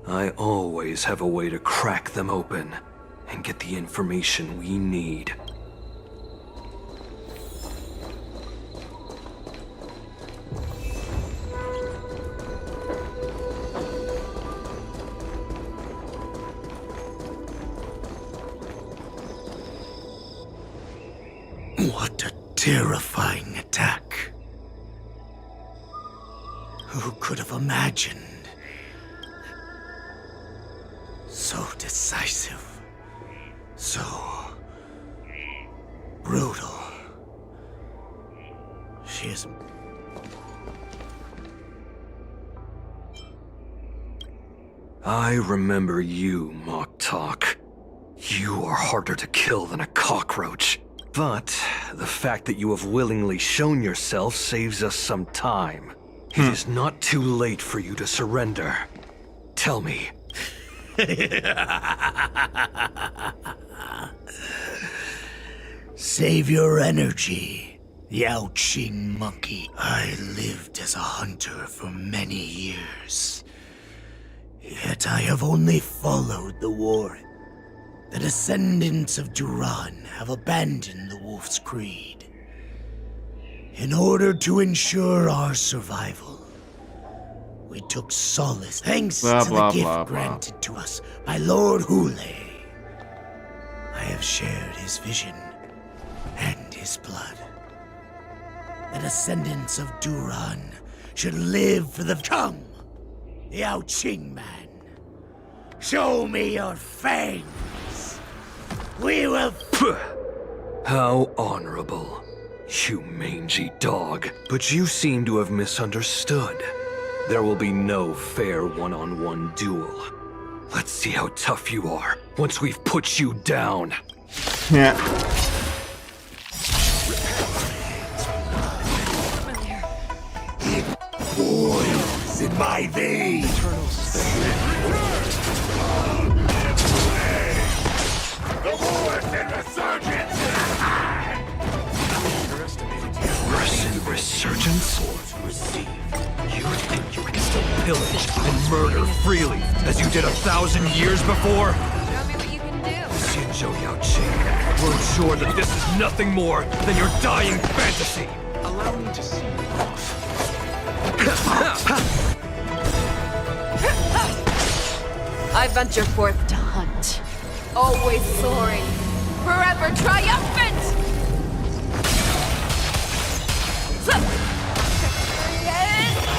S23: I always have a way to crack them open and get the information we need.
S18: What a terrifying attack. Who could have imagined? So decisive. So brutal. She is...
S23: I remember you, Mock Talk. You are harder to kill than a cockroach. But the fact that you have willingly shown yourself saves us some time. It is not too late for you to surrender. Tell me.
S18: Save your energy, Yao Qing monkey. I lived as a hunter for many years. Yet I have only followed the war. The descendants of Duran have abandoned the Wolf's Creed. In order to ensure our survival, we took solace thanks to the gift granted to us by Lord Hule. I have shared his vision and his blood. The descendants of Duran should live for the... Come, Yao Qing man. Show me your fangs. We will...
S23: How honorable, you mangy dog. But you seem to have misunderstood. There will be no fair one-on-one duel. Let's see how tough you are once we've put you down.
S9: Yeah.
S18: Boils in my veins. The Borisin resurgence!
S23: Borisin resurgence? You think you can still pillage and murder freely, as you did 1,000 years before?
S2: Show me what you can do.
S23: Xinzhou Yaoqing, we're sure that this is nothing more than your dying fantasy.
S3: Allow me to see you off.
S2: I venture forth to hunt, always soaring, forever triumphant!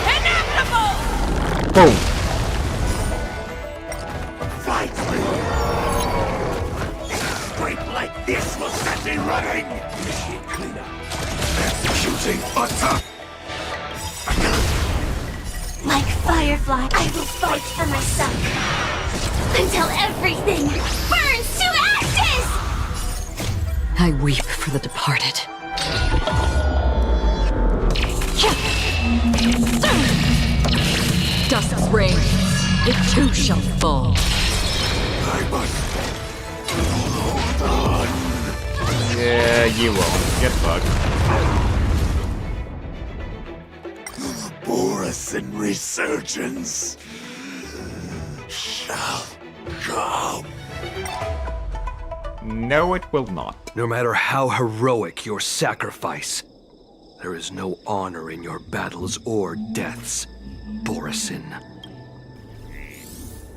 S2: Inevitable!
S9: Boom.
S18: Fight me! Straight like this will set me running! Initiate cleanup. Executing attack!
S4: Like Firefly, I will fight for myself until everything burns to ashes!
S16: I weep for the departed. Dusk's reign, it too shall fall.
S18: I must hold on.
S9: Yeah, you won't. Get fucked.
S18: Borisin resurgence shall come.
S9: No, it will not.
S23: No matter how heroic your sacrifice, there is no honor in your battles or deaths, Borisin.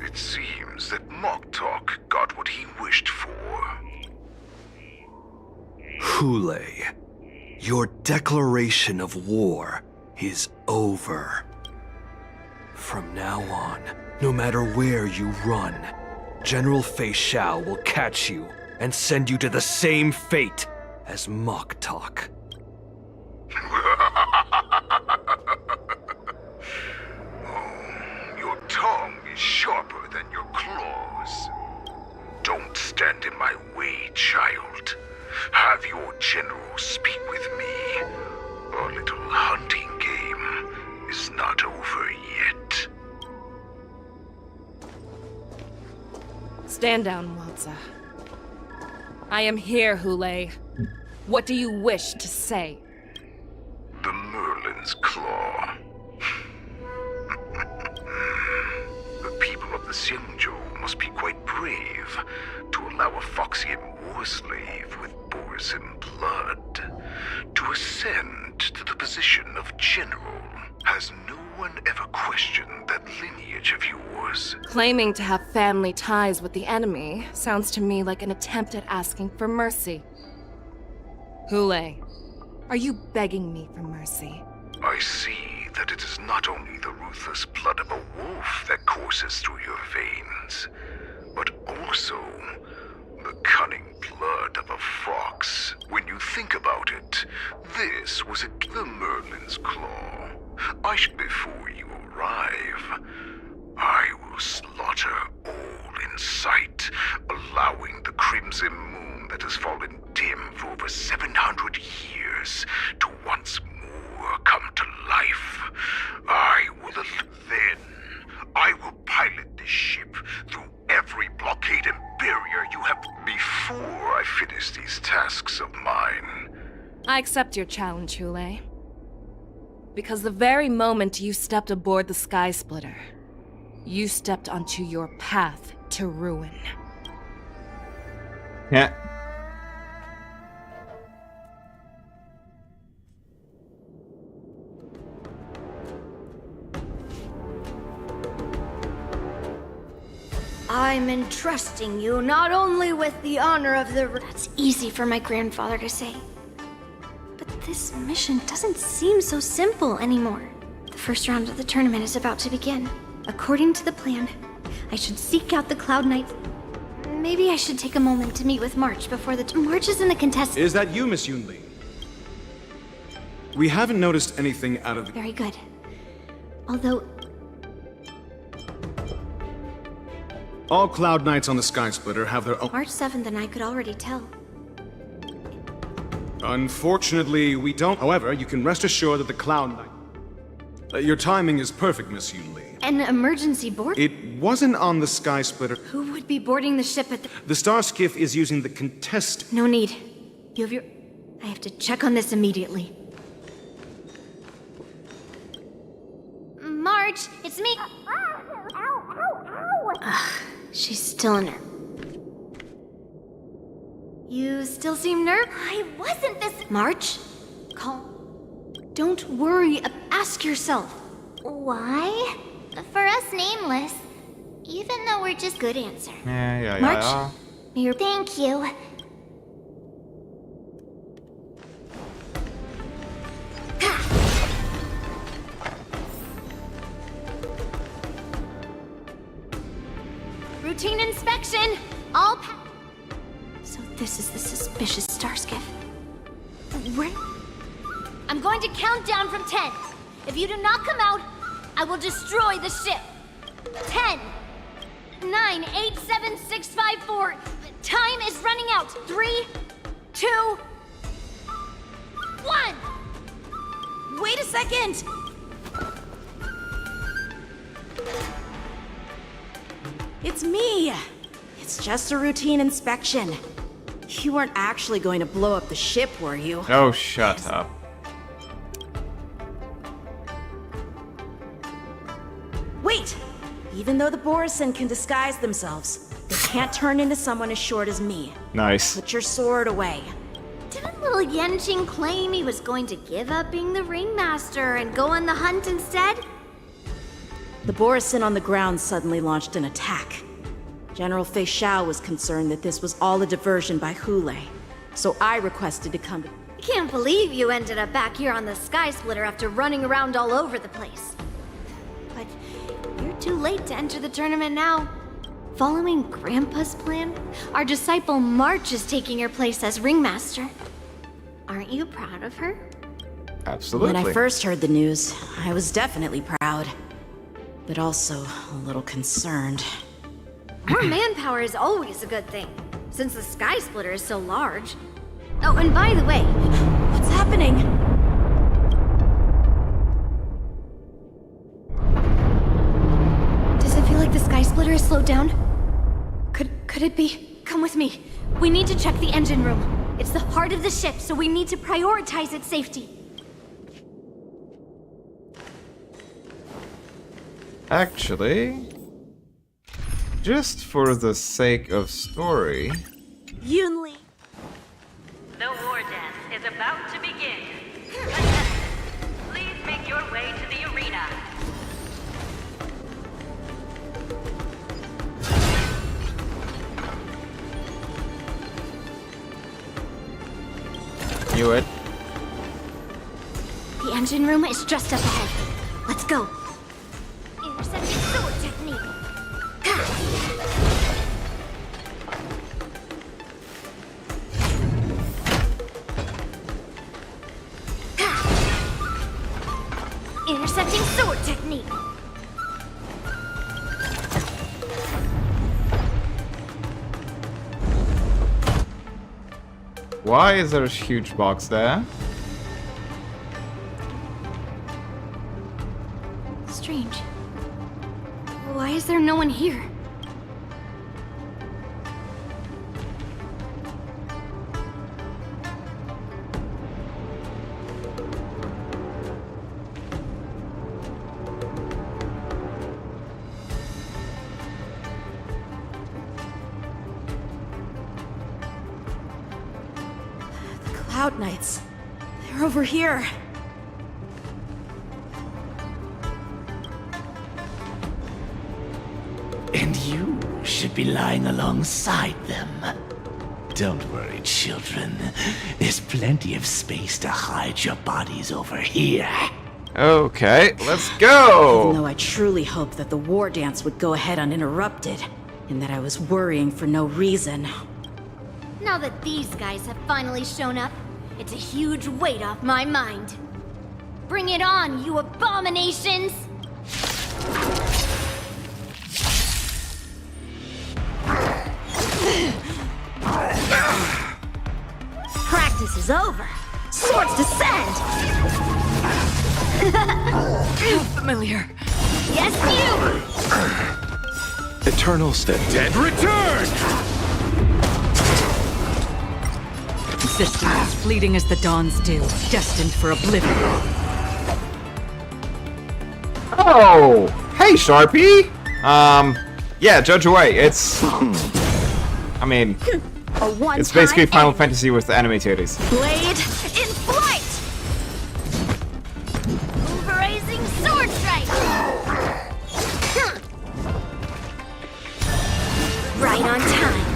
S15: It seems that Mock Talk got what he wished for.
S23: Hule, your declaration of war is over. From now on, no matter where you run, General Fei Xiao will catch you and send you to the same fate as Mock Talk.
S15: Your tongue is sharper than your claws. Don't stand in my way, child. Have your general speak with me. Our little hunting game is not over yet.
S2: Stand down, Walza. I am here, Hule. What do you wish to say?
S15: The Merlin's Claw. The people of the Xinzhou must be quite brave to allow a Foxian war slave with Borisin blood to ascend to the position of general. Has no one ever questioned that lineage of yours?
S2: Claiming to have family ties with the enemy sounds to me like an attempt at asking for mercy. Hule, are you begging me for mercy?
S15: I see that it is not only the ruthless blood of a wolf that courses through your veins, but also the cunning blood of a fox. When you think about it, this was the Merlin's claw. Before you arrive, I will slaughter all in sight, allowing the crimson moon that has fallen dim for over 700 years to once more come to life. I will pilot this ship through every blockade and barrier you have before I finish these tasks of mine.
S2: I accept your challenge, Hule. Because the very moment you stepped aboard the Sky Splitter, you stepped onto your path to ruin.
S9: Yeah.
S4: I'm entrusting you not only with the honor of the...
S11: That's easy for my grandfather to say. But this mission doesn't seem so simple anymore. The first round of the tournament is about to begin. According to the plan, I should seek out the Cloud Knights. Maybe I should take a moment to meet with March before the... March is in the contest...
S12: Is that you, Miss Yunli? We haven't noticed anything out of the...
S11: Very good. Although...
S12: All Cloud Knights on the Sky Splitter have their own...
S11: March 7th and I could already tell.
S12: Unfortunately, we don't. However, you can rest assured that the Cloud Knight... your timing is perfect, Miss Yunli.
S11: An emergency board?
S12: It wasn't on the Sky Splitter.
S11: Who would be boarding the ship at the...
S12: The Star Skiff is using the contest...
S11: No need. You have your... I have to check on this immediately. March, it's me! Ugh, she's still in her... You still seem nervous?
S4: I wasn't this...
S11: March, calm. Don't worry, ask yourself.
S4: Why?
S11: For us nameless, even though we're just... Good answer.
S9: Yeah.
S11: March, you're...
S4: Thank you.
S11: Routine inspection! All So this is the suspicious star skiff. Right? I'm going to count down from 10. If you do not come out, I will destroy the ship. 10, 9, 8, 7, 6, 5, 4. Time is running out. 3, 2, 1.
S5: Wait a second! It's me! It's just a routine inspection. You weren't actually going to blow up the ship, were you?
S9: Oh, shut up.
S5: Wait! Even though the Borisin can disguise themselves, they can't turn into someone as short as me.
S9: Nice.
S5: Put your sword away.
S4: Didn't little Yenching claim he was going to give up being the ringmaster and go on the hunt instead?
S5: The Borisin on the ground suddenly launched an attack. General Fei Xiao was concerned that this was all a diversion by Hule, so I requested to come.
S4: I can't believe you ended up back here on the Sky Splitter after running around all over the place. But you're too late to enter the tournament now. Following Grandpa's plan, our disciple March is taking your place as ringmaster. Aren't you proud of her?
S9: Absolutely.
S5: When I first heard the news, I was definitely proud, but also a little concerned.
S4: More manpower is always a good thing, since the Sky Splitter is so large. Oh, and by the way,
S5: what's happening?
S4: Does it feel like the Sky Splitter is slowed down? Could it be? Come with me. We need to check the engine room. It's the heart of the ship, so we need to prioritize its safety.
S9: Actually, just for the sake of story...
S5: Yunli.
S19: The war dance is about to begin. Please make your way to the arena.
S9: Knew it.
S4: The engine room is just up ahead. go. Intercepting sword technique. Intercepting sword technique.
S9: Why is there a huge box there?
S4: Strange. Why is there no one here?
S5: Cloud Knights. They're over here.
S18: And you should be lying alongside them. Don't worry, children. There's plenty of space to hide your bodies over here.
S9: Okay, let's go!
S5: Even though I truly hoped that the war dance would go ahead uninterrupted, and that I was worrying for no reason.
S4: Now that these guys have finally shown up, it's a huge weight off my mind. Bring it on, you abominations! Practice is over. Swords descend!
S16: Familiar.
S4: Yes, you!
S3: Eternals, the dead return!
S16: Existence as fleeting as the dawn's dew, destined for oblivion.
S9: Oh! Hey, Sharpie! Yeah, judge away. It's... I mean... It's basically Final Fantasy with the anime titties.
S4: Blade in flight! Pulverizing sword strike! Right on time.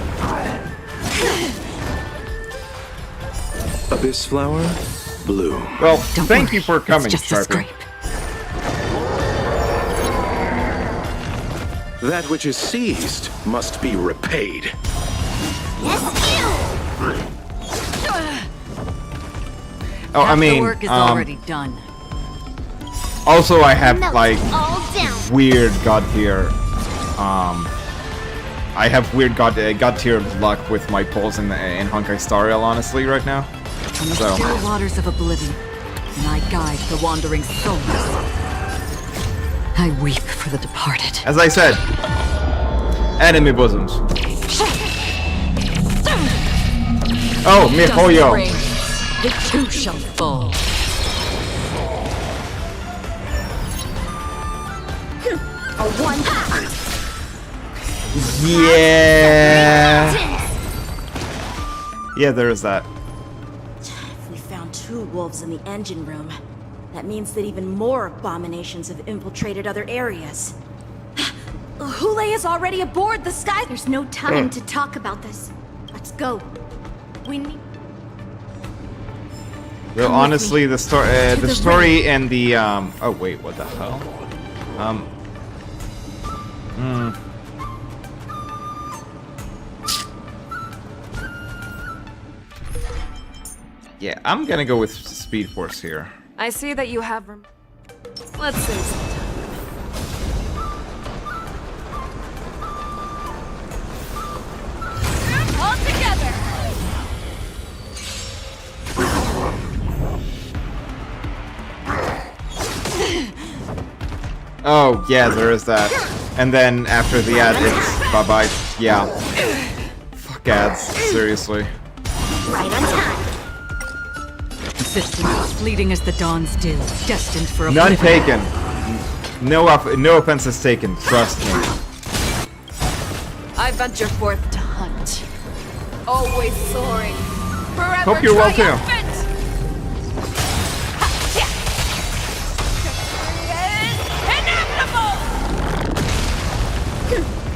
S3: Abyss flower, bloom.
S9: Well, thank you for coming,
S16: just a
S9: Sharpie.
S16: scrape.
S3: That which is seized must be repaid.
S9: Oh, I mean,
S16: the work is already done.
S9: Also, I have like
S4: all down.
S9: weird god tier. I have weird god tier luck with my pulls in Honkai Star Rail, honestly, right now.
S16: On the still waters of oblivion, and I guide the wandering souls. I weep for the departed.
S9: As I said, enemy bosoms. Oh, MiHoYo.
S16: The two shall fall.
S4: A one.
S9: Yeah. Yeah, there is that.
S5: If we found 2 wolves in the engine room, that means that even more abominations have infiltrated other areas. Hule is already aboard the sky.
S4: There's no time to talk about this. Let's go. We need.
S9: Well, honestly, the story and the oh wait, what the hell? Yeah, I'm gonna go with Speed Force here.
S2: I see that you have... Let's save some time.
S4: All together!
S9: Oh, yeah, there is that. And then after the ad, it's bye-bye. Yeah. Fuck ads, seriously.
S4: Right on time.
S16: Existence as fleeting as the dawn's dew, destined for
S9: None
S16: oblivion.
S9: taken. No offenses taken, trust me.
S2: I venture forth to hunt. Always soaring. Forever
S9: Hope you're well, too.
S2: triumphant!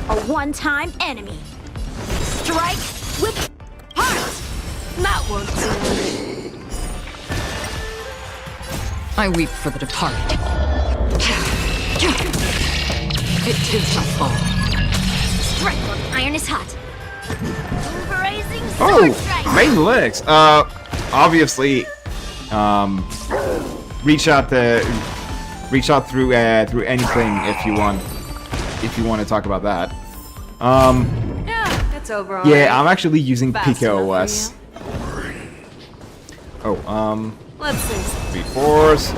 S4: A one-time enemy. Strike with heart.
S2: That won't do.
S16: I weep for the departed. It too shall fall.
S4: Strike while the iron is hot. Borisin
S9: Oh,
S4: sword strike.
S9: main legs. Obviously, reach out through anything if you want to talk about that.
S2: Yeah, it's over already.
S9: Yeah, I'm actually using
S2: Fast
S9: PikaOS. Oh,
S2: Let's see.
S9: Speed Force.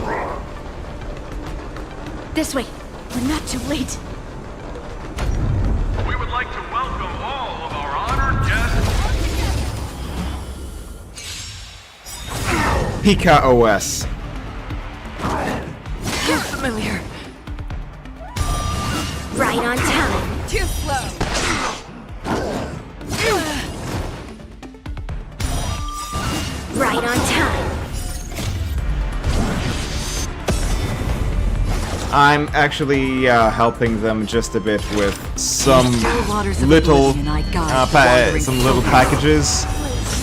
S4: This way. We're not too late.
S14: We would like to welcome all of our honored guests.
S9: PikaOS.
S2: You're familiar.
S4: Right on time.
S2: Too slow.
S4: Right on time.
S9: I'm actually helping them just a bit with some
S16: waters of
S9: little
S16: oblivion I guide
S9: some little packages.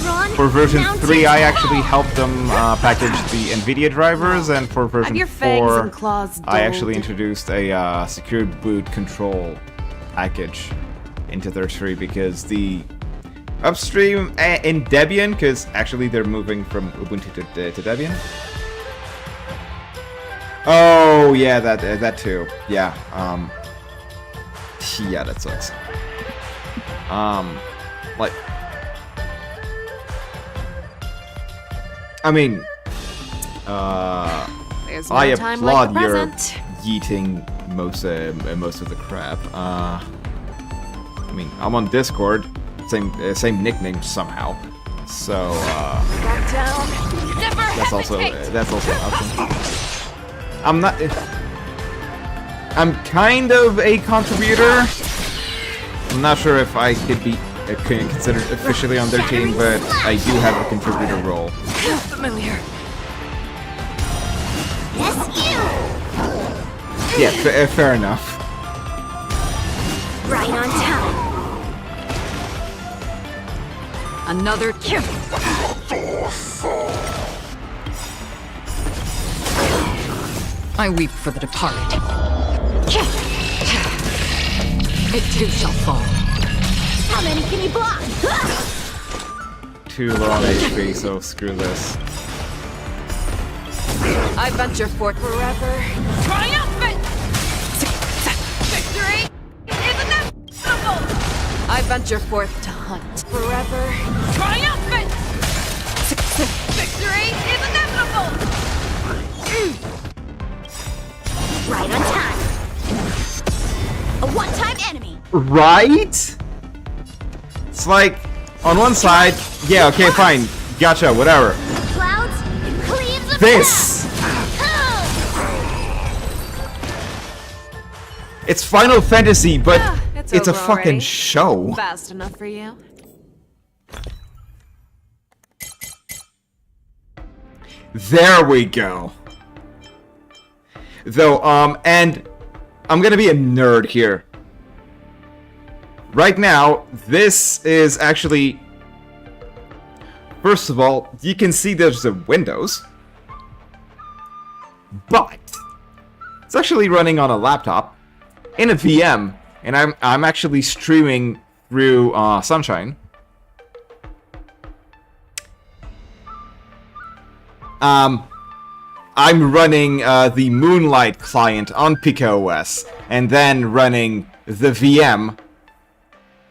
S4: Run.
S9: For version
S4: Mountain
S9: 3, I
S4: Hall.
S9: actually helped them package the NVIDIA drivers, and for version
S2: your fangs
S9: 4,
S2: and claws
S9: I actually
S2: dulled.
S9: introduced a secure boot control package into their tree because the upstream in Debian, because actually they're moving from Ubuntu to Debian. Oh yeah, that too. Yeah. Yeah, that sucks. Like, I mean,
S2: There's no
S9: I
S2: time like
S9: applaud
S2: the
S9: your
S2: present.
S9: yeeting most of the crap. I mean, I'm on Discord, same nickname somehow. So
S2: Got down. Never
S9: that's also
S2: hesitate.
S9: an option. I'm not. I'm kind of a contributor. I'm not sure if I could be considered officially on their team, but I do have a contributor role.
S2: You're familiar.
S4: Yes, you.
S9: Yeah, fair enough.
S4: Right on time.
S16: Another kill. I weep for the departed. It too shall fall.
S4: How many can you block?
S9: Too low on HP, so screw this.
S2: I venture forth forever. Triumphant! Victory is inevitable! I venture forth to hunt forever. Triumphant! Victory is inevitable!
S4: Right on time. A one-time enemy.
S9: Right? It's like, on one side, yeah, okay, fine, gotcha, whatever.
S4: Clouds and cleaves of
S9: This! It's Final Fantasy, but it's a
S2: over
S9: fucking
S2: already.
S9: show.
S2: Fast enough for you?
S9: There we go. Though, and I'm gonna be a nerd here. Right now, this is actually... First of all, you can see there's the windows. But it's actually running on a laptop in a VM, and I'm actually streaming through Sunshine. I'm running the Moonlight client on PikaOS, and then running the VM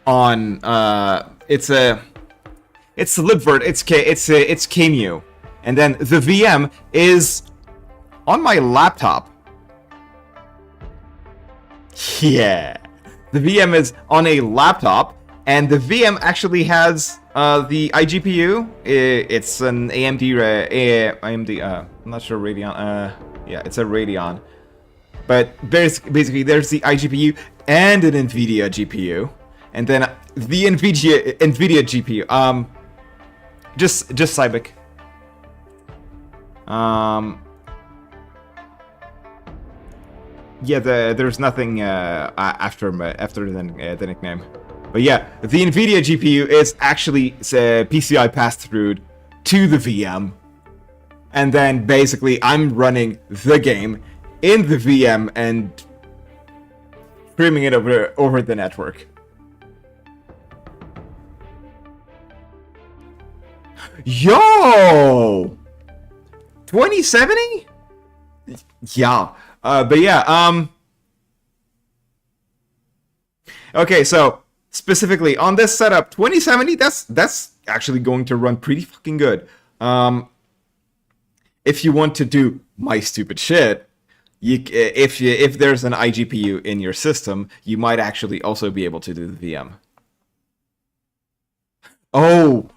S9: on it's libvirt, it's KMU, and then the VM is on my laptop. Yeah, the VM is on a laptop, and the VM actually has the iGPU. It's an AMD. I'm not sure Radeon. Yeah, it's a Radeon. But basically, there's the iGPU and an NVIDIA GPU, and then the NVIDIA GPU. Just Cybic. Yeah, there's nothing after the nickname. But yeah, the NVIDIA GPU is actually PCI pass-through to the VM. And then basically I'm running the game in the VM and streaming it over the network. Yo! 2070? Yeah. But yeah, okay, so specifically on this setup, 2070, that's actually going to run pretty fucking good. If you want to do my stupid shit, if there's an iGPU in your system, you might actually also be able to do the VM. Oh,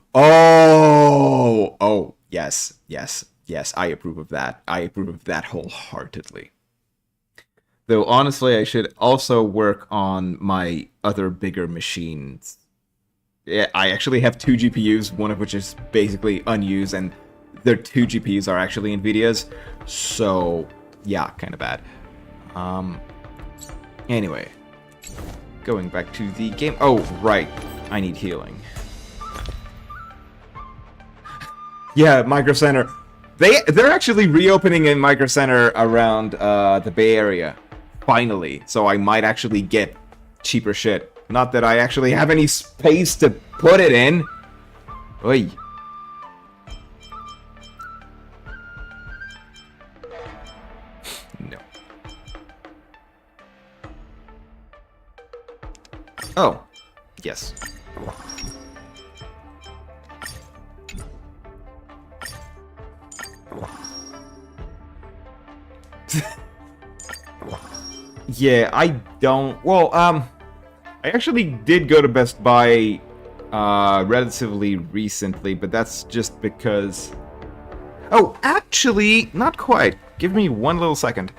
S9: yes, I approve of that. I approve of that wholeheartedly. Though honestly, I should also work on my other bigger machines. Yeah, I actually have 2 GPUs, one of which is basically unused, and their 2 GPUs are actually NVIDIA's. So, yeah, kind of bad. Anyway, going back to the game. Oh, right, I need healing. Yeah, Micro Center. They're actually reopening in Micro Center around the Bay Area. Finally. So I might actually get cheaper shit. Not that I actually have any space to put it in. Oy. No. Oh. Yes. Yeah, I don't... Well, I actually did go to Best Buy relatively recently, but that's just because... Oh, actually, not quite. Give me one little second.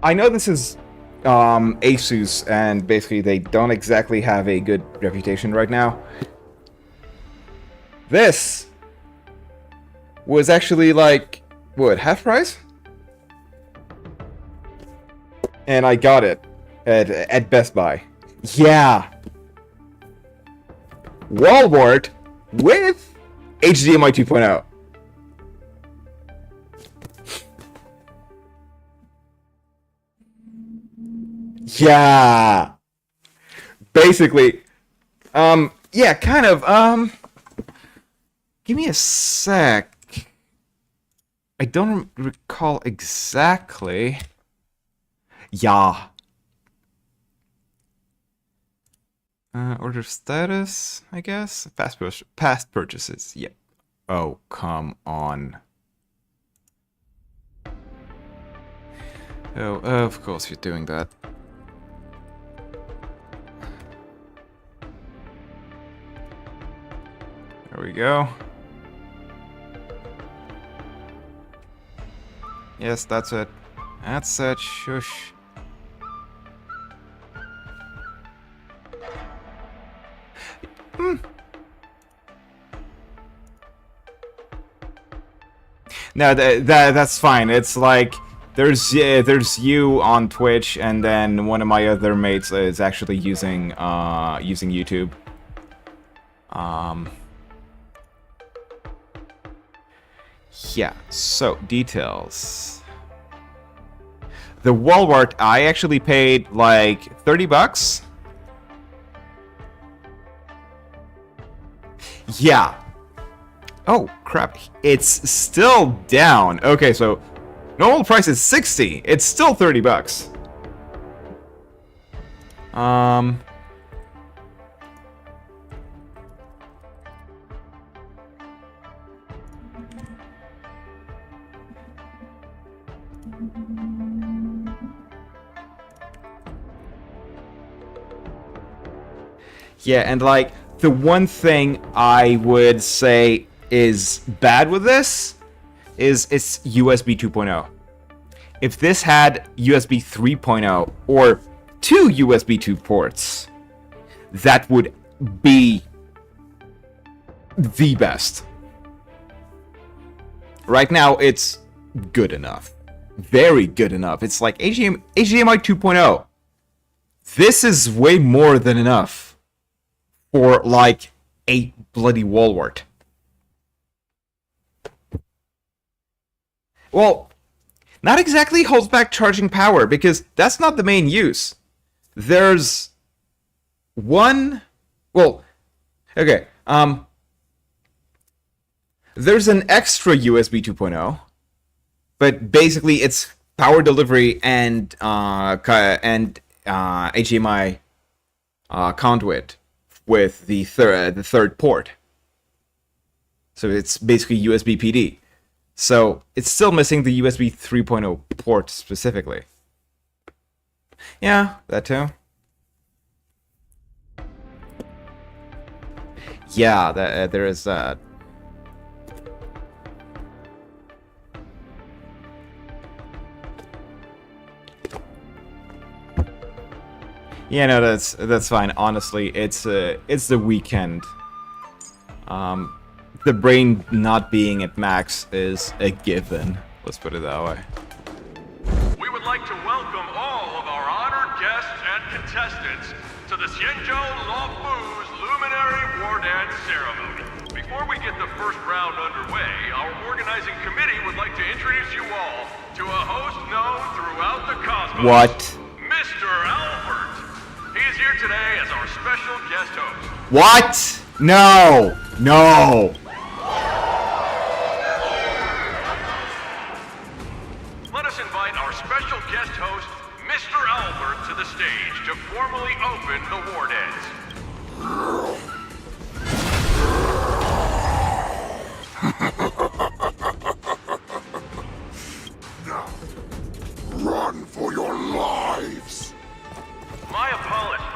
S9: I know this is Asus, and basically they don't exactly have a good reputation right now. This was actually like, what, half price? And I got it at Best Buy. Yeah. Wall-wart with HDMI 2.0. Yeah. Basically, yeah, kind of, give me a sec. I don't recall exactly. Yeah. Order status, I guess. Past purchases. Yep. Oh, come on. Oh, of course you're doing that. There we go. Yes, that's it. That's it. Shush. No, that's fine. It's like there's you on Twitch, and then one of my other mates is actually using YouTube. Yeah. So details. The wall-wart, I actually paid like $30. Yeah. Oh, crap. It's still down. Okay, so normal price is 60. It's still $30. Yeah, and like the one thing I would say is bad with this is it's USB 2.0. If this had USB 3.0 or 2 USB 2 ports, that would be the best. Right now, it's good enough. Very good enough. It's like HDMI 2.0. this is way more than enough for like a bloody Walwart. Well, not exactly holds back charging power, because that's not the main use. There's one... Well, okay, there's an extra USB 2.0, but basically it's power delivery and HDMI conduit with the third port. So it's basically USB PD. So it's still missing the USB 3.0 port specifically. Yeah, that too. Yeah, there is that. Yeah, no, that's fine. Honestly, it's the weekend. The brain not being at max is a given. Let's put it that way.
S14: We would like to welcome all of our honored guests and contestants to the Xianzhou Luofu's Luminary War Dance Ceremony. Before we get the first round underway, our organizing committee would like to introduce you all to a host known throughout the cosmos.
S9: What?
S14: Mr. Albert. He is here today as our special guest host.
S9: What? No! No!
S14: Let us invite our special guest host, Mr. Albert, to the stage to formally open the war dance.
S15: Run for your lives!
S14: My apologies.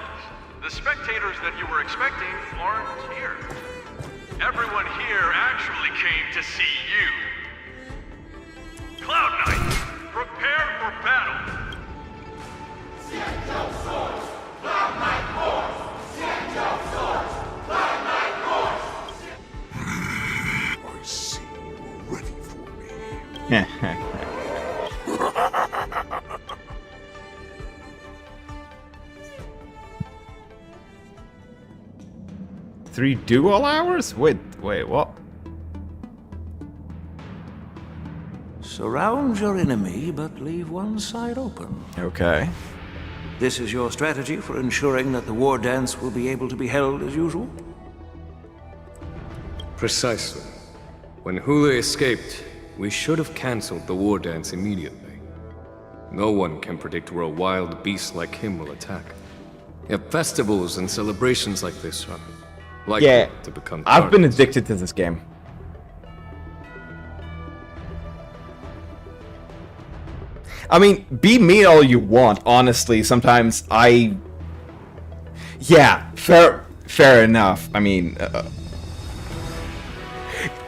S14: The spectators that you were expecting aren't here. Everyone here actually came to see you. Cloud Knight, prepare for battle. Xianzhou Swords, Cloud Knight Force. Xianzhou Swords, Cloud Knight Force.
S15: I see you're ready for me.
S9: 3 dual hours? Wait, what?
S17: Surround your enemy, but leave one side open.
S9: Okay.
S17: This is your strategy for ensuring that the war dance will be able to be held as usual?
S21: Precisely. When Hule escaped, we should have cancelled the war dance immediately. No one can predict where a wild beast like him will attack. Yet festivals and celebrations like this are likely to become
S9: I've been addicted to this game. I mean, be mean all you want, honestly. Sometimes yeah, fair enough. I mean,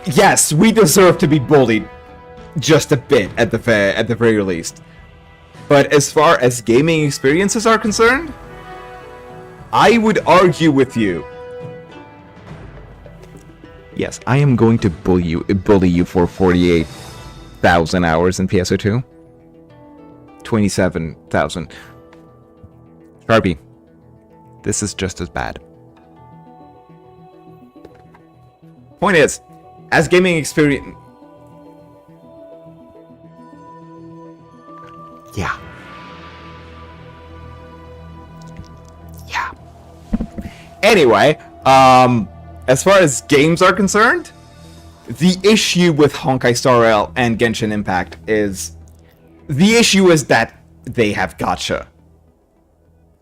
S9: yes, we deserve to be bullied just a bit at the very least. But as far as gaming experiences are concerned, I would argue with you. Yes, I am going to bully you for 48,000 hours in PSO2. 27,000. Sharpie, this is just as bad. Point is, as gaming experience... Yeah. Anyway, as far as games are concerned, the issue with Honkai Star Rail and Genshin Impact is... The issue is that they have gacha.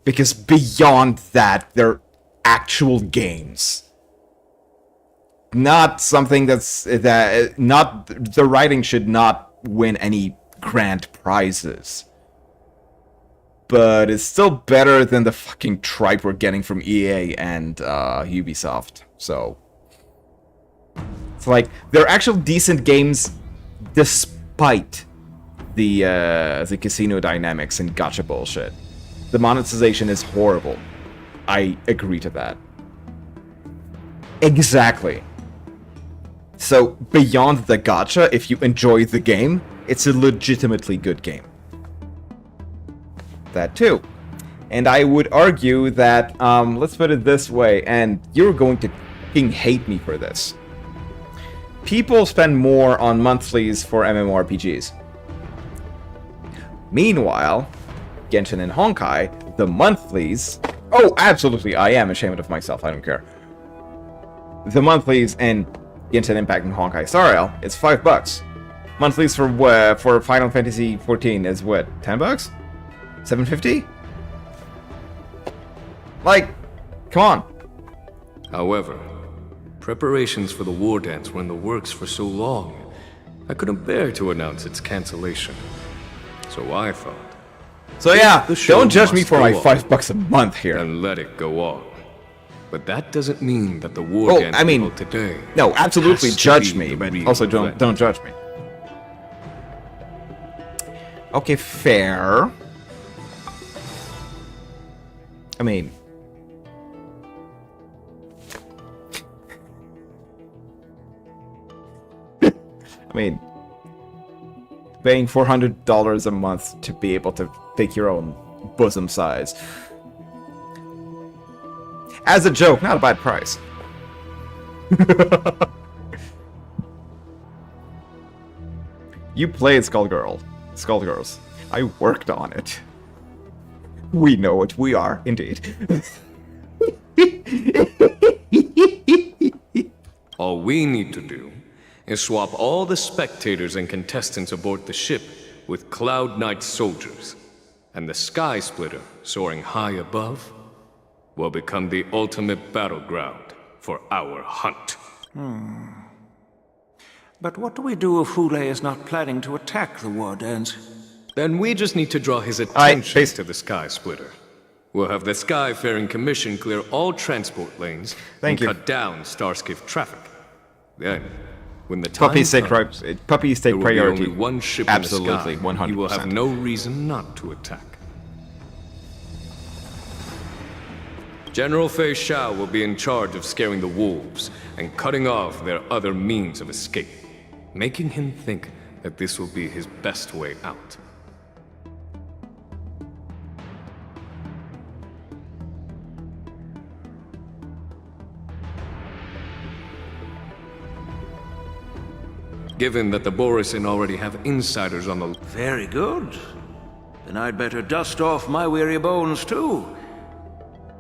S9: Because beyond that, they're actual games. Not something not the writing should not win any grand prizes. But it's still better than the fucking tripe we're getting from EA and Ubisoft. So it's like they're actual decent games despite the casino dynamics and gacha bullshit. The monetization is horrible. I agree to that. Exactly. So beyond the gacha, if you enjoy the game, it's a legitimately good game. That too. And I would argue that, let's put it this way, and you're going to fucking hate me for this. People spend more on monthlies for MMORPGs. Meanwhile, Genshin and Honkai, the monthlies... Oh, absolutely, I am ashamed of myself, I don't care. The monthlies in Genshin Impact and Honkai Star Rail, it's $5. Monthlies for Final Fantasy XIV is what, $10? $7.50? Like, come on.
S21: However, preparations for the war dance were in the works for so long, I couldn't bear to announce its cancellation. So I thought...
S9: So yeah, don't judge me for my $5 a month here.
S21: And let it go on. But that doesn't mean that the war dance today...
S9: No, absolutely judge me, but also don't judge me. Okay, fair. I mean... paying $400 a month to be able to pick your own bosom size. As a joke, not a bad price. You played Skullgirls. I worked on it. We know what we are, indeed.
S21: All we need to do is swap all the spectators and contestants aboard the ship with Cloud Knight soldiers, and the Sky Splitter, soaring high above, will become the ultimate battleground for our hunt.
S17: But what do we do if Hule is not planning to attack the war dance?
S21: Then we just need to draw his attention to the Sky Splitter. We'll have the Skyfaring Commission clear all transport lanes and cut down Starskiff traffic. Then, when the time
S9: puppies take
S21: priority.
S9: There
S21: will be only one ship
S9: Absolutely,
S21: in the sky.
S9: 100%.
S21: He will have no reason not to attack. General Fei Shao will be in charge of scaring the wolves and cutting off their other means of escape, making him think that this will be his best way out. Given that the Borisin already have insiders on the...
S17: Very good. Then I'd better dust off my weary bones too.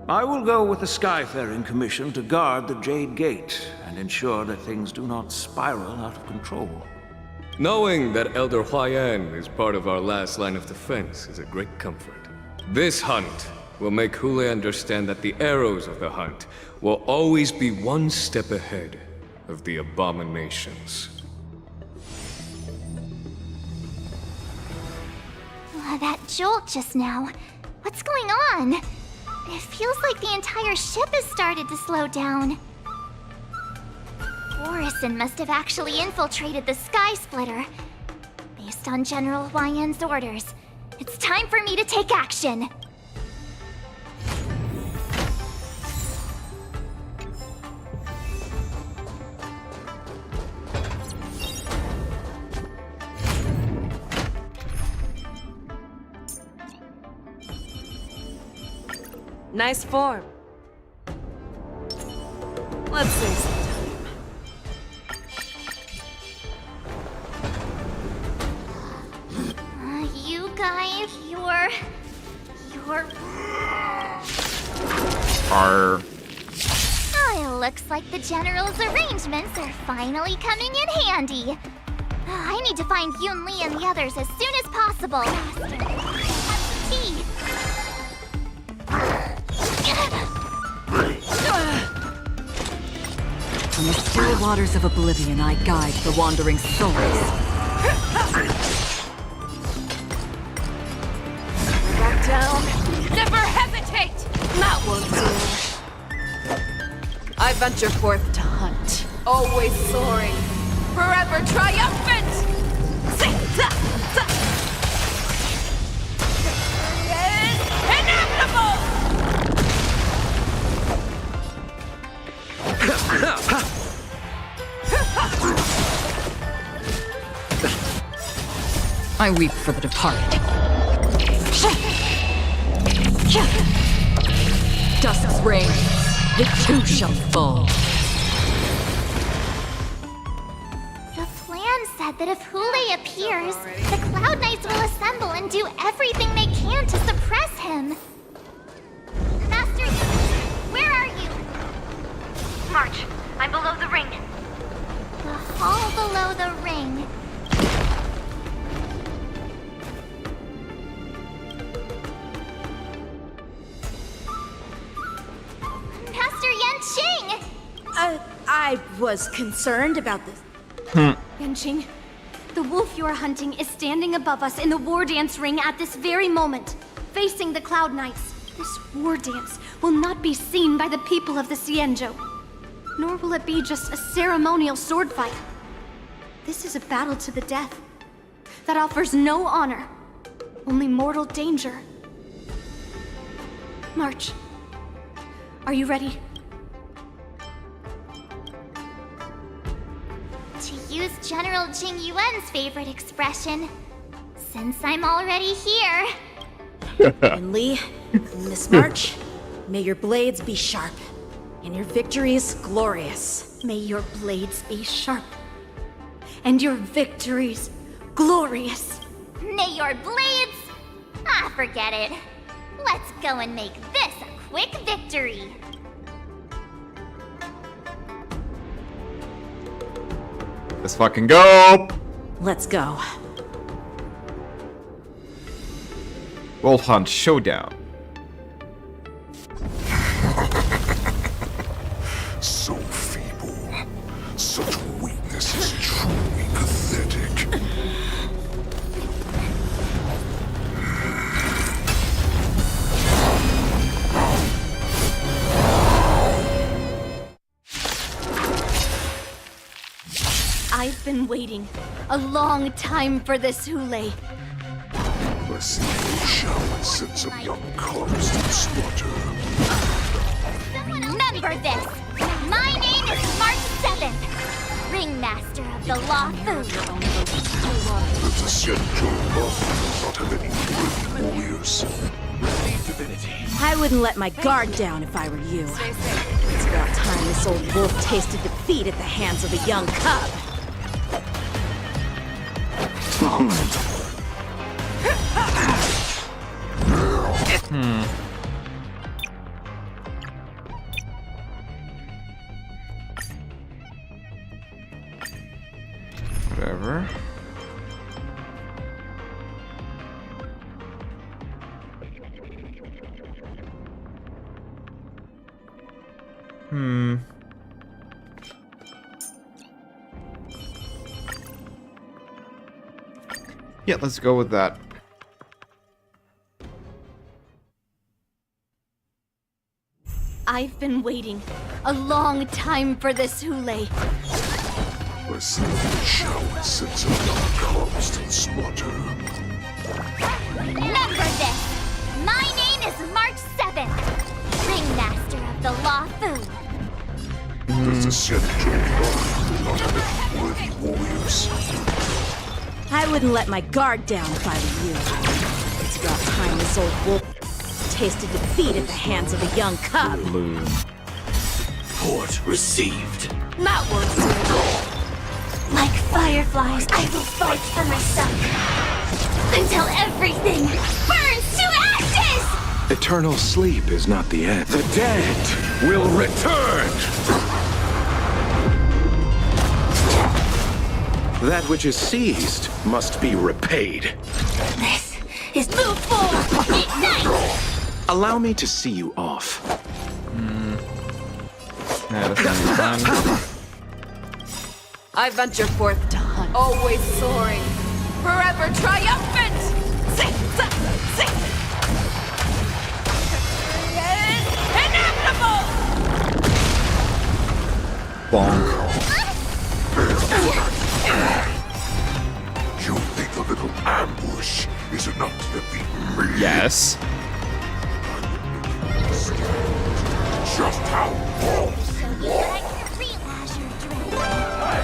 S17: I will go with the Skyfaring Commission to guard the Jade Gate and ensure that things do not spiral out of control.
S21: Knowing that Elder Huayan is part of our last line of defense is a great comfort. This hunt will make Hule understand that the arrows of the hunt will always be one step ahead of the abominations.
S11: That jolt just now. What's going on? It feels like the entire ship has started to slow down. Borisin must have actually infiltrated the Sky Splitter. Based on General Huayan's orders, it's time for me to take action.
S2: Nice form. Let's save some
S11: time. You guys, you're... It looks like the General's arrangements are finally coming in handy. I need to find Yun Li and the others as soon as possible. Tea.
S16: From the still waters of oblivion, I guide the wandering souls.
S2: Back down. Never hesitate! That won't do. I venture forth to hunt, always soaring, forever triumphant! Inevitable!
S16: I weep for the departed. Dusk's reign, it too shall fall.
S4: The plan said that if Hule appears, the Cloud Knights will assemble and do everything they can to suppress him. Master, where are you?
S19: March, I'm below the ring.
S4: The hall below the ring. Master Yanqing!
S5: I was concerned about this.
S4: Yanqing, the wolf you are hunting is standing above us in the war dance ring at this very moment, facing the Cloud Knights. This war dance will not be seen by the people of the Xianzhou, nor will it be just a ceremonial sword fight. This is a battle to the death that offers no honor, only mortal danger. March, are you ready? To use General Jing Yuan's favorite expression, since I'm already here.
S5: Li, Miss March, may your blades be sharp, and your victories glorious.
S4: May your blades be sharp, and your victories glorious. May your blades... Ah, forget it. Let's go and make this a quick victory.
S9: Let's fucking go!
S5: Let's go.
S9: Wolf Hunt Showdown.
S15: So feeble. Such weakness is truly pathetic.
S4: I've been waiting a long time for this, Hule.
S15: Blessed shower sends up young cubs to slaughter.
S4: Remember this! My name is March 7th, Ringmaster of the Law Fu.
S15: The Xianzhou Law not have any worthy warriors.
S5: I wouldn't let my guard down if I were you. It's about time this old wolf tasted defeat at the hands of a young cub.
S9: Whatever. Yeah, let's go with that.
S4: I've been waiting a long time for this, Hule.
S15: Blessed shower sends up young cubs to slaughter.
S4: Remember this! My name is March 7th, Ringmaster of the Law Fu.
S15: Does the Xianzhou not have any worthy warriors?
S5: I wouldn't let my guard down if I were you. It's about time this old wolf tasted defeat at the hands of a young cub.
S15: Port received.
S4: That won't do it. Like fireflies, I will fight for myself until everything burns to ashes!
S3: Eternal sleep is not the end. The dead will return! That which is seized must be repaid.
S4: This is move forward! Ignite!
S3: Allow me to see you off.
S9: Yeah, that's gonna be fun.
S16: I venture forth to hunt, always soaring, forever triumphant! Inevitable!
S9: Bonk.
S15: You think a little ambush is enough to defeat me?
S9: Yes.
S15: Just how false you are.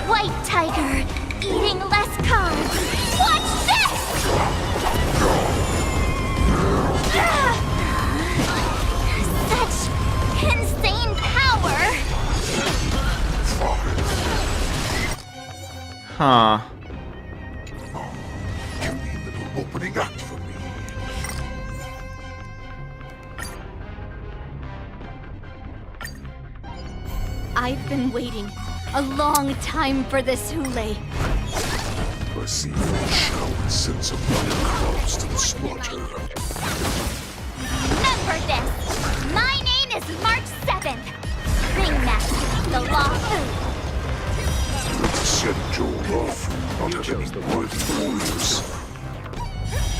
S4: White tiger, eating less carbs. Watch this!
S11: insane power!
S9: Huh.
S15: Opening act for me.
S4: I've been waiting a long time for this, Hule.
S15: Perceive a shower sense of blood crowds to the slaughter.
S4: Remember this! My name is March 7th. Ringmaster of the Law Food.
S15: Send Joel off, not have any worthy warriors.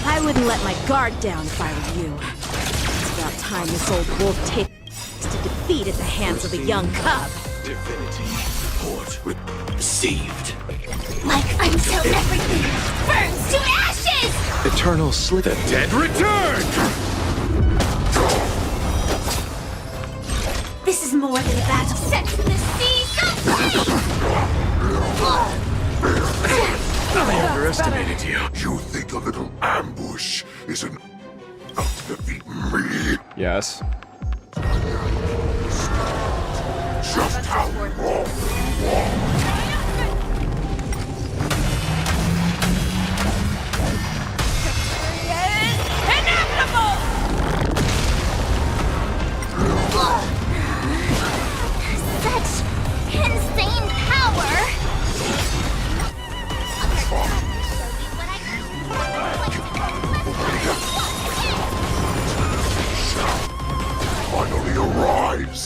S5: I wouldn't let my guard down if I were you. It's about time this old wolf tasted defeat at the hands of a young cub.
S15: Divinity report received.
S4: Like until everything burns to ashes!
S3: Eternal sleep. The dead return!
S4: This is more than a battle set in the seas of pain!
S3: I underestimated you.
S15: You think a little ambush is enough to defeat me?
S9: Yes.
S15: Just how long you want.
S4: Such insane power!
S15: Finally arrives.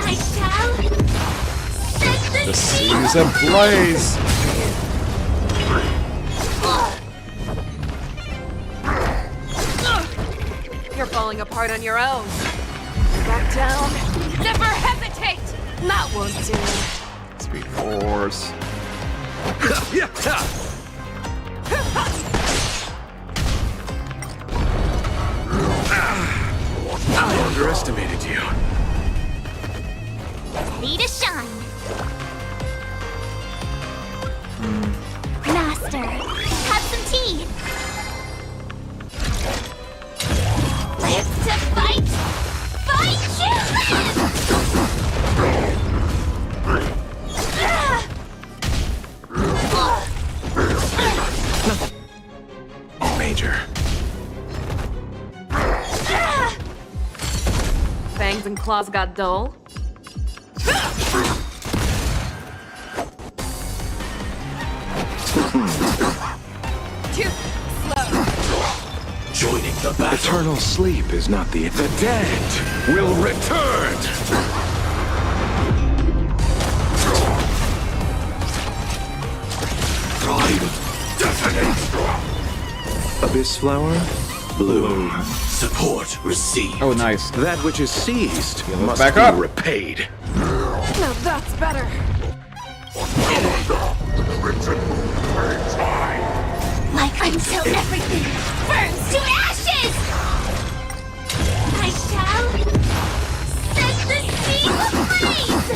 S4: I shall set the
S9: seas ablaze.
S2: You're falling apart on your own. Back down. Never hesitate! That won't do.
S9: Speed Force.
S3: I underestimated you.
S4: Ready to shine. Master, have some tea. Live to fight! Fight to live!
S3: Major.
S2: Fangs and claws got dull. Too slow.
S3: Joining the battle. Eternal sleep is not the dead will return. Abyss flower, bloom.
S15: Support received.
S9: Oh, nice.
S3: That which is seized must
S9: back
S3: be
S9: up.
S3: repaid.
S2: Now that's better.
S4: Like until everything burns to ashes! I shall set the sea ablaze!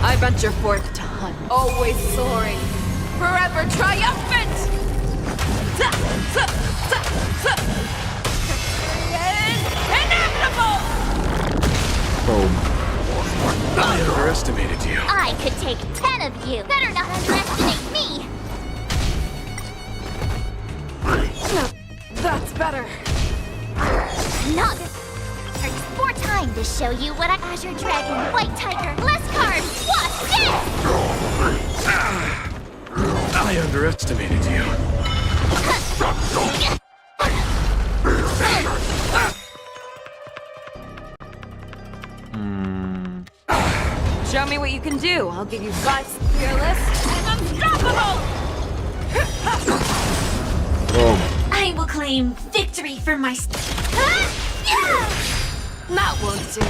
S2: I venture forth to hunt, always soaring, forever triumphant! Inevitable!
S9: Boom.
S3: I underestimated you.
S4: I could take 10 of you. Better not underestimate me.
S2: That's better.
S4: Not this. More time to show you what Azure Dragon, White Tiger, less cards, what's this?
S3: I underestimated you.
S2: Show me what you can do. I'll give you 5 fearless and unstoppable!
S4: I will claim victory for my...
S2: That won't do.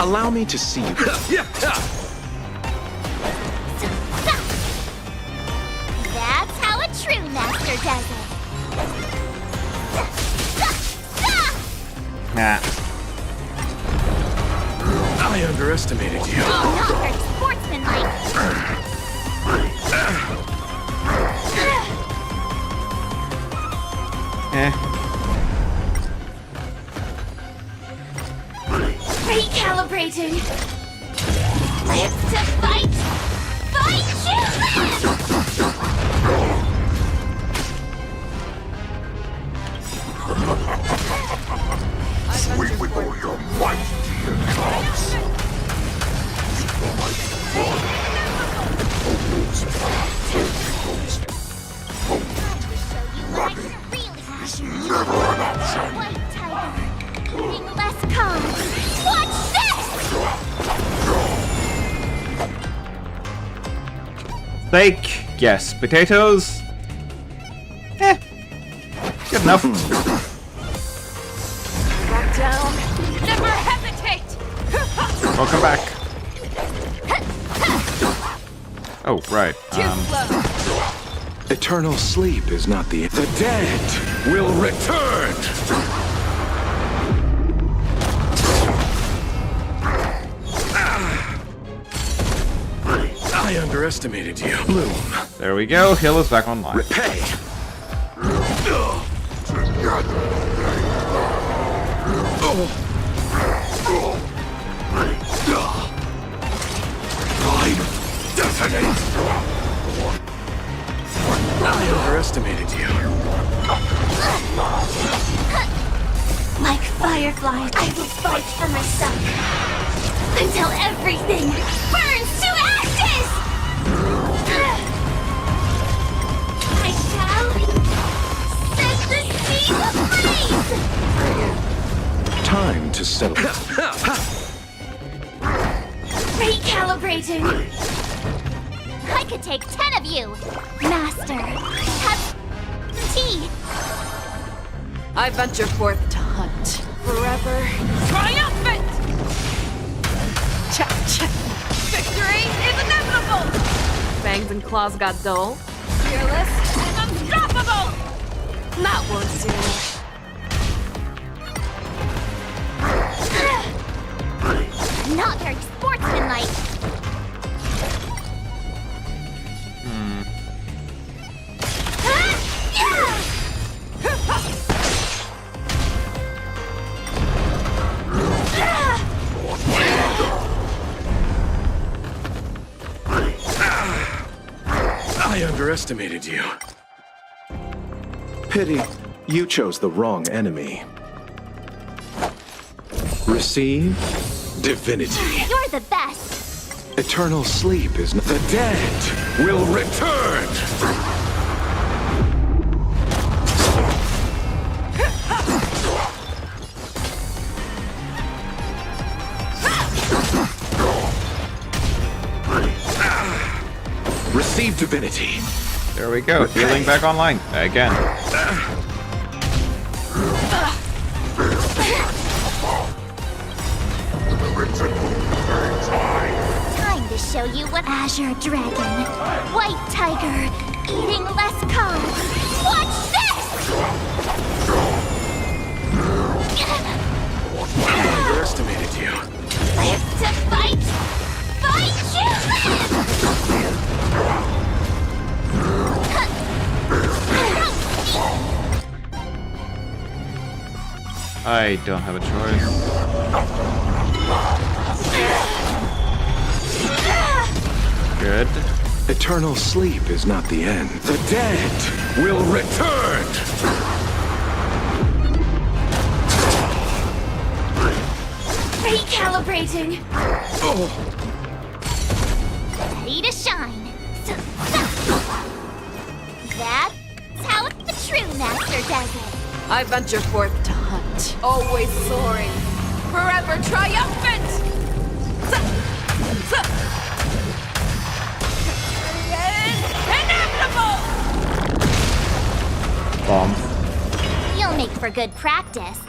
S3: Allow me to see you.
S4: That's how a true master does it.
S9: Nah.
S3: I underestimated you.
S11: Not very sportsmanlike.
S4: Recalibrating. Live to fight. Fight you
S15: Swing with all your might, dear cubs. Never an option.
S4: White tiger. Eating less carbs. Watch this!
S9: Steak, yes. Potatoes, good enough.
S4: Back down. Never hesitate!
S9: Welcome back. Oh, right.
S3: Eternal sleep is not the dead will return. I underestimated you. Bloom.
S9: There we go. Hill is back online.
S3: Repay. Detonate. I underestimated you.
S4: Like fireflies, I will fight for myself until everything burns to ashes! I shall set the sea ablaze!
S3: Time to settle.
S4: Recalibrating!
S11: I could take 10 of you. Master, have tea.
S2: I venture forth to hunt. Forever triumphant! Cha-cha! Victory is inevitable! Fangs and claws got dull. Fearless and unstoppable! That won't do.
S11: Not very sportsmanlike.
S3: I underestimated you. Pity, you chose the wrong enemy. Receive divinity.
S11: You're the best.
S3: Eternal sleep is not the dead will return. Receive divinity.
S9: There we go. Healing back online again.
S11: Time to show you what Azure Dragon, White Tiger, eating less carbs. Watch this!
S3: I underestimated you.
S4: Live to fight! Fight you
S9: I don't have a choice. Good.
S3: Eternal sleep is not the end. The dead will return.
S4: Recalibrating!
S11: Ready to shine. That's how the true master does it.
S2: I venture forth to hunt. Always soaring. Forever triumphant! Inevitable!
S9: Bomb.
S11: You'll make for good practice.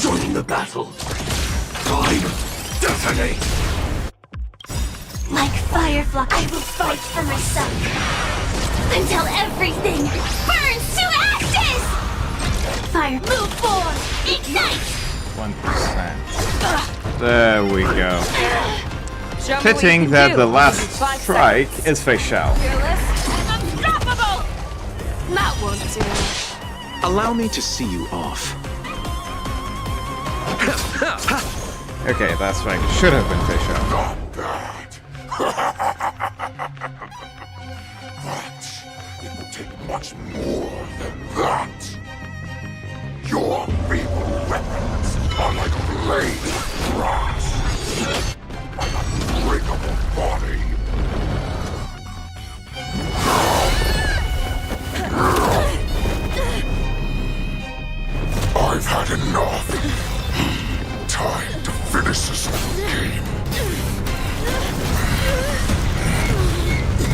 S15: Joining the battle. Time, detonate.
S4: Like firefly, I will fight for myself until everything burns to ashes! fire! Move forward! Ignite!
S9: 1%. There we go. Fitting that the last strike is facial.
S4: Unstoppable! That won't do.
S3: Allow me to see you off.
S9: Okay, that's right. It should have been facial.
S15: Not that. But it will take much more than that. Your feeble weapons are like a blade of grass. Like a breakable body. I've had enough. Time to finish this game.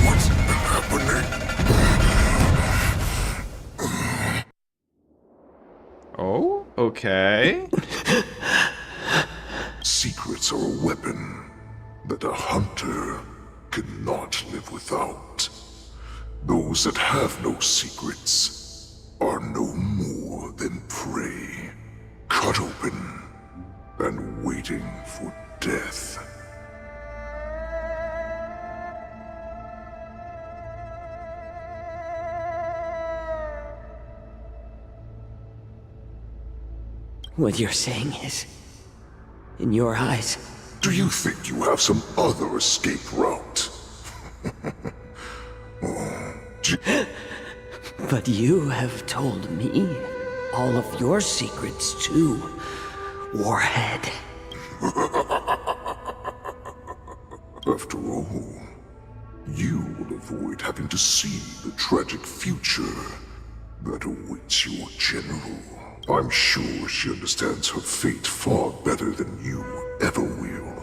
S15: What's happening?
S9: Oh, okay.
S15: Secrets are a weapon that a hunter cannot live without. Those that have no secrets are no more than prey, cut open and waiting for death.
S6: What you're saying is, in your eyes...
S15: Do you think you have some other escape route?
S6: But you have told me all of your secrets too, Warhead.
S15: After all, you will avoid having to see the tragic future that awaits your general. I'm sure she understands her fate far better than you ever will.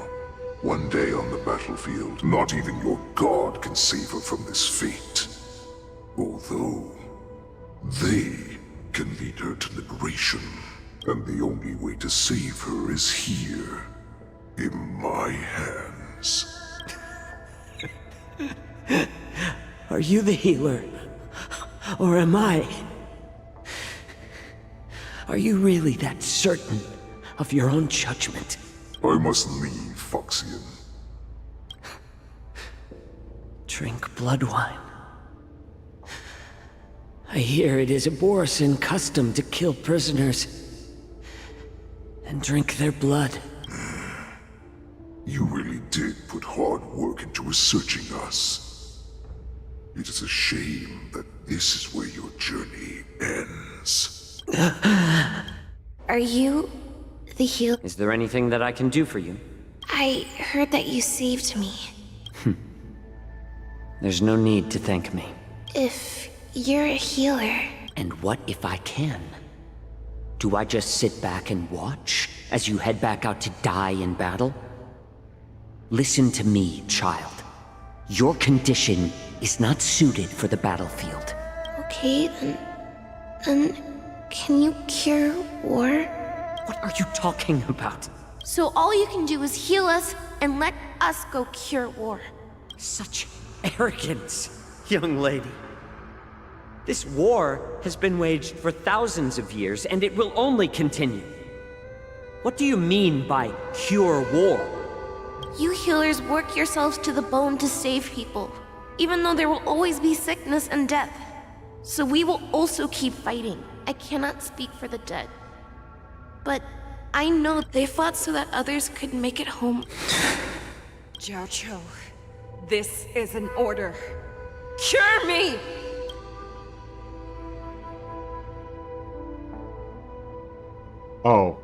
S15: One day on the battlefield, not even your god can save her from this fate. Although, they can lead her to liberation. And the only way to save her is here, in my hands.
S6: Are you the healer? Or am I? Are you really that certain of your own judgment?
S15: I must leave, Foxian.
S6: Drink blood wine. I hear it is a Borisin custom to kill prisoners and drink their blood.
S15: You really did put hard work into researching us. It is a shame that this is where your journey ends.
S4: Are you the healer?
S6: Is there anything that I can do for you?
S4: I heard that you saved me.
S6: There's no need to thank me.
S4: If you're a healer...
S6: And what if I can? Do I just sit back and watch as you head back out to die in battle? Listen to me, child. Your condition is not suited for the battlefield.
S4: Okay, then can you cure war?
S6: What are you talking about?
S4: So all you can do is heal us and let us go cure war.
S6: Such arrogance, young lady. This war has been waged for thousands of years, and it will only continue. What do you mean by cure war?
S4: You healers work yourselves to the bone to save people, even though there will always be sickness and death. So we will also keep fighting. I cannot speak for the dead. But I know they fought so that others could make it home.
S2: Jiao, this is an order. Cure me!
S9: Oh.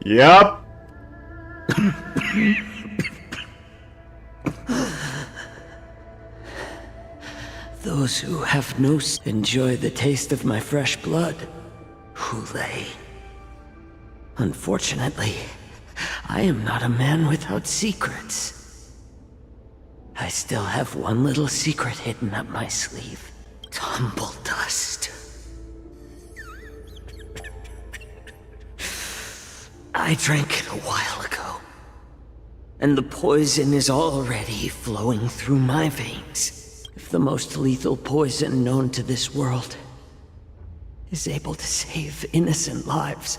S9: Yep.
S6: Those who have no enjoy the taste of my fresh blood, Hule. Unfortunately, I am not a man without secrets. I still have one little secret hidden up my sleeve. Tumble dust. I drank it a while ago. and the poison is already flowing through my veins. If the most lethal poison known to this world is able to save innocent lives,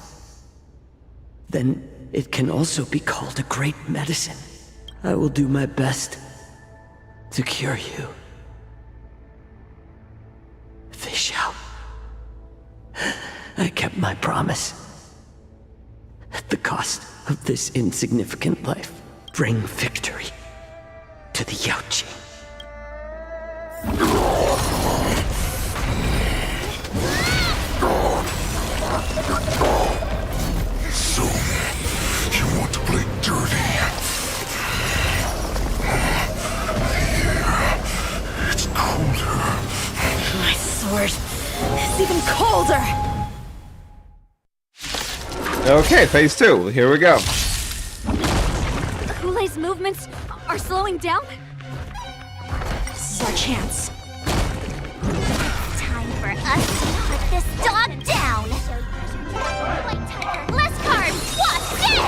S6: then it can also be called a great medicine. I will do my best to cure you. Fish out. I kept my promise. At the cost of this insignificant life, bring victory to the Yaoqing.
S15: So, you want to play dirty? Here, it's colder.
S5: My sword is even colder!
S9: Okay, phase 2. Here we go.
S4: Hulei's movements are slowing down?
S5: This is our chance.
S4: Time for us to put this dog down! White Tiger, less cards! What's this?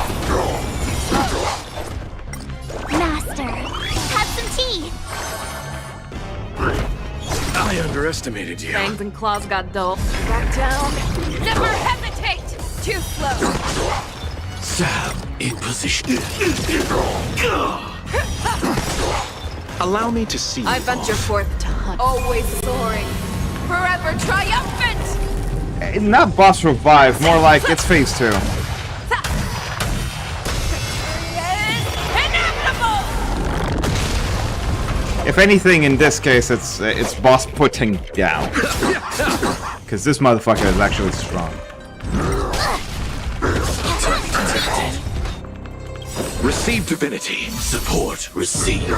S4: Master, have some tea!
S12: I underestimated you.
S2: Fangs and claws got dull. Back down. Never hesitate! Too slow.
S3: Sam in position. Allow me to see.
S2: I venture forth to hunt. Always soaring. Forever triumphant!
S9: Not boss revive, more like it's phase 2. If anything, in this case, it's boss putting down. Because this motherfucker is actually strong.
S3: Receive divinity. Support received.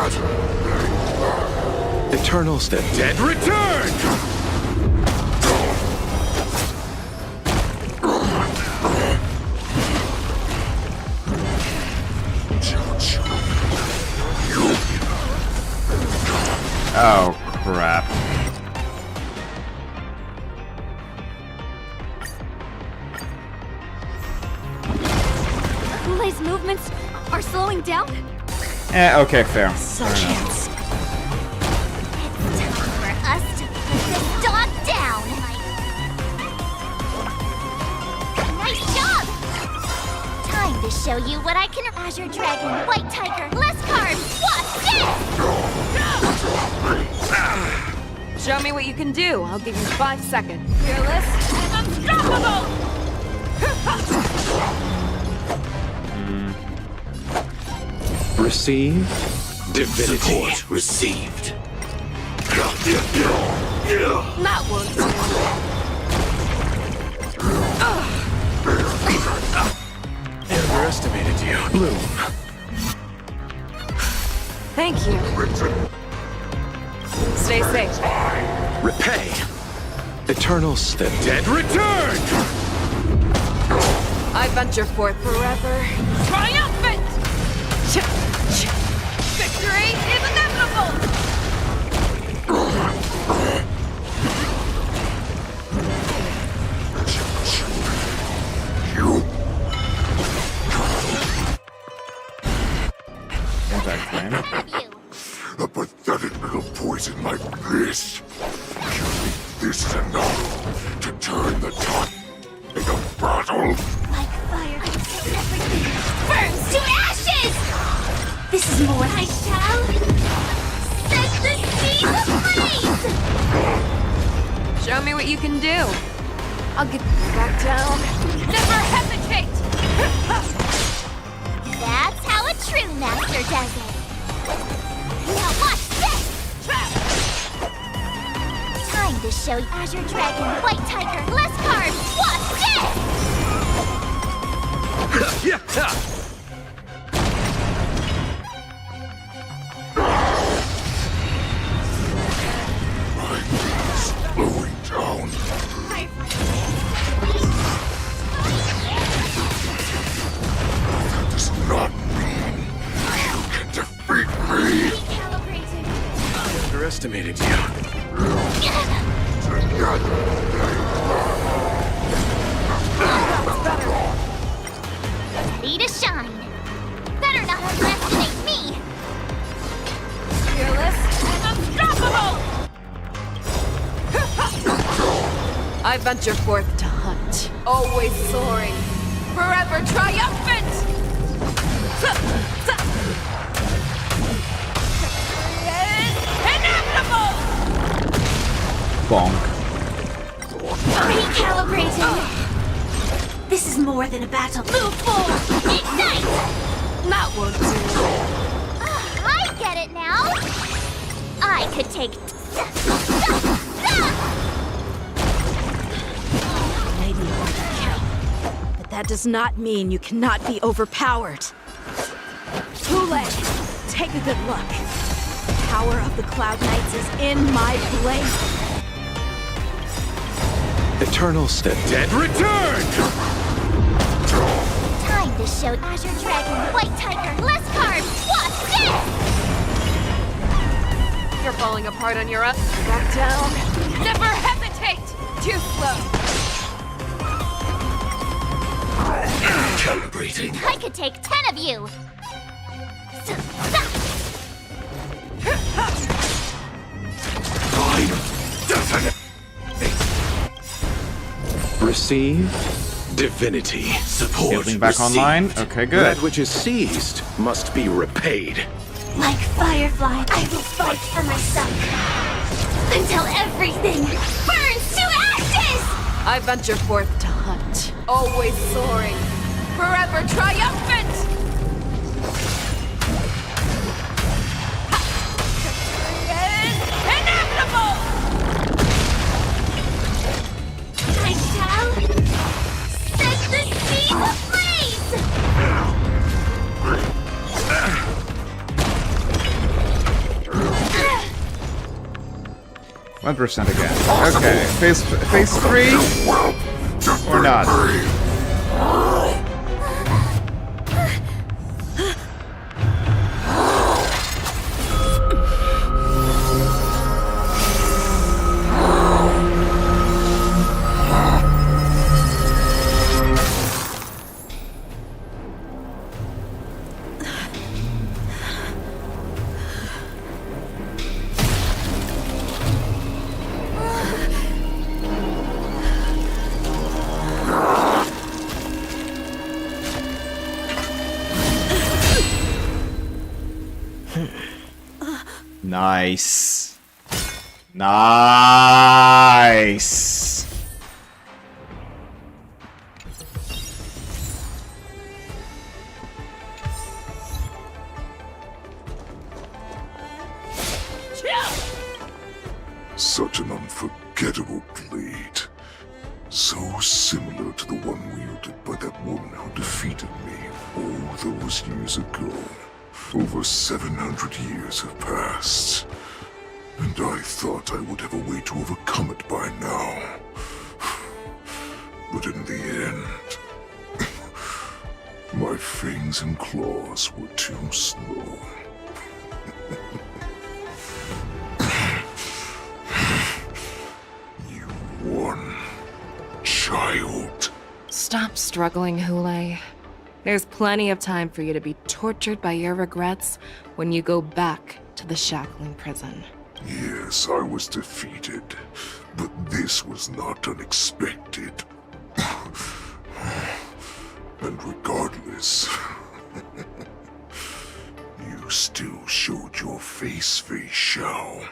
S3: Eternal step. Dead return!
S9: Oh, crap.
S4: Hulei's movements are slowing down?
S9: Okay, fair.
S5: This is our chance.
S4: It's time for us to put this dog down! Nice job! Time to show you what I can... Azure Dragon, White Tiger, less cards! What's this?
S2: Show me what you can do. I'll give you 5 seconds. Fearless and unstoppable!
S3: Receive divinity. Support received.
S2: That won't do.
S12: I underestimated you.
S3: Bloom.
S2: Thank you. Stay safe.
S3: Repay. Eternal step. Dead return!
S2: I venture forth forever. Triumphant! Victory is inevitable!
S15: A pathetic little poison like this. You think this is enough to turn the tide in a battle?
S4: Like fire until everything burns to ashes! This is more. I shall set the seas ablaze!
S2: Show me what you can do. I'll get back down. Never hesitate!
S4: That's how a true master does it. Now watch this! Time to show you Azure Dragon, White Tiger, less cards! Watch this!
S15: Slowing down. That does not mean you can defeat me.
S12: I underestimated you.
S4: Ready to shine. Better not underestimate
S2: I venture forth to hunt, always soaring, forever triumphant! Inevitable!
S9: Bonk.
S4: Recalibrating! This is more than a battle. Move forward! Ignite!
S2: That won't do.
S11: I get it now. I could take.
S5: Maybe overkill. But that does not mean you cannot be overpowered. Hule, take a good look. The power of the Cloud Knights is in my blade.
S3: Eternals, the dead return!
S11: Time to show Azure Dragon, White Tiger, less carbs. Watch this!
S2: You're falling apart on your own. Back down. Never hesitate! Too slow.
S15: Calibrating.
S11: I could take 10 of you.
S15: Definite.
S3: Receive divinity.
S15: Support.
S9: Building back
S15: received.
S9: online. Okay, good.
S3: That which is seized must be repaid.
S4: Like firefly, I will fight for myself. Until everything burns to ashes!
S2: I venture forth to hunt, always soaring, forever triumphant! Inevitable!
S4: I shall set the seas ablaze!
S9: 1% again. Okay, phase 3 or not? Nice. Nice.
S15: Such an unforgettable blade. So similar to the one wielded by that woman who defeated me all those years ago. Over 700 years have passed, and I thought I would have a way to overcome it by now. But in the end, my fangs and claws were too slow. You won, child.
S2: Stop struggling, Hule. There's plenty of time for you to be tortured by your regrets when you go back to the shackling prison.
S15: Yes, I was defeated, but this was not unexpected. And regardless, you still showed your face, Fei Xiao.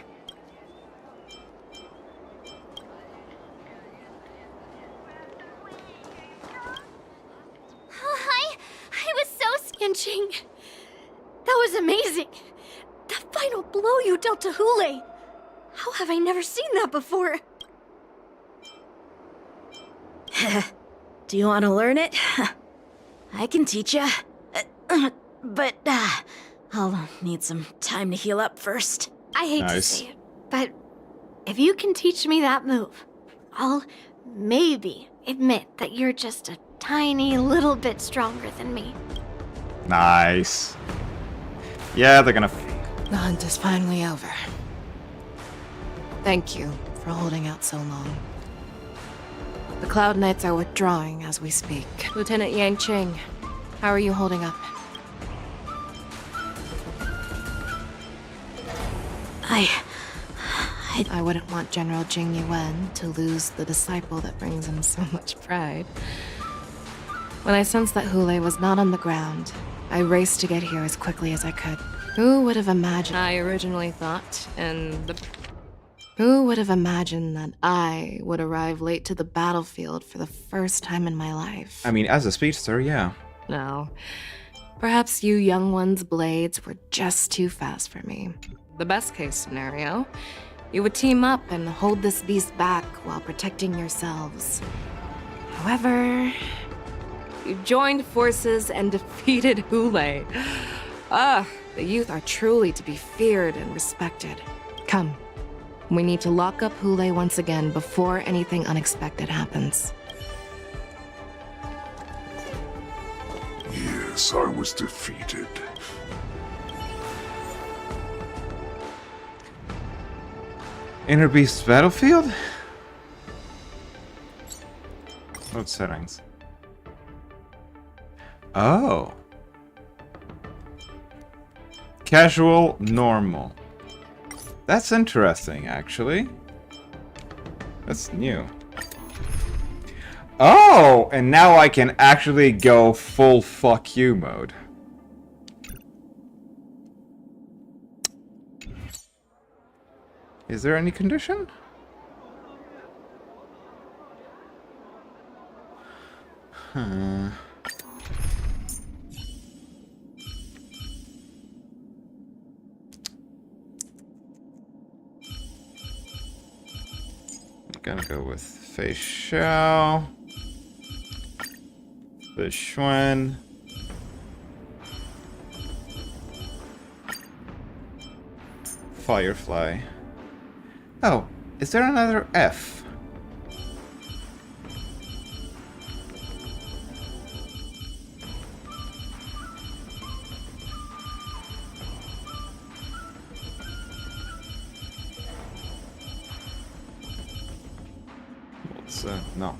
S4: I was so skinching. That was amazing. That final blow you dealt to Hule. How have I never seen that before?
S5: Do you want to learn it? I can teach ya. But I'll need some time to heal up first.
S4: I hate to say it, but if you can teach me that move, I'll maybe admit that you're just a tiny little bit stronger than me.
S9: Nice. Yeah, they're gonna...
S2: The hunt is finally over. Thank you for holding out so long. The Cloud Knights are withdrawing as we speak. Lieutenant Yang Qing, how are you holding up?
S5: I
S2: I wouldn't want General Jing Yuan to lose the disciple that brings him so much pride. When I sensed that Hule was not on the ground, I raced to get here as quickly as I could. Who would have imagined I originally thought, Who would have imagined that I would arrive late to the battlefield for the first time in my life?
S9: I mean, as a speedster, yeah.
S2: No. Perhaps you young ones' blades were just too fast for me. The best case scenario, you would team up and hold this beast back while protecting yourselves. However, you joined forces and defeated Hule. The youth are truly to be feared and respected. Come, we need to lock up Hule once again before anything unexpected happens.
S15: Yes, I was defeated.
S9: Inner Beast Battlefield? Load settings. Oh. Casual, normal. That's interesting, actually. That's new. Oh, and now I can actually go full fuck you mode. Is there any condition? Huh. I'm gonna go with Fei Xiao. The Xuan. Firefly. Oh, is there another F? What's no.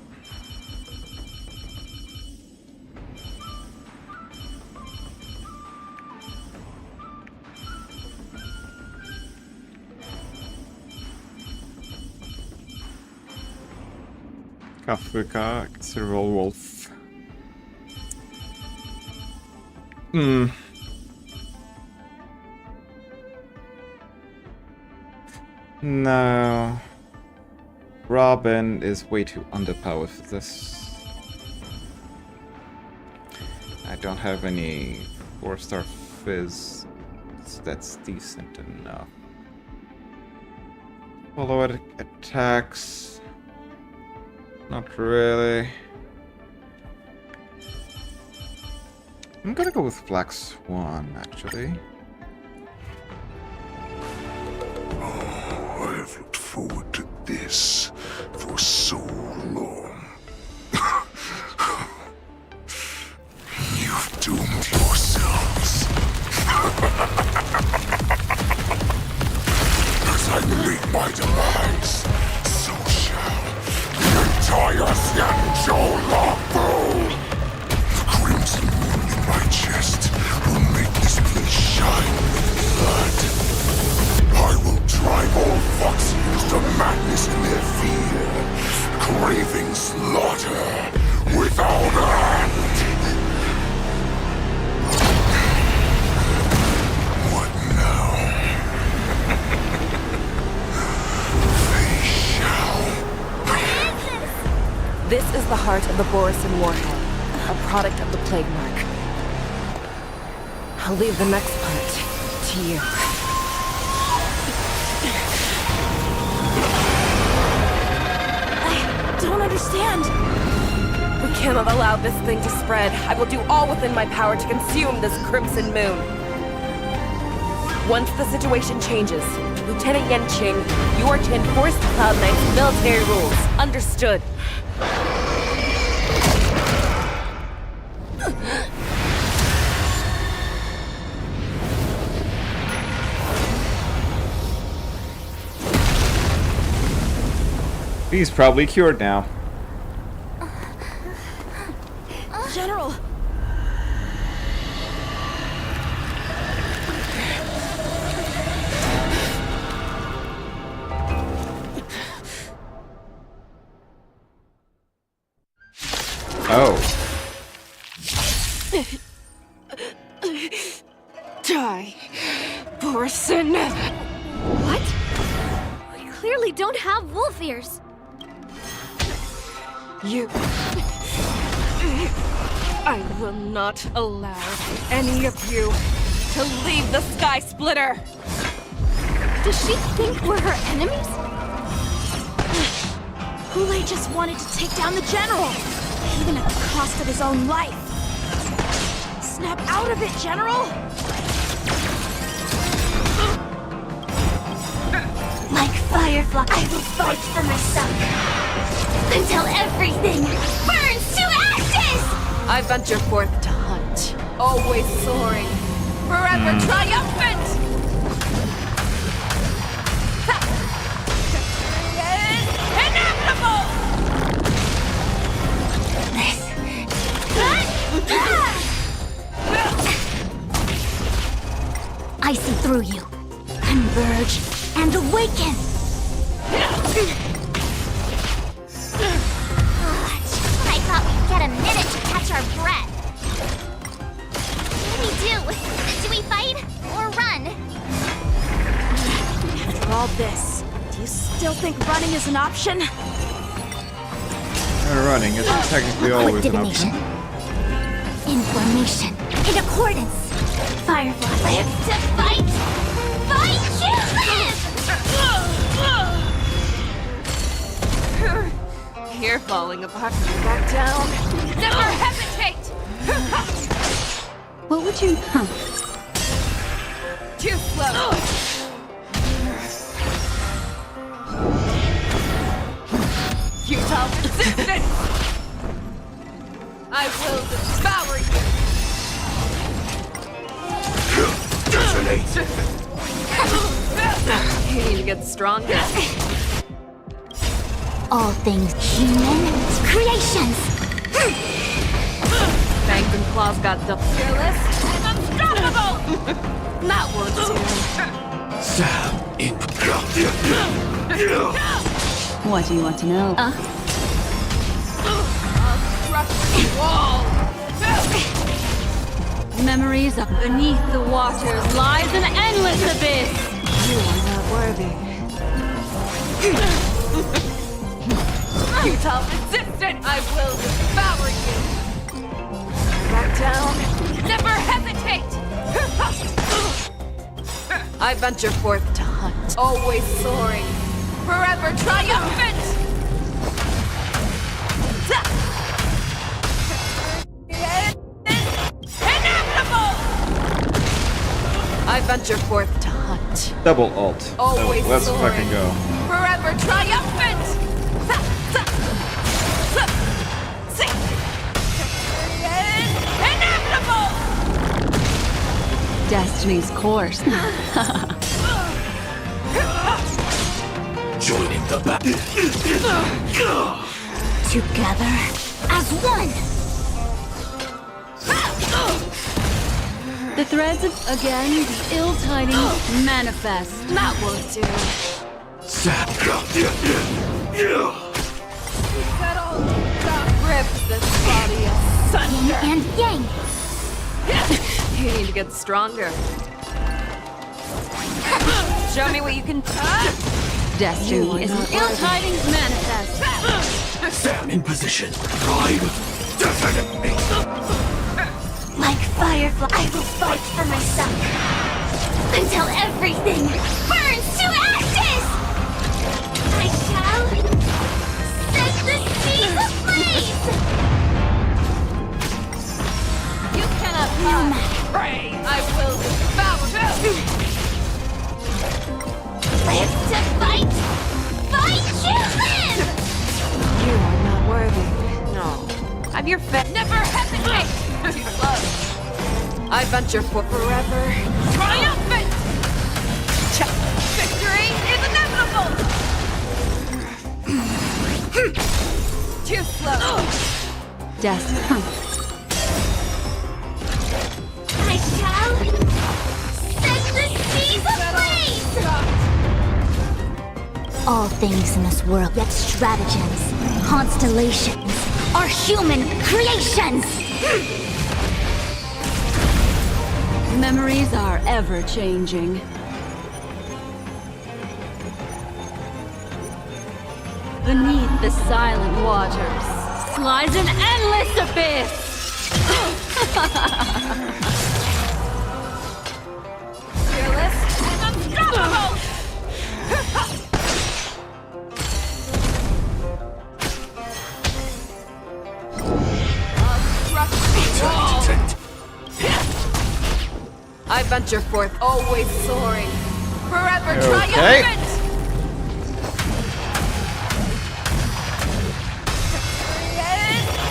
S9: Africa, Cerebral Wolf. No. Robin is way too underpowered for this. I don't have any 4-star fizz. That's decent enough. Follow attacks. Not really. I'm gonna go with Black Swan, actually.
S15: Oh, I have looked forward to this for so long. You've doomed yourselves. As I meet my demise, so shall the entire Xianzhou Longbow. The crimson moon in my chest will make this place shine with blood. I will drive all Foxians to madness in their fear, craving slaughter without end. What now? They shall.
S2: This is the heart of the Borisin warhead, a product of the plague mark. I'll leave the next part to you.
S1: I don't understand. We cannot allow this thing to spread. I will do all within my power to consume this crimson moon. Once the situation changes, Lieutenant Yanqing, you are to enforce the Cloud Knight's military rules. Understood.
S9: He's probably cured now.
S1: General!
S4: What? We clearly don't have wolf ears.
S2: You... I will not allow any of you to leave the Sky Splitter!
S4: Does she think we're her enemies?
S5: Hule just wanted to take down the general, even at the cost of his own life. Snap out of it, General!
S4: Like Firefly, I will fight for myself until everything burns to ashes!
S2: I venture forth to hunt, always soaring, forever triumphant! Inevitable!
S4: I see through you. Converge and awaken! I thought we'd get a minute to catch our breath. What do we do? Do we fight or run?
S5: After all this, do you still think running is an option?
S9: Running isn't technically always an option.
S4: Information. In accordance. Firefly lives to fight! Fight to live!
S2: You're falling apart. Back down. Never hesitate!
S16: What would you...
S2: Too slow. Futile resistance! I will devour you! You need to get stronger.
S4: All things human creations!
S2: Fangs and claws got the fearless and unstoppable! That won't do.
S3: Sam in.
S16: What do you want to know?
S2: Wall!
S7: Memories of beneath the waters lies an endless abyss!
S2: You are not worthy. Futile resistant! I will devour you! Back down. Never hesitate! I venture forth to hunt. Always soaring. Forever triumphant! Inevitable! I venture forth to hunt.
S9: Double alt.
S2: Always
S9: Let's
S2: soaring.
S9: fucking go.
S2: Forever triumphant! Inevitable!
S16: Destiny's course.
S3: Joining the battle.
S4: Together as one!
S7: The threads of, again, the ill tidings manifest.
S2: That won't do.
S3: Sam.
S2: Settle. Rip this body asunder.
S4: Yin and yang!
S2: You need to get stronger. Show me what you can.
S7: Destiny is an ill tidings manifest.
S3: Sam in position. Prime. Definitely.
S4: Like Firefly, I will fight for myself until everything burns to ashes! I shall set the seas ablaze!
S2: You cannot hide. Pray. I will devour you.
S4: Live to fight! Fight to live!
S2: You are not worthy. No. I'm your fit. Never hesitate. Too slow. I venture for forever. Triumphant! Victory is inevitable! Too slow.
S7: Destiny.
S4: I shall set the seas ablaze! All things in this world, yet stratagems, constellations, are human creations!
S7: Memories are ever changing.
S4: Beneath the silent waters lies an endless abyss!
S1: Fearless and unstoppable! I venture forth, always soaring, forever triumphant!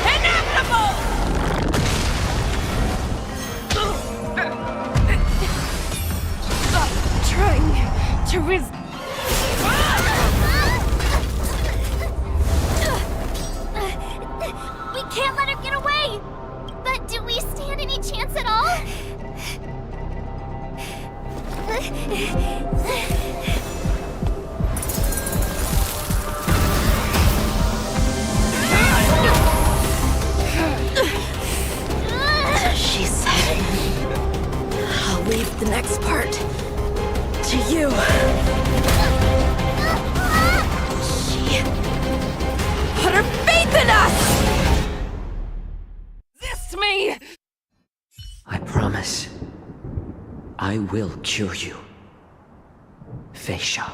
S1: Inevitable! Trying to
S4: We can't let her get away! But do we stand any chance at all?
S5: She said, I'll leave the next part to you.
S1: She put her faith in us! Resist me!
S6: I promise. I will cure you. Feisha.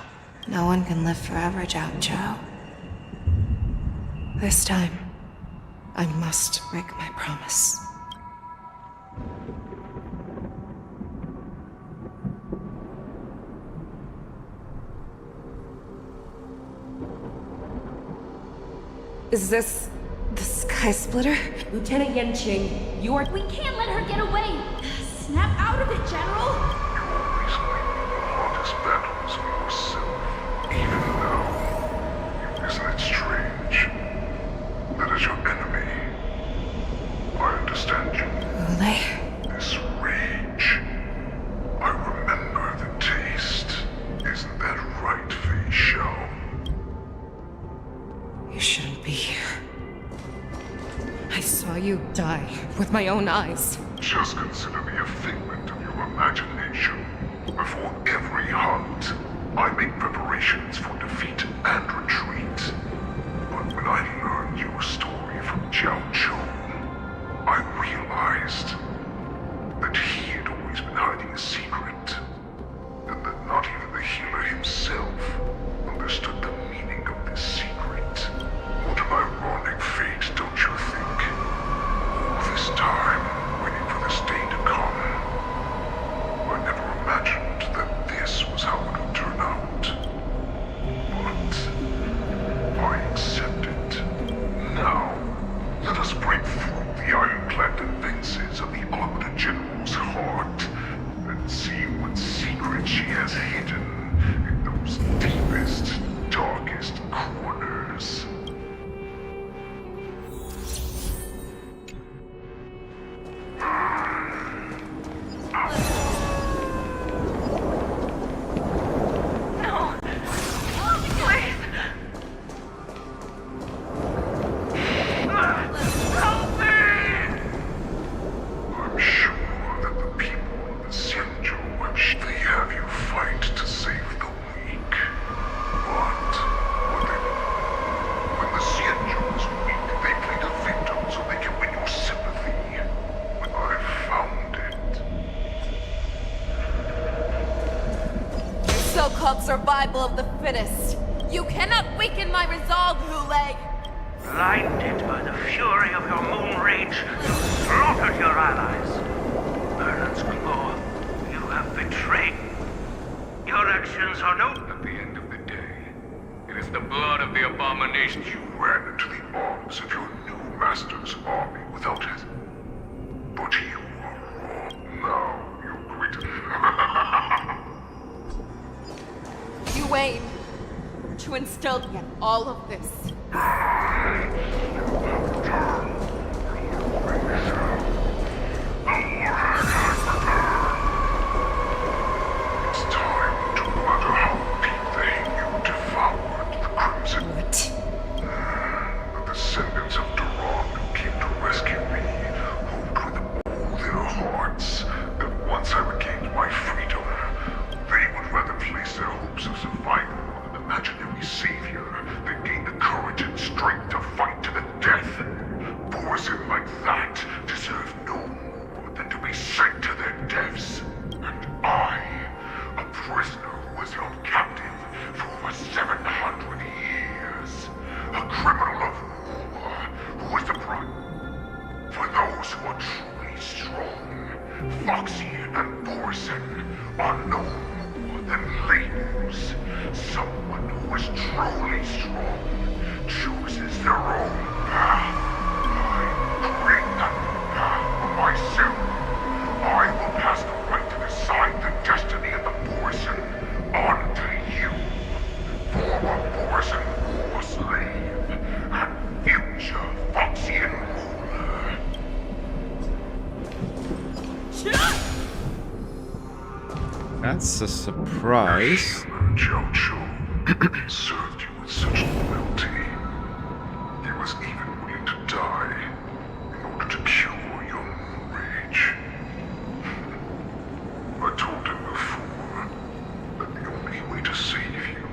S2: No one can live forever, Jiao. This time, I must break my promise. Is this the Sky Splitter?
S1: Lieutenant Yanqing, you are—
S4: We can't let her get away! Snap out of it, General!
S15: Hardest battles of yourself, even now. Isn't it strange? That is your enemy. I understand you.
S2: Ule?
S15: This rage. I remember the taste. Isn't that right, Fei Shao?
S2: You shouldn't be here. I saw you die with my own eyes.
S15: Just consider me a figment of your imagination. Before every hunt, I make preparations for defeat and retreat. But when I learned your story from Jiao Chou, I realized that he had always been hiding a secret, and that not even the healer himself understood the meaning of this secret. What an ironic fate, don't you think? All this time, waiting for this day to come. I never imagined that this was how it would turn out. But I accept it. Now, let us break through the ironclad defenses of the Arbiter General's heart and see what secret she has hidden in those deepest, darkest corners. I'm sure that the people of the Xianzhou they have you fight to save the weak. But when the Xianzhou is weak, they play the victim so they can win your sympathy. When I found it.
S1: Your so-called survival of the fittest. You cannot weaken my resolve, Hule!
S10: Blinded by the fury of your moon rage, you slaughtered your allies. Merlin's Claw, you have betrayed. Your actions are no—
S15: At the end of the day, it is the blood of the abomination. You ran into the arms of your new master's army without it. But you are wrong. Now you're going to...
S1: You aim to instill in all of this.
S15: It's time to utter how deep you devoured the Crimson.
S2: What?
S15: The descendants of Duran who came to rescue me hoped with all their hearts that once I regained my freedom, they would rather place their hopes of survival on an imaginary savior than gain the courage prisoner who was held captive for over 700 years. A criminal of war who was the prime. For those who are truly strong, Foxian and Borisin are no more than labels. Someone who is truly strong chooses their own path. I create that path for myself. I will pass the right to decide the destiny of the Borisin on to you. Former Borisin war slave and future Foxian ruler.
S9: That's a surprise.
S15: Served you with such loyalty. He was even willing to die in order to cure your rage. I told him before that the only way to save you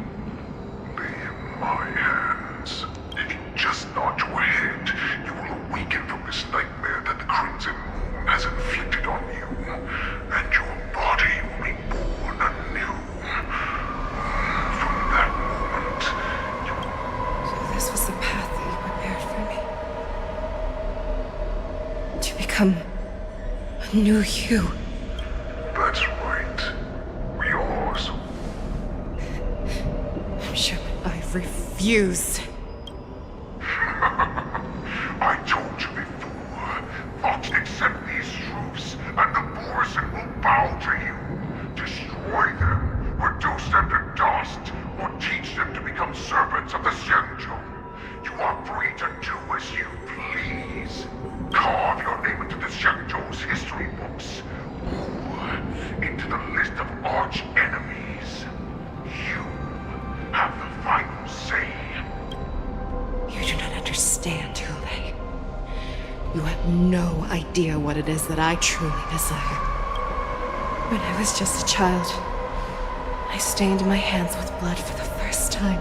S15: lay in my hands. If you just nod your head, you will awaken from this nightmare that the Crimson Moon has inflicted on you, and your body will be born anew. From that moment,
S2: So this was the path that you prepared for me. To become a new you.
S15: That's right. We are so.
S2: I'm sure I refuse.
S15: I told you before. Fox, accept these truths, and the Borisin will bow to you. Destroy them, reduce them to dust, or teach them to become servants of the Xianzhou. You are free to do as you please. Carve your name into the Xianzhou's history books, or into the list of arch enemies. You have the final say.
S2: You do not understand, Hule. You have no idea what it is that I truly desire. When I was just a child, I stained my hands with blood for the first time,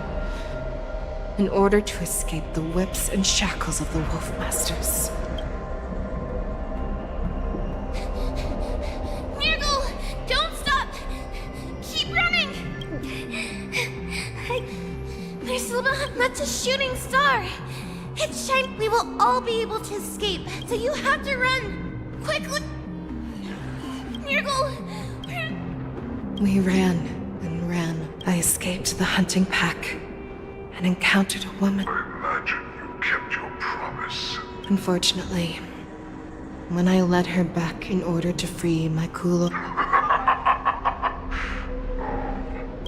S2: in order to escape the whips and shackles of the Wolfmasters.
S4: Nirgal, don't stop! Keep running! There's that's a shooting star. It's shining. We will all be able to escape, so you have to run. Quickly! Nirgal!
S2: We ran and ran. I escaped the hunting pack and encountered a woman.
S15: I imagine you kept your promise.
S2: Unfortunately, when I led her back in order to free my Kulo,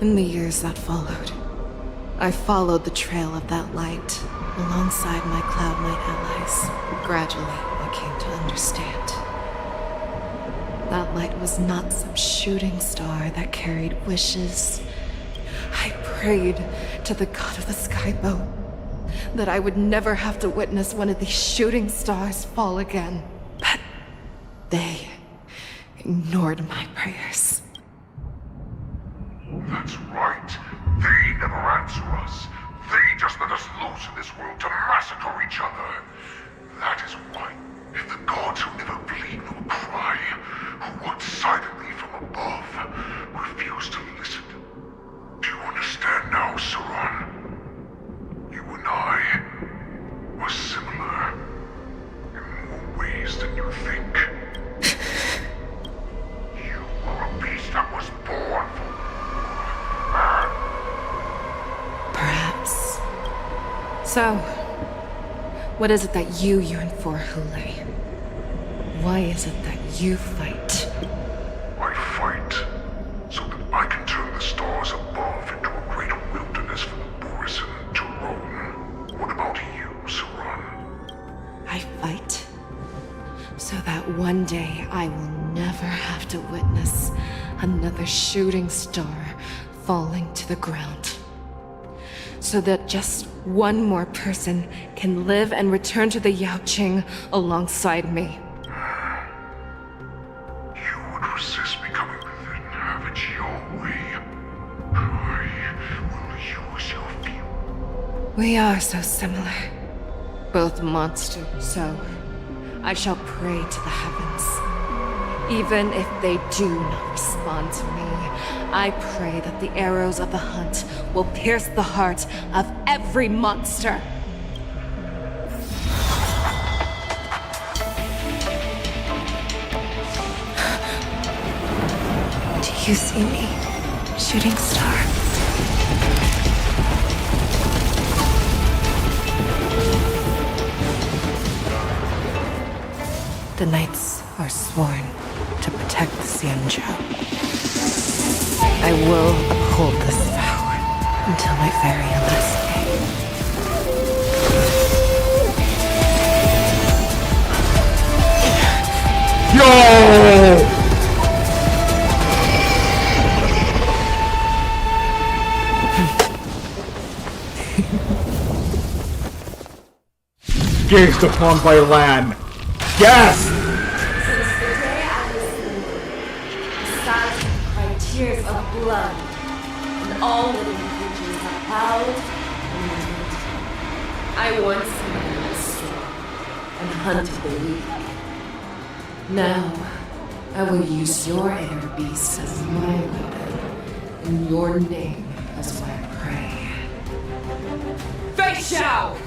S2: in the years that followed, I followed the trail of that light alongside my Cloud Knight allies. Gradually, I came to understand. That light was not some shooting star that carried wishes. I prayed to the god of the skyboat that I would never have to witness one of these shooting stars fall again. But they ignored my prayers.
S15: That's right. They never answer us. They just let us loose in this world to massacre each other. That is why, if the gods who never bleed nor cry, who watch silently from above, refuse to listen. Do you understand now, Saran? You and I were similar in more ways than you think. You were a beast that was born for war.
S2: Perhaps. So, what is it that you yearn for, Hule? Why is it that you fight?
S15: I fight so that I can turn the stars above into a great wilderness for the Borisin to roam. What about you, Saran?
S2: I fight so that one day I will never have to witness another shooting star falling to the ground. So that just one more person can live and return to the Yaoqing alongside me.
S15: You would resist becoming the thin havage your way. I will use your fuel.
S2: We are so similar. Both monsters, so I shall pray to the heavens. Even if they do not respond to me, I pray that the arrows of the hunt will pierce the heart of every monster. Do you see me, shooting star? The knights are sworn to protect the Xianzhou. I will uphold this vow until my very last day.
S9: Yo! Gazed upon by land. Yes!
S2: Since the day I was born, besides my tears of blood, and all living creatures have howled and mourned. I once commanded strong and hunted the weak. Now, I will use your inner beast as my weapon, and your name as my prey. Fei Xiao!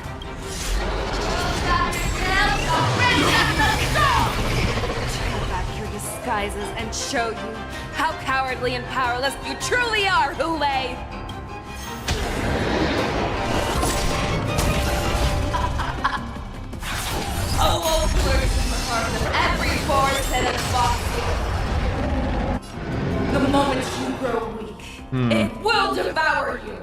S2: Tear back your disguises and show you how cowardly and powerless you truly are, Hulei! A wolf lurks in the heart of every boar's-head and fox. The moment you grow weak, it will devour you!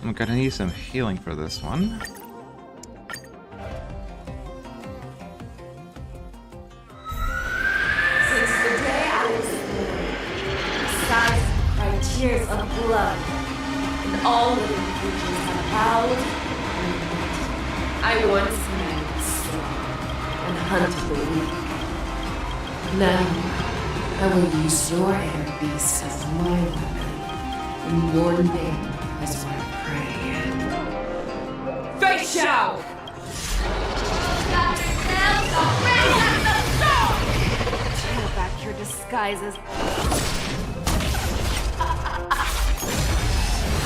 S9: I'm gonna need some healing for this one.
S2: Since the day I was born, besides my tears of blood, and all living creatures have howled and mourned. I once commanded strong and hunted the weak. Now, I will use your inner beast as my weapon, and your name as my prey. Fei Xiao! Tear back your disguises.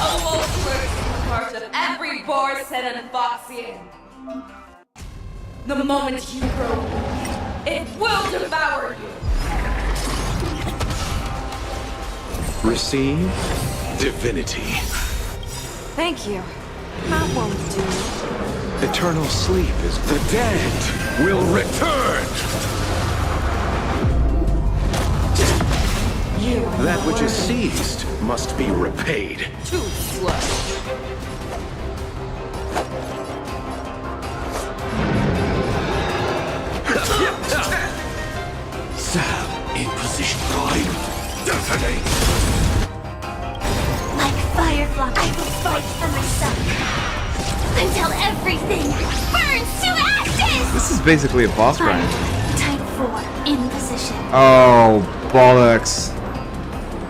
S2: A wolf lurks in the heart of every boar's head and foxian. The moment you grow weak, it will devour you.
S3: Receive divinity.
S2: Thank you. That won't do.
S3: Eternal sleep is the dead will return.
S2: You are
S3: That which is
S2: worthy.
S3: seized must be repaid.
S2: Too slow.
S3: Sam in position. Time. Detonate.
S4: Like Firefly, I will fight for myself until everything burns to ashes!
S9: This is basically a boss grind.
S4: Type 4 in position.
S9: Oh, bollocks.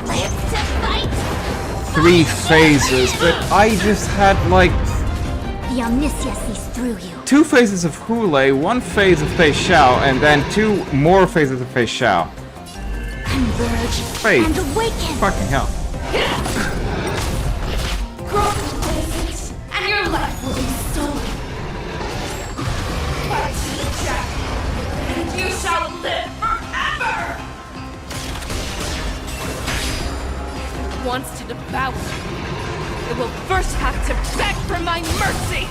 S4: Live to fight!
S9: 3 phases, but I just had like
S4: The omniscia sees through you.
S9: 2 phases of Hulei, 1 phase of Fei Xiao, and then 2 more phases of Fei Xiao.
S4: Converge
S9: Wait.
S4: and awaken!
S9: Fucking hell.
S2: Cross the places, and your life will be stolen. Fight to the death, and you shall live forever! If it wants to devour you, it will first have to beg for my mercy!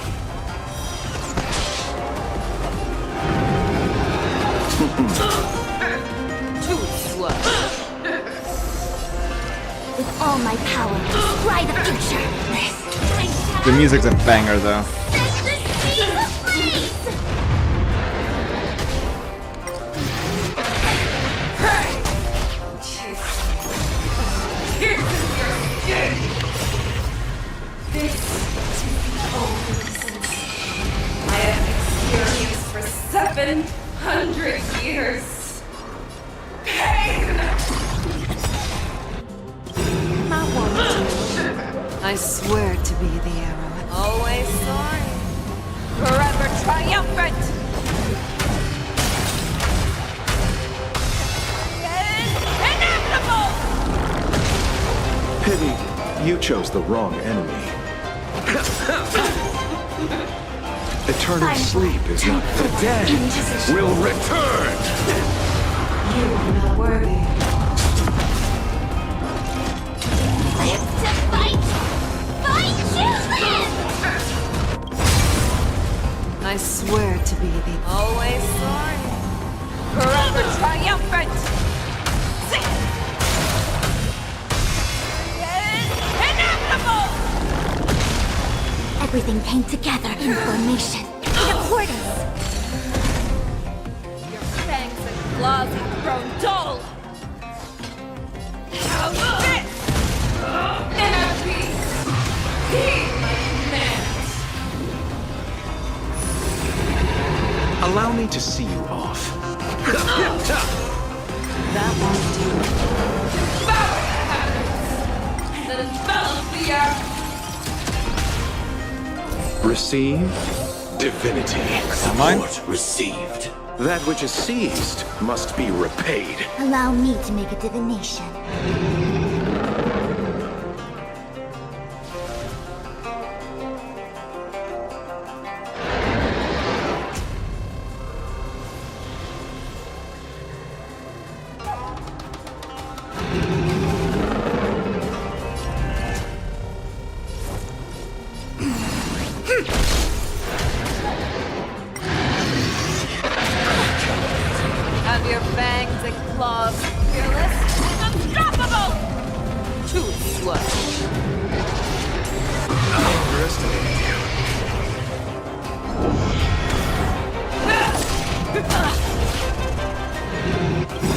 S2: Too slow.
S4: With all my power, destroy the future.
S9: The music's a banger though.
S2: This is the only sense I have experienced for 700 years. Pain! Not one. I swear to be the arrow.
S1: Always soaring. Forever triumphant! Inevitable!
S3: Pity, you chose the wrong enemy. Eternal sleep is not...
S15: The dead will return!
S2: You are not worthy.
S4: Live to fight! Fight to live!
S2: I swear to be the...
S1: Always soaring. Forever triumphant! Inevitable!
S4: Everything came together in formation. In accordance.
S1: Your fangs and claws have grown dull! How's this? Inner peace! Heed my commands!
S3: Allow me to see you off.
S2: That won't do.
S1: Power habits! That envelop the earth!
S3: Receive divinity.
S15: Support received. That which is seized must be repaid.
S4: Allow me to make a divination.
S1: Have your fangs and claws fearless and unstoppable! Too slow.
S3: Overestimated you.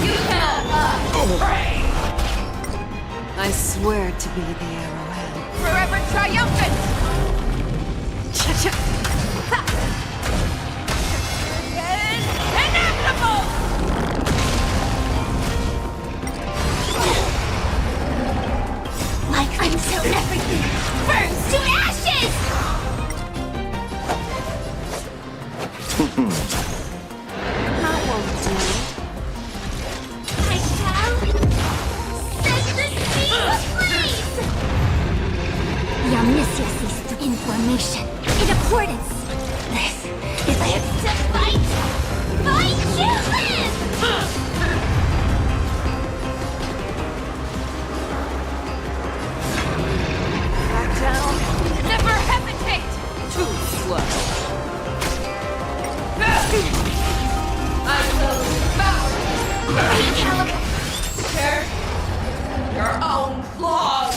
S1: You cannot pray!
S2: I swear to be the arrowhead.
S1: Forever triumphant! Inevitable!
S4: Like until everything burns to ashes!
S2: That won't do.
S4: I shall set the sea ablaze! The omniscience is in formation, in accordance. This is live to fight! Fight to live!
S1: Back down. Never hesitate! Too slow. I will devour Share your own claws!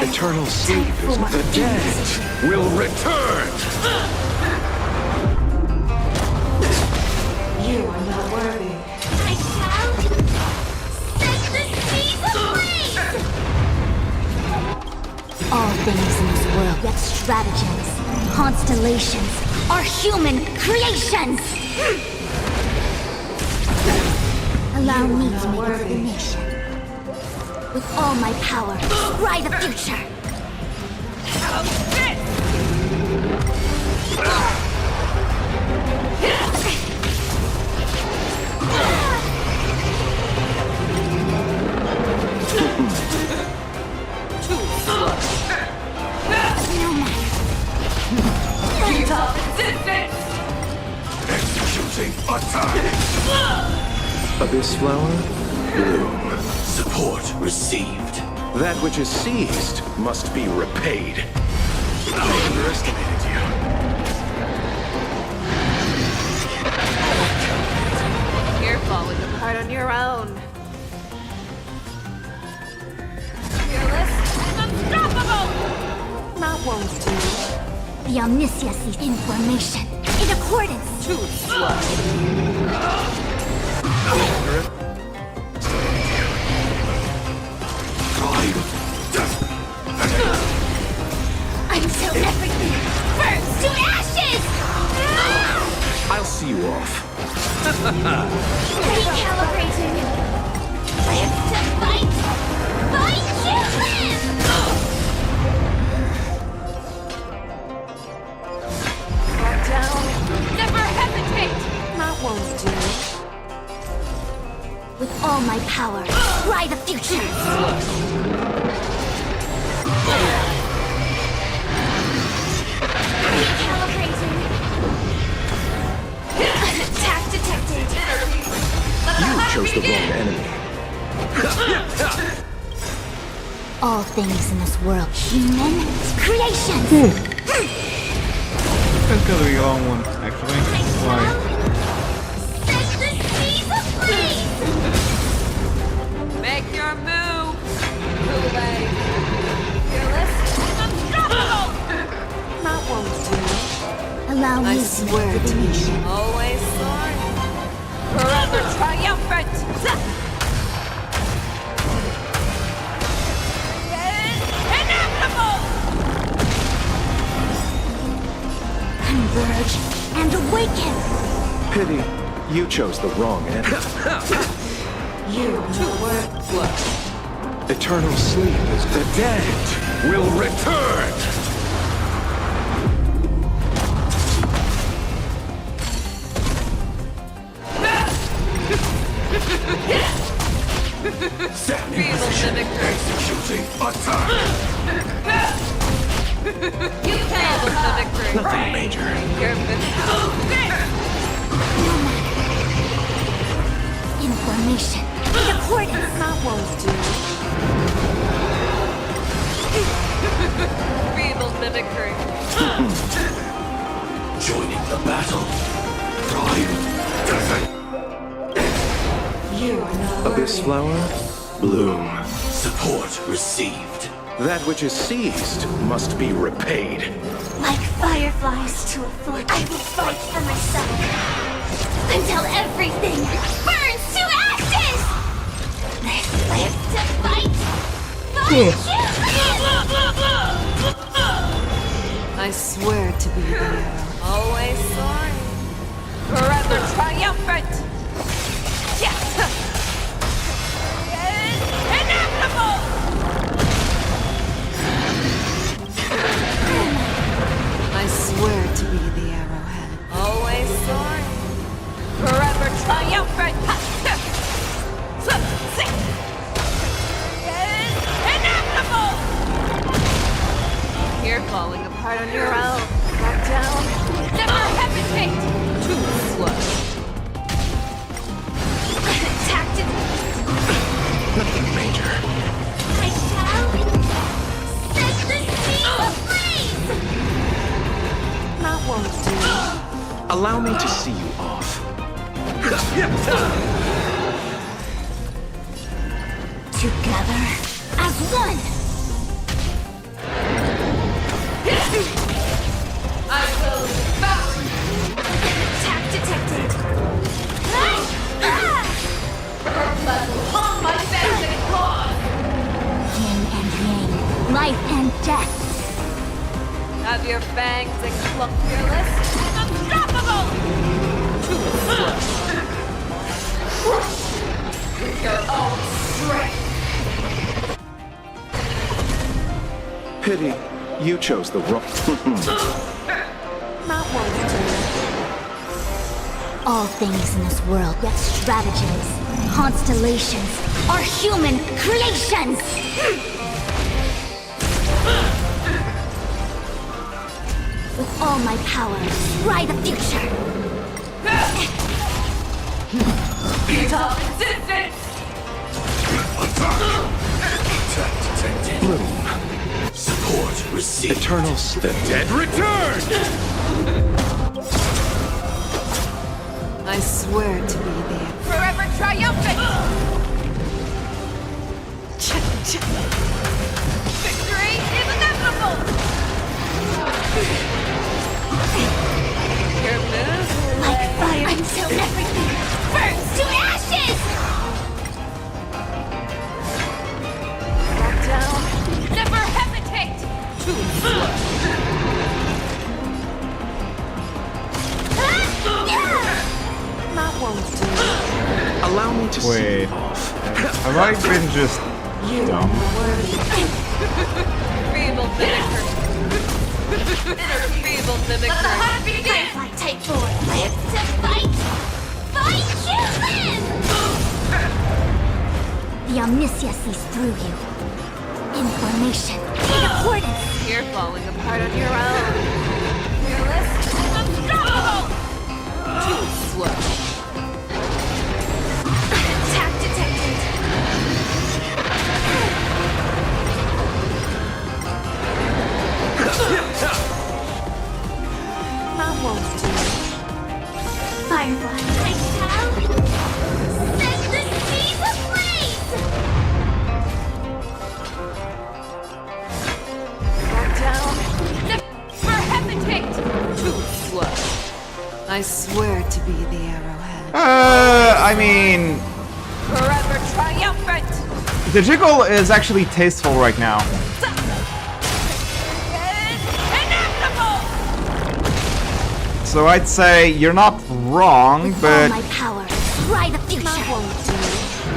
S3: Eternal sleep is not...
S15: The dead will return!
S2: You are not worthy.
S4: I shall set the seas ablaze! All things in this world, yet stratagems, constellations, are human creations! Allow me to make a divination. With all my power, scry the future!
S1: How's this? Too slow.
S4: No matter.
S1: Futile resistance!
S15: Executing attack!
S3: Abyss flower, bloom.
S15: Support received. That which is seized must be repaid. I underestimated you.
S1: You're falling apart on your own. Fearless and unstoppable!
S2: That won't do.
S4: The omniscience is in formation, in accordance.
S1: Too slow.
S4: Until everything burns to ashes!
S3: I'll see you off.
S4: Recalibrating. Live to fight! things in this world, human creations.
S9: That's gonna be a long one, actually. Why?
S1: Make your move! Moonlight. Fearless? Unstoppable! That won't do.
S4: Allow me
S1: I
S4: to
S1: swear
S4: make the
S1: to you.
S4: division.
S1: Always soaring. Forever triumphant! Inevitable!
S4: Converge and awaken.
S3: Pity, you chose the wrong end.
S1: You too worthless.
S3: Eternal sleep is the dead will return!
S1: Feel the victory.
S3: Executing attack!
S1: You failed the victory.
S3: Nothing major.
S1: You're
S4: Information. In accordance.
S1: That won't do. Feeble mimicry.
S3: Joining the battle. Prime desert.
S1: You are not
S3: Abyss flower, bloom.
S10: Support received.
S3: That which is seized must be repaid.
S4: Like fireflies to a flame, I will fight for myself. Until everything burns to ashes! This lives to fight!
S2: I swear to be the arrow.
S1: always soaring. Forever triumphant! Yes! Inevitable!
S2: I swear to be the arrowhead.
S1: Always soaring. Forever triumphant! Inevitable! You're falling apart on your own. Back down. Never hesitate! Too slow.
S4: Attacked it.
S3: Nothing major.
S4: I shall set the sea ablaze!
S1: That won't do.
S3: Allow me to see you off.
S4: Together as one!
S1: I will bow!
S4: Attack detected!
S1: Upon my bending claws!
S4: Yin and yang, life and death.
S1: Have your fangs and clump fearless. Unstoppable! Too slow. With your own strength.
S3: Pity, you chose the wrong.
S1: That won't do.
S4: All things in this world, yet stratagems, constellations, are human creations! With all my power, try the future!
S1: Futile existence!
S10: Attack detected.
S3: Bloom.
S10: Support received.
S3: Eternal the dead return!
S2: I swear to be the
S1: Forever triumphant! Victory is inevitable! Your move?
S4: Like fire until everything burns to ashes!
S1: Back down. Never hesitate! Too slow. That won't do.
S3: Allow me to see
S9: Wait.
S3: you off.
S9: Have I been just dumb?
S1: Feeble mimicry. Inner feeble mimicry. Let the hunt begin!
S4: Take forward, live to fight! Fight you live! The omniscia sees through you. Information, in accordance.
S1: You're falling apart on your own. Fearless, unstoppable! Too slow. Attack detected.
S4: Firefly, I shall set the seas ablaze!
S1: Back down. Never hesitate! Too slow.
S2: I swear to be the arrowhead.
S9: I mean,
S1: Forever triumphant!
S9: the jiggle is actually tasteful right now. So I'd say you're not wrong,
S4: With
S9: but
S4: all my power, try the future.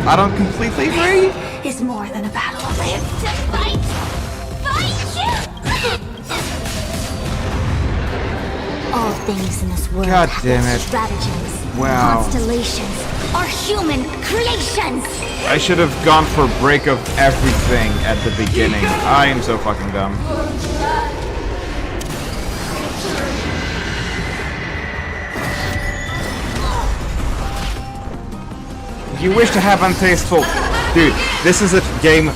S9: I don't completely agree.
S4: Is more than a battle. Live to fight! Fight you! All things in this world
S9: God
S4: have
S9: damn
S4: their
S9: it.
S4: stratagems.
S9: Wow.
S4: Constellations are human creations!
S9: I should have gone for break of everything at the beginning. I am so fucking dumb. You wish to have untasteful... Dude, this is a game...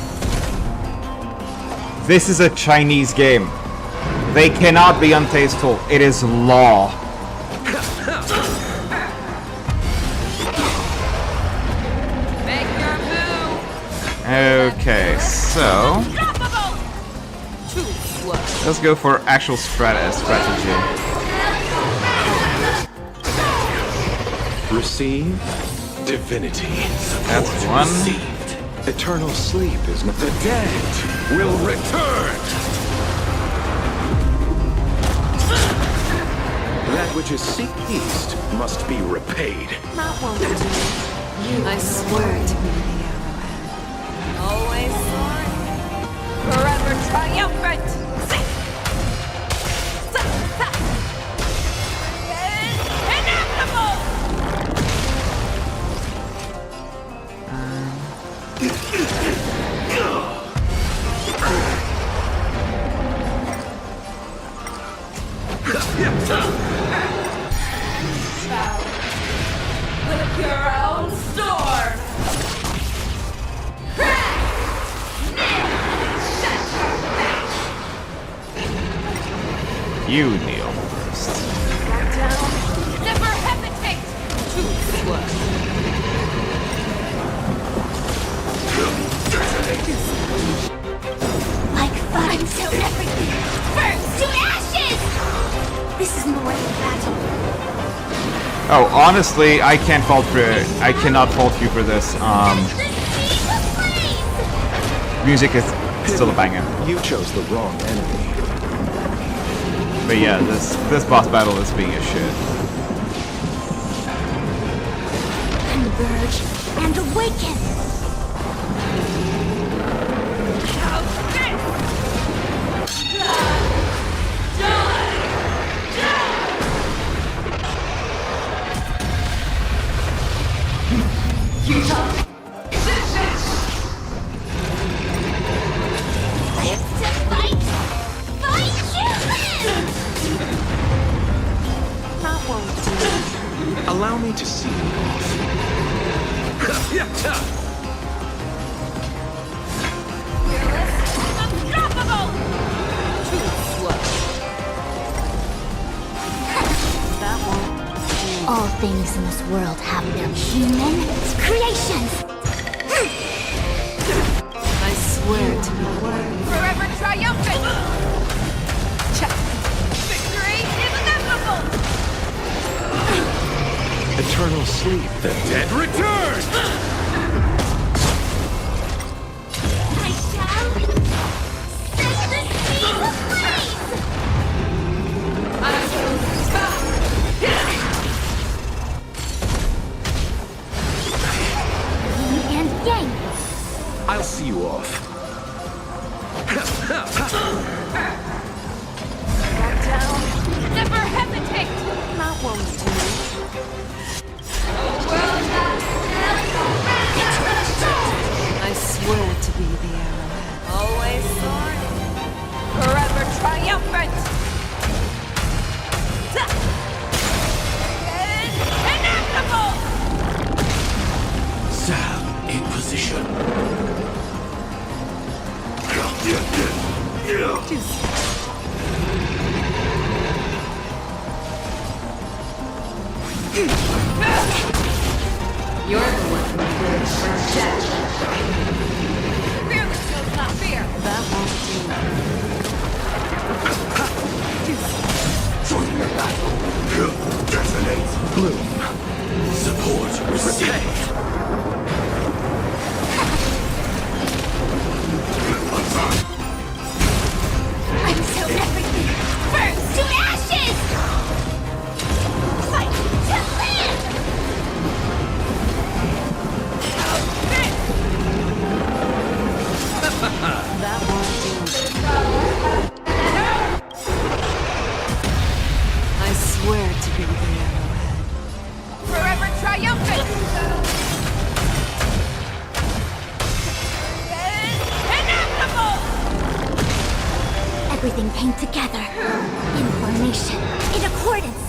S9: This is a Chinese game. They cannot be untasteful. It is law. Okay, so... Let's go for actual strategy.
S3: Receive divinity.
S9: That's one.
S3: Received. Eternal sleep is not. The dead will return. That which is seized must be repaid.
S1: Not won't do. I swear to be the arrowhead. Always soaring. Forever triumphant! Inevitable! With your own storm!
S9: You kneel first.
S1: Back down. Never hesitate! Too slow.
S4: Like fire until everything burns to ashes! This is more than battle.
S9: Oh, honestly, I can't fault for it. I cannot fault you for this. Music is still a banger.
S3: You chose the wrong enemy.
S9: But yeah, this boss battle is being a shit.
S4: Converge and awaken!
S3: Allow me to see you off.
S1: Unstoppable! Too slow. That won't.
S4: All things in this world have their human creations!
S2: I swear to be
S1: Forever triumphant! Check. Victory is inevitable!
S3: Eternal sleep. The dead return!
S4: I shall set the seas ablaze!
S1: I will stop!
S4: Yin and yang!
S3: I'll see you off.
S1: Back down. Never hesitate! That won't do. You're the one who lives for death. Fearless knows not fear. That won't do.
S3: Join the battle. Detonate. Bloom. Support. Receive.
S4: Until everything burns to ashes! Fight to live!
S1: That won't do. I swear to be the arrowhead. Forever triumphant! Inevitable!
S4: Everything came together. In formation. In accordance.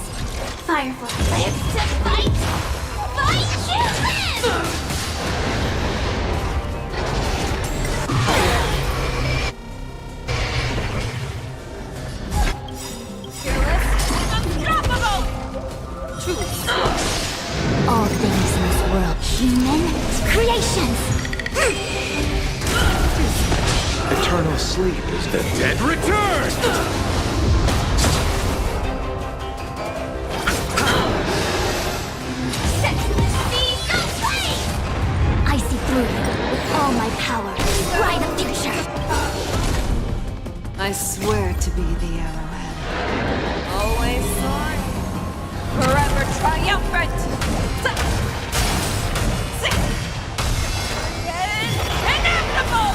S4: Firefly, live to fight! Fight to live!
S1: Fearless, unstoppable!
S4: All things in this world, human creations!
S3: Eternal sleep is the dead return!
S4: Set the seas aflame! I see through you with all my power. Light a future!
S1: I swear to be the arrowhead. Always soaring. Forever triumphant! Inevitable!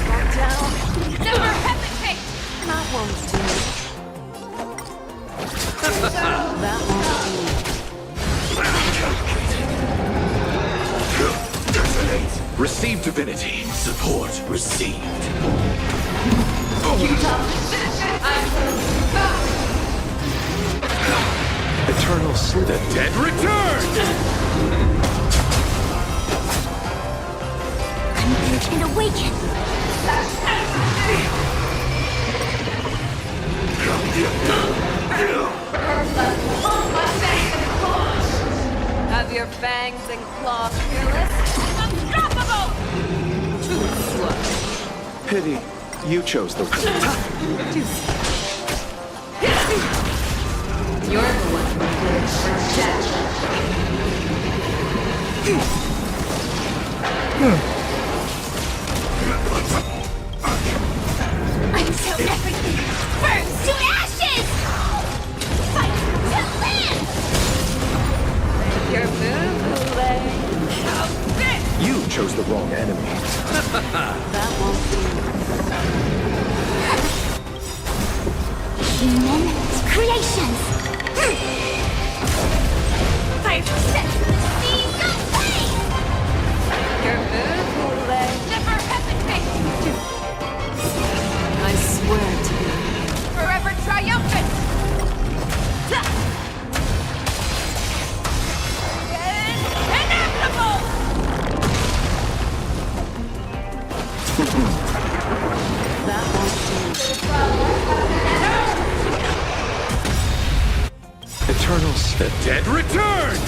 S1: Back down. Never hesitate! That won't do. That won't do.
S3: Detonate. Receive divinity. Support received. Eternal sleep. The dead return!
S4: Unleash and awaken!
S1: Have your fangs and claws fearless. Unstoppable! Too slow.
S3: Pity. You chose the
S1: You're the one who lives for death.
S4: Until everything burns to ashes! Fight to live!
S1: Your move,
S3: You chose the wrong enemy.
S1: That won't do.
S4: Human creations! Fire set the seas aflame!
S1: Your move, never hesitate. I swear to be forever triumphant. Inevitable! That won't do.
S3: Eternal the dead return!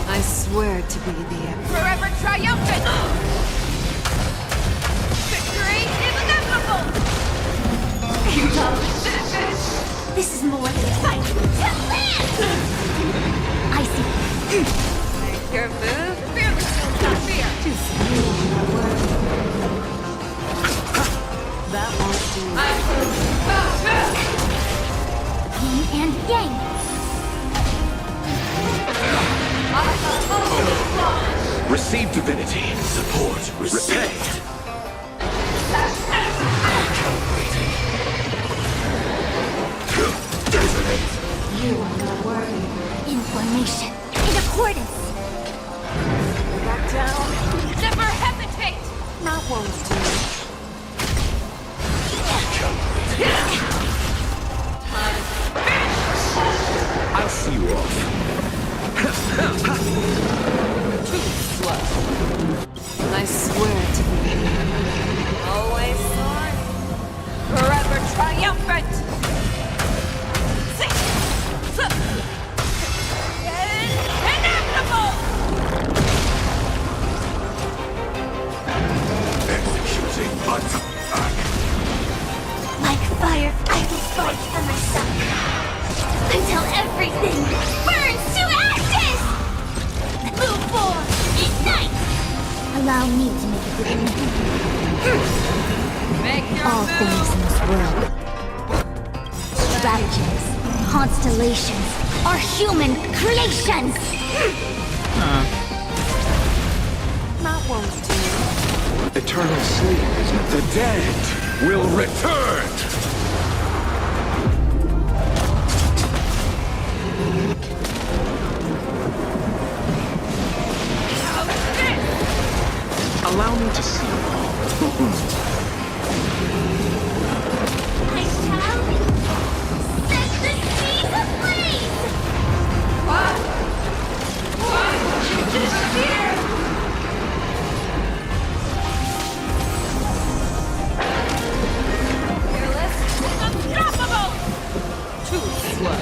S1: I swear to be the forever triumphant. Victory is inevitable.
S4: This is more than a fight to live! I see.
S1: Your move, fearless knows not fear. That won't do.
S4: Yin and yang.
S3: Receive divinity. Support received.
S1: You are not worthy.
S4: In formation. In accordance.
S1: Back down. Never hesitate. That won't do.
S3: I'll see you off.
S1: Too slow. I swear to be always soaring. Forever triumphant.
S4: Allow me to make a beginning. All things in this world, stratagems, constellations, are human creations!
S1: Not won't do.
S3: Eternal sleep is not the dead will return. Allow me to see.
S4: I shall set the seas ablaze! Disappear!
S1: Fearless, unstoppable! Too slow.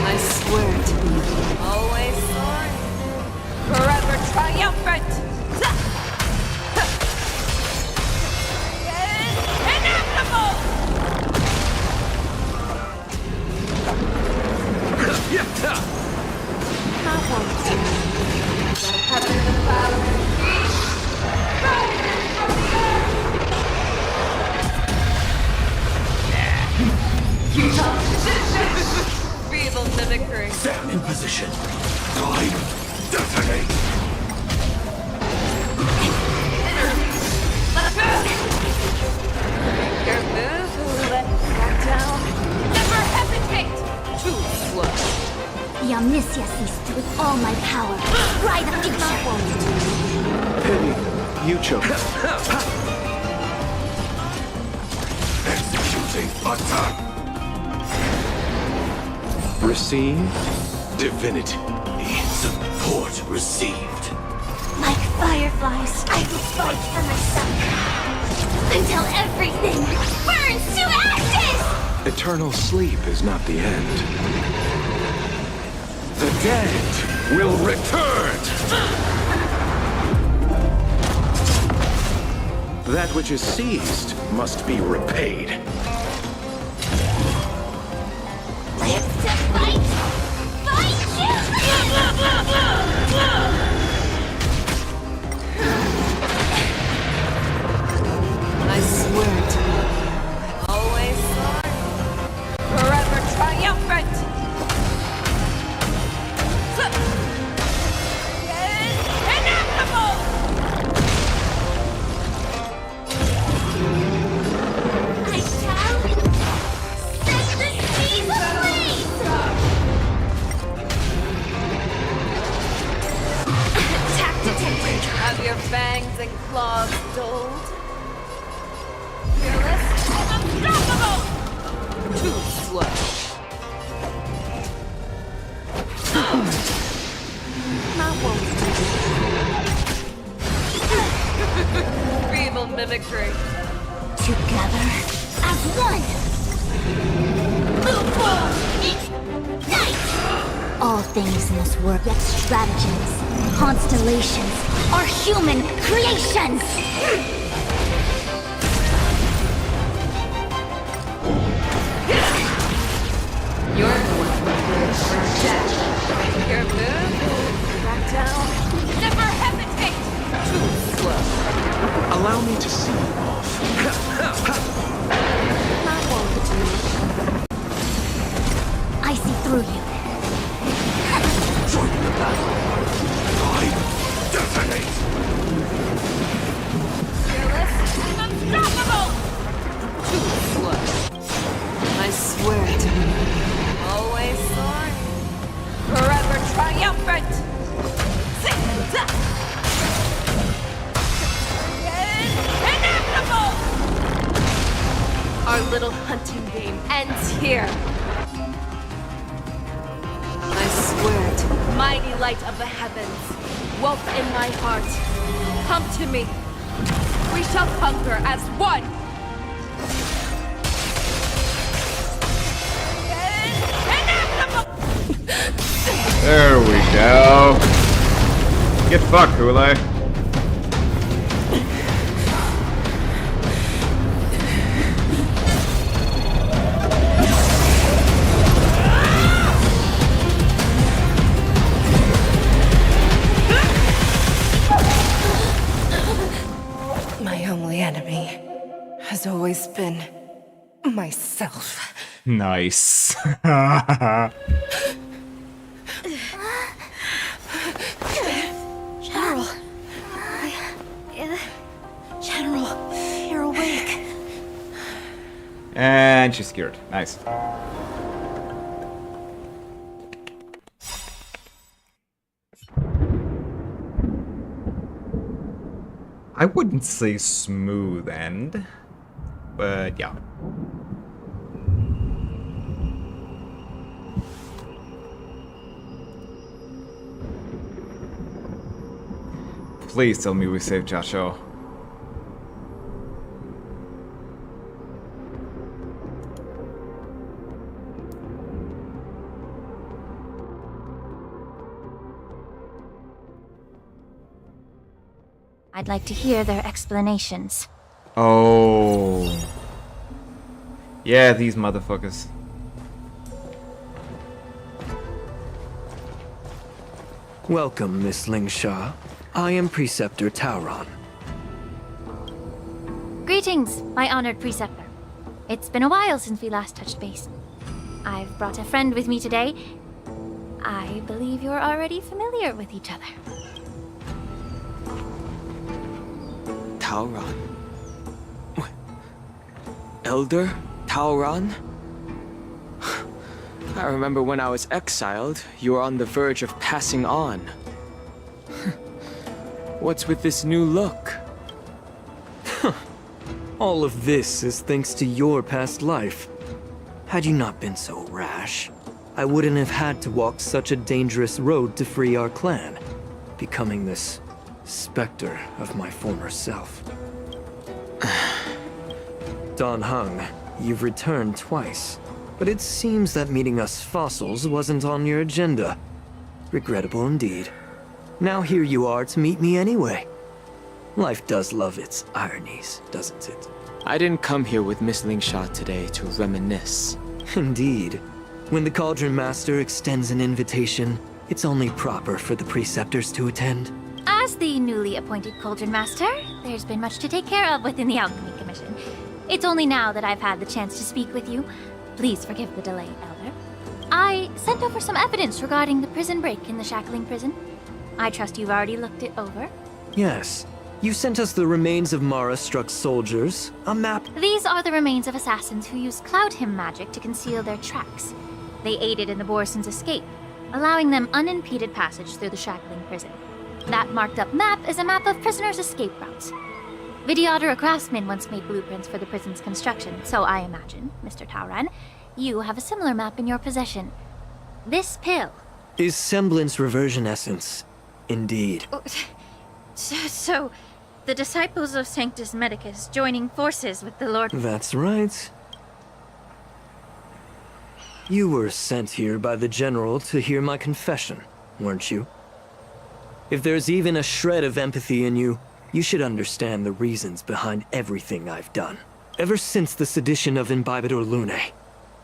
S1: I swear to be always soaring, forever triumphant! Feeble mimicry.
S3: Stand in position. Time. Detonate.
S1: Your move, let back down. Never hesitate! Too slow.
S4: The omniscia seized with all my power. Try the future!
S3: Pity. You chose. Executing attack. Receive divinity. Support received.
S4: Like fireflies, I will fight for myself. Until everything burns to ashes!
S3: Eternal sleep is not the end. The dead will return! That which is seized must be repaid.
S4: Live to fight! Fight you!
S1: I swear to you, always soaring, forever triumphant! Inevitable!
S4: I shall set the seas ablaze! Attack detected!
S1: Have your fangs and claws dulled? Fearless, unstoppable! Too slow. Not won't do. Feeble mimicry.
S4: Together as one! Move forward! Ignite! All things in this world, yet stratagems, constellations, are human creations!
S1: You're the one for death. Your move, back down. Never hesitate! Too slow.
S3: Allow me to see you off.
S1: Not won't do.
S4: I see through you.
S3: Join the battle. Time. Detonate.
S1: Fearless, unstoppable! Too slow. I swear to you, always soaring, forever triumphant! Inevitable! Our little hunting game ends here. I swear to the mighty light of the heavens, woke in my heart, come to me. We shall conquer as one.
S9: There we go. Get fucked, Hule.
S2: always been myself.
S9: Nice.
S4: General. General, you're awake.
S9: And she's scared. Nice. I wouldn't say smooth end, but yeah. Please tell me we saved Joshua.
S11: I'd like to hear their explanations.
S9: Oh. Yeah, these motherfuckers.
S13: Welcome, Miss Lingshaw. I am Preceptor Tauron.
S11: Greetings, my honored preceptor. It's been a while since we last touched base. I've brought a friend with me today. I believe you're already familiar with each other.
S20: Tauron? What? Elder Tauron? I remember when I was exiled, you were on the verge of passing on. What's with this new look?
S13: All of this is thanks to your past life. Had you not been so rash, I wouldn't have had to walk such a dangerous road to free our clan, becoming this specter of my former self. Dan Heng, you've returned twice, but it seems that meeting us fossils wasn't on your agenda. Regrettable indeed. Now here you are to meet me anyway. Life does love its ironies, doesn't it?
S20: I didn't come here with Miss Lingshaw today to reminisce.
S13: Indeed. When the Cauldron Master extends an invitation, it's only proper for the Preceptors to attend.
S11: As the newly appointed Cauldron Master, there's been much to take care of within the Alchemy Commission. It's only now that I've had the chance to speak with you. Please forgive the delay, Elder. I sent over some evidence regarding the prison break in the Shackling Prison. I trust you've already looked it over.
S13: Yes. You sent us the remains of Mara-struck soldiers, a map.
S11: These are the remains of assassins who used Cloud Hymn magic to conceal their tracks. They aided in the Borisin's escape, allowing them unimpeded passage through the Shackling Prison. That marked-up map is a map of prisoners' escape routes. Vidyadhara craftsmen once made blueprints for the prison's construction, so I imagine, Mr. Tauron, you have a similar map in your possession. This pill.
S13: Is semblance reversion essence. Indeed.
S11: So, the disciples of Sanctus Medicus joining forces with the Lord...
S13: That's right. You were sent here by the General to hear my confession, weren't you? If there's even a shred of empathy in you, you should understand the reasons behind everything I've done. Ever since the sedition of Imbibitor Lunae,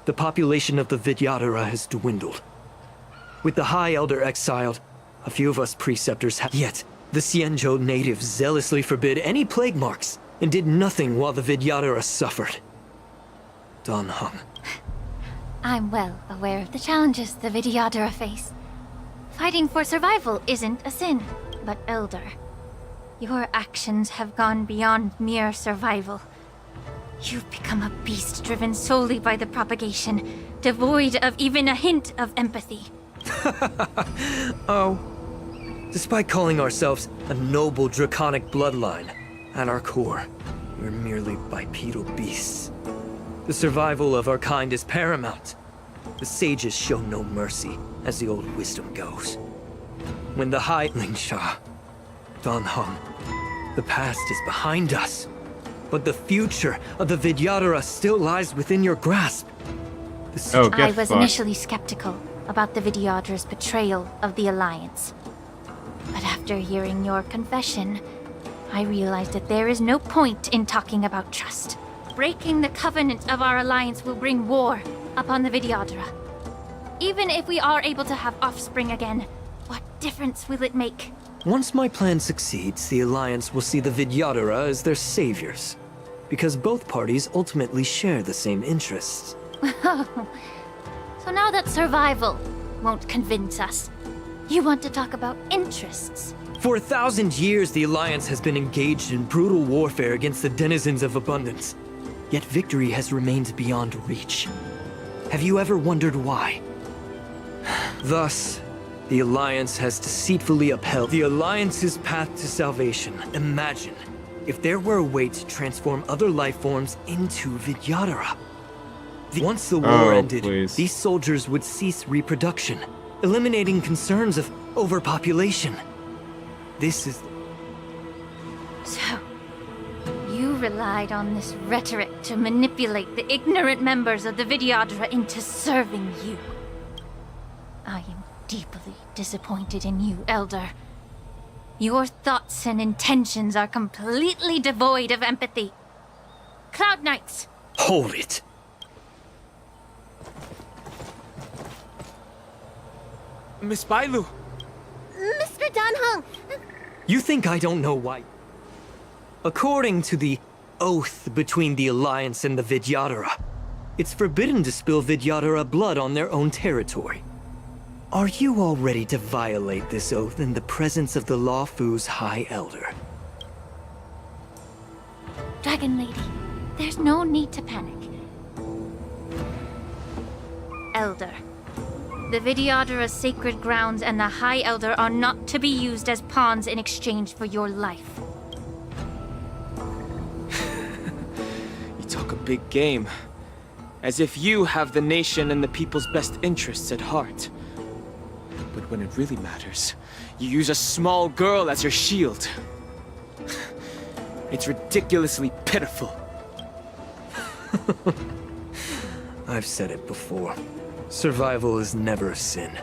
S13: the population of the Vidyadhara has dwindled. With the High Elder exiled, a few of us Preceptors have... Yet, the Xianzhou natives zealously forbid any plague marks, and did nothing while the Vidyadhara suffered. Dan Heng.
S11: I'm well aware of the challenges the Vidyadhara face. Fighting for survival isn't a sin, but Elder. Your actions have gone beyond mere survival. You've become a beast driven solely by the propagation, devoid of even a hint of empathy.
S13: Oh. Despite calling ourselves a noble draconic bloodline, at our core, we're merely bipedal beasts. The survival of our kind is paramount. The sages show no mercy, as the old wisdom goes. When the High Lingshaw, Dan Heng, the past is behind us, but the future of the Vidyadhara still lies within your grasp.
S11: I was initially skeptical about the Vidyadhara's betrayal of the Alliance. But after hearing your confession, I realized that there is no point in talking about trust. Breaking the covenant of our alliance will bring war upon the Vidyadhara. Even if we are able to have offspring again, what difference will it make?
S13: Once my plan succeeds, the Alliance will see the Vidyadhara as their saviors. because both parties ultimately share the same interests.
S11: So now that survival won't convince us, you want to talk about interests?
S13: For 1,000 years, the Alliance has been engaged in brutal warfare against the denizens of abundance. Yet victory has remained beyond reach. Have you ever wondered why? Thus, the Alliance has deceitfully upheld the Alliance's path to salvation. Imagine if there were a way to transform other life forms into Vidyadhara. Once the war ended, these soldiers would cease reproduction, eliminating concerns of overpopulation. This is...
S11: So, you relied on this rhetoric to manipulate the ignorant members of the Vidyadhara into serving you. I am deeply disappointed in you, Elder. Your thoughts and intentions are completely devoid of empathy. Cloud Knights!
S13: Hold it!
S20: Miss Bailu!
S4: Mr. Danheng!
S13: You think I don't know why? According to the oath between the Alliance and the Vidyadhara, it's forbidden to spill Vidyadhara blood on their own territory. Are you all ready to violate this oath in the presence of the Lawfu's High Elder?
S11: Dragon Lady, there's no need to panic. Elder, the Vidyadhara's sacred grounds and the High Elder are not to be used as pawns in exchange for your life.
S20: You talk a big game. As if you have the nation and the people's best interests at heart. But when it really matters, you use a small girl as your shield. It's ridiculously pitiful.
S13: I've said it before. Survival is never a sin.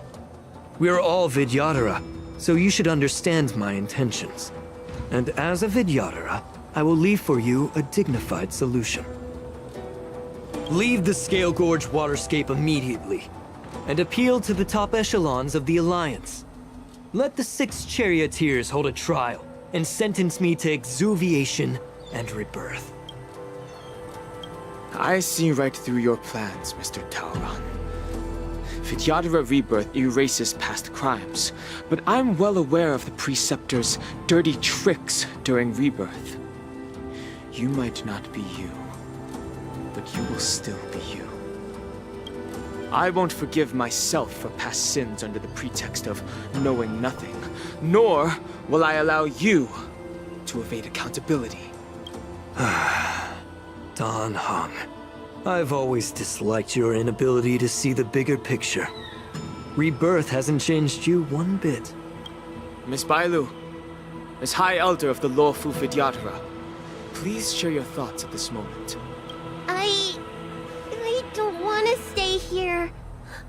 S13: We are all Vidyadhara, so you should understand my intentions. And as a Vidyadhara, I will leave for you a dignified solution. Leave the Scale Gorge waterscape immediately, and appeal to the top echelons of the Alliance. Let the 6 charioteers hold a trial, and sentence me to exuviation and rebirth.
S20: I see right through your plans, Mr. Tauron. Vidyadhara rebirth erases past crimes, but I'm well aware of the Preceptor's dirty tricks during rebirth. You might not be you, but you will still be you. I won't forgive myself for past sins under the pretext of knowing nothing, nor will I allow you to evade accountability.
S13: Danheng, I've always disliked your inability to see the bigger picture. Rebirth hasn't changed you one bit.
S20: Miss Bailu, as High Elder of the Lawfu Vidyadhara, please share your thoughts at this moment.
S4: I don't want to stay here.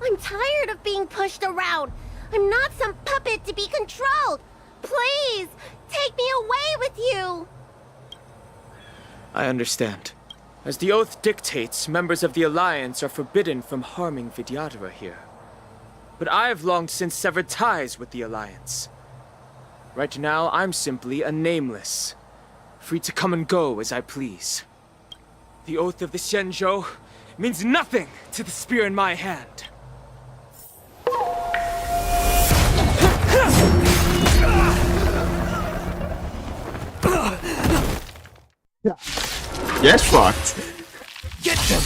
S4: I'm tired of being pushed around. I'm not some puppet to be controlled. Please, take me away with you.
S20: I understand. As the oath dictates, members of the Alliance are forbidden from harming Vidyadhara here. But I've long since severed ties with the Alliance. Right now, I'm simply a nameless, free to come and go as I please. The oath of the Xianzhou means nothing to the spear in my hand.
S9: Yes, fucked.
S13: Get them!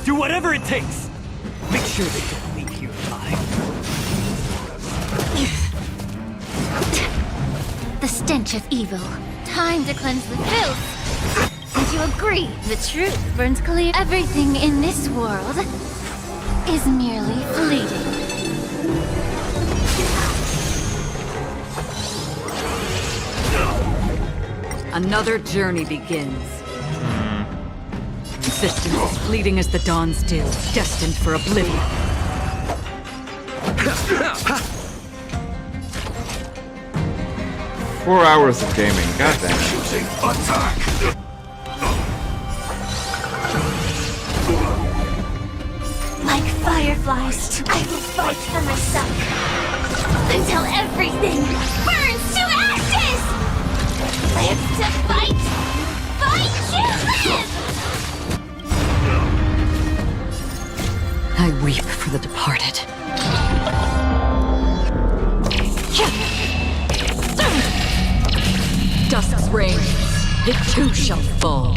S13: Do whatever it takes! Make sure they don't leave here alive.
S11: The stench of evil. Time to cleanse the filth. And you agree, the truth burns clear. Everything in this world is merely fleeting.
S16: Another journey begins. Existence as fleeting as the dawn's dew, destined for oblivion.
S9: 4 hours of gaming, goddamn.
S4: Like fireflies, I will fight for myself. Until everything burns to ashes! Live to fight! Fight to live!
S16: reign, it too shall fall.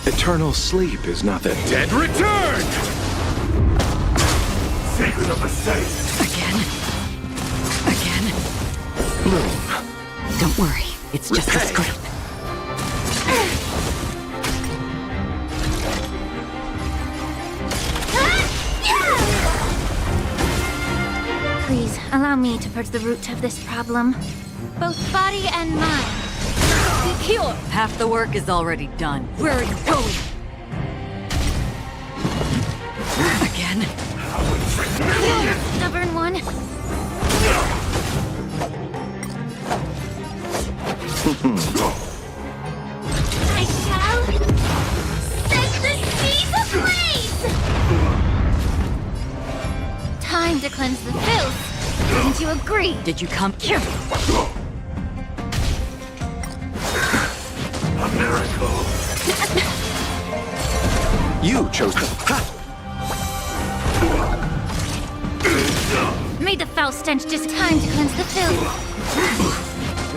S3: Eternal sleep is not the dead return!
S15: Sacred of the saints!
S16: Again.
S3: Bloom.
S16: Don't worry, it's just a scrape.
S11: Please, allow me to purge the root of this problem. Both body and mind.
S16: Secure! Half the work is already done. Where are you going? Again?
S11: Stubborn one. I shall set the seas ablaze! Time to cleanse the filth. Didn't you agree?
S16: Did you come here?
S15: A miracle!
S3: You chose the...
S11: Made the foul stench just time to cleanse the filth.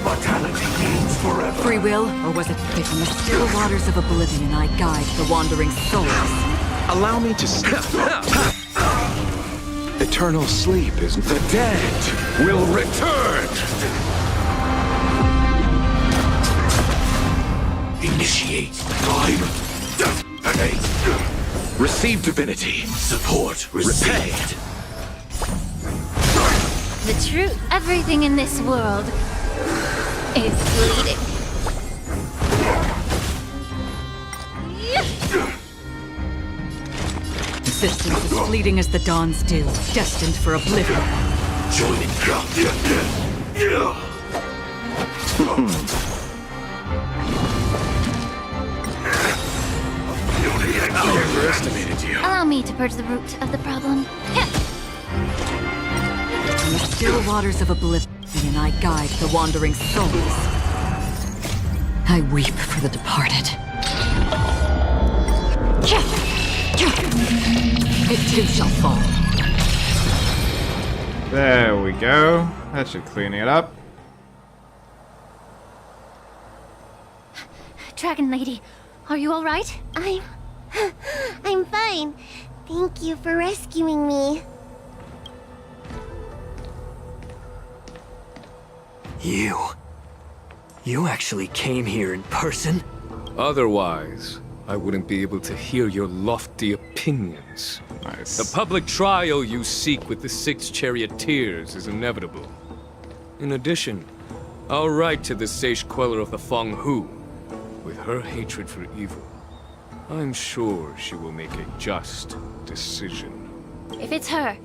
S15: Mortality means forever.
S16: Free will, or was it fate? In the still waters of oblivion, I guide the wandering souls.
S3: Allow me to step. Eternal sleep is the dead will return.
S15: Initiate. Time. Detonate.
S3: Receive divinity.
S15: Support. Received.
S11: The truth. Everything in this world is bleeding.
S16: Existence is fleeting as the dawn's dew, destined for oblivion.
S15: Joining
S3: I underestimated you.
S11: Allow me to purge the root of the problem.
S16: In the still waters of oblivion, I guide the wandering souls. I weep for the departed. It too shall fall.
S9: There we go. That should clean it up.
S11: Dragon Lady, are you all right?
S4: I'm fine. Thank you for rescuing me.
S13: You actually came here in person?
S21: Otherwise, I wouldn't be able to hear your lofty opinions.
S9: Nice.
S21: The public trial you seek with the 6 charioteers is inevitable. In addition, I'll write to the sage queller of the Feng Hu. With her hatred for evil, I'm sure she will make a just decision.
S11: If it's her,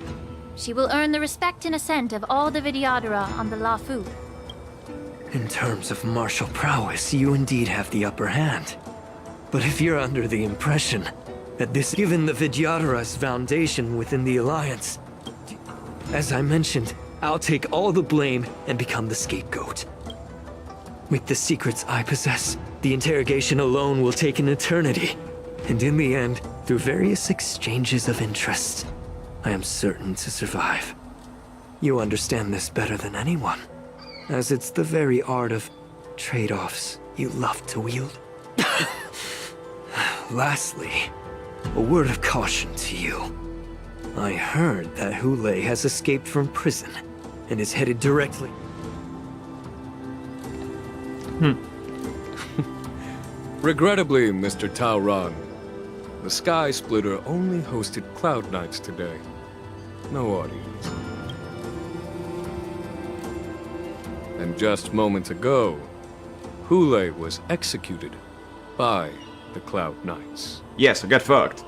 S11: she will earn the respect and assent of all the Vidyadhara on the Lafu.
S13: In terms of martial prowess, you indeed have the upper hand. But if you're under the impression that this given the Vidyadhara's foundation within the Alliance, as I mentioned, I'll take all the blame and become the scapegoat. With the secrets I possess, the interrogation alone will take an eternity. And in the end, through various exchanges of interest, I am certain to survive. You understand this better than anyone, as it's the very art of trade-offs you love to wield. Lastly, a word of caution to you. I heard that Hule has escaped from prison and is headed directly...
S21: Regrettably, Mr. Taoran, the Sky Splitter only hosted Cloud Knights today. No audience. And just moments ago, Hule was executed by the Cloud Knights.
S9: Yes, I got fucked.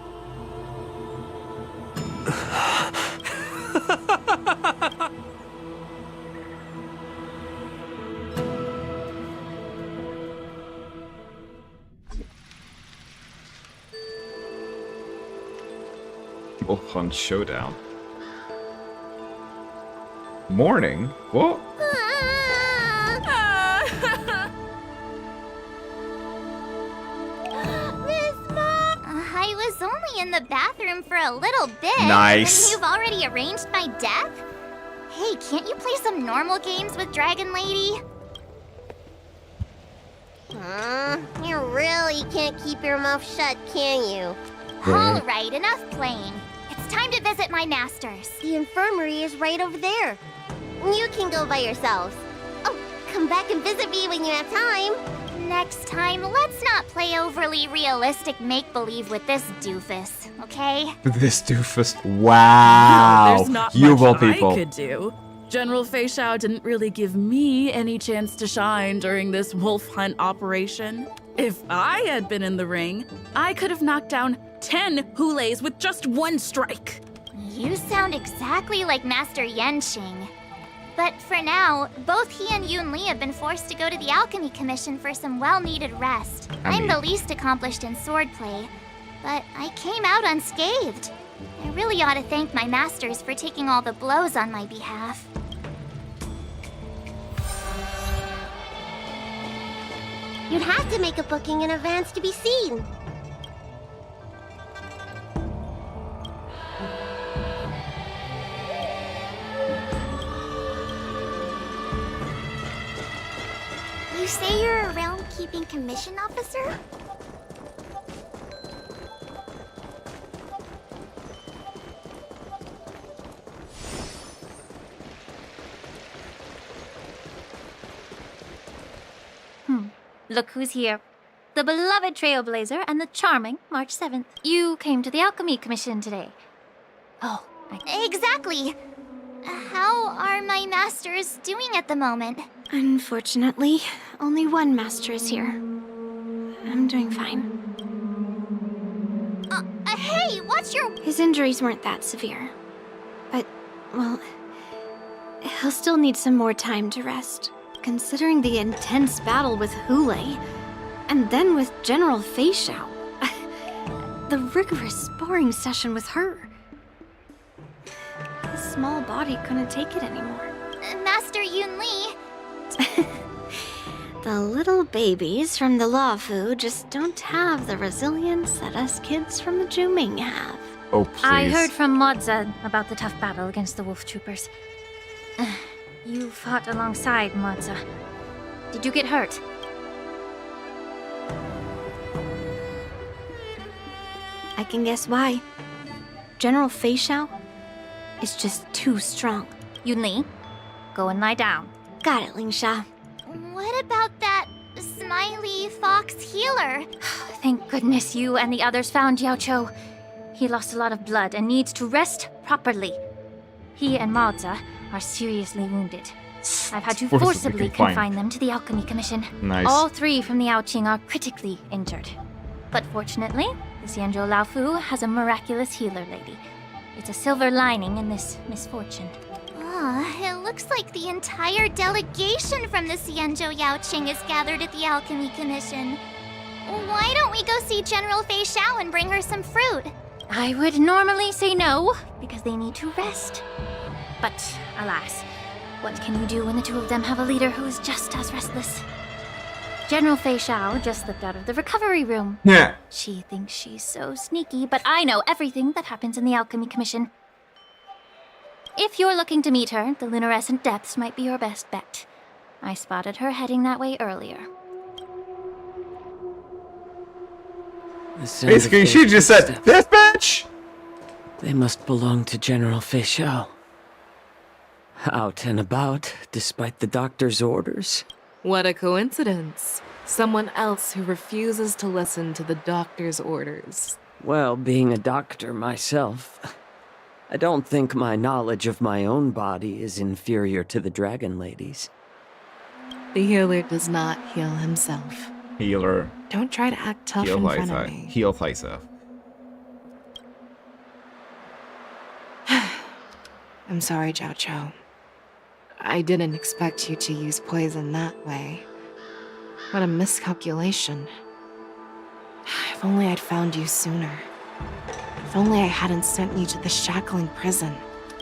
S9: Wolf Hunt Showdown. Morning? What?
S4: Miss
S11: in the bathroom for a little bit.
S9: Nice.
S11: And you've already arranged my death? Hey, can't you play some normal games with Dragon Lady?
S8: You really can't keep your mouth shut, can you?
S11: All right, enough playing. It's time to visit my masters.
S8: The infirmary is right over there. You can go by yourselves. Oh, come back and visit me when you have time.
S11: Next time, let's not play overly realistic make-believe with this doofus, okay?
S9: This doofus. Wow.
S22: There's not
S9: You of all
S22: much
S9: people.
S22: I could do. General Fei Xiao didn't really give me any chance to shine during this wolf hunt operation. If I had been in the ring, I could have knocked down 10 Hulays with just one strike.
S11: You sound exactly like Master Yenqing. But for now, both he and Yun Li have been forced to go to the Alchemy Commission for some well-needed rest. I'm the least accomplished in swordplay, but I came out unscathed. I really ought to thank my masters for taking all the blows on my behalf.
S8: You'd have to make a booking in advance to be seen.
S11: You say you're a realm-keeping commission officer? Look who's here. The beloved Trailblazer and the charming March 7th. You came to the Alchemy Commission today. Oh, exactly. How are my masters doing at the moment?
S23: Unfortunately, only one master is here. I'm doing fine.
S11: Hey, what's your...
S23: His injuries weren't that severe. But, well, he'll still need some more time to rest. Considering the intense battle with Hulei, and then with General Fei Xiao. The rigorous sparring session with her. His small body couldn't take it anymore.
S11: Master Yun Li.
S23: The little babies from the Laofu just don't have the resilience that us kids from the Zhuming have.
S9: Oh, please.
S11: I heard from Moza about the tough battle against the wolf troopers. You fought alongside Moza. Did you get hurt?
S23: I can guess why. General Fei Xiao is just too strong.
S11: Yun Li, go and lie down.
S23: Got it, Lingsha.
S11: What about that smiley fox healer? Thank goodness you and the others found Yao Cho. He lost a lot of blood and needs to rest properly. He and Moza are seriously wounded. I've had to forcibly confine them to the Alchemy Commission.
S9: Nice.
S11: All 3 from the Yaoqing are critically injured. But fortunately, the Xianzhou Laofu has a miraculous healer lady. It's a silver lining in this misfortune. It looks like the entire delegation from the Xianzhou Yaoqing is gathered at the Alchemy Commission. Why don't we go see General Fei Xiao and bring her some fruit? I would normally say no, because they need to rest. But alas, what can you do when the 2 of them have a leader who is just as restless? General Fei Xiao just slipped out of the recovery room.
S9: Yeah.
S11: She thinks she's so sneaky, but I know everything that happens in the Alchemy Commission. If you're looking to meet her, the luminescent depths might be your best bet. I spotted her heading that way earlier.
S9: Basically, she just said, "This bitch!"
S13: They must belong to General Fei Xiao. Out and about, despite the doctor's orders.
S2: What a coincidence. Someone else who refuses to listen to the doctor's orders.
S13: Well, being a doctor myself, I don't think my knowledge of my own body is inferior to the Dragon Lady's.
S2: The healer does not heal himself.
S9: Healer.
S2: Don't try to act tough
S9: Heal
S2: in front of
S9: thyself.
S2: me.
S9: Heal thyself.
S2: I'm sorry, Zhao Cho. I didn't expect you to use poison that way. What a miscalculation. If only I'd found you sooner. If only I hadn't sent you to the shackling prison.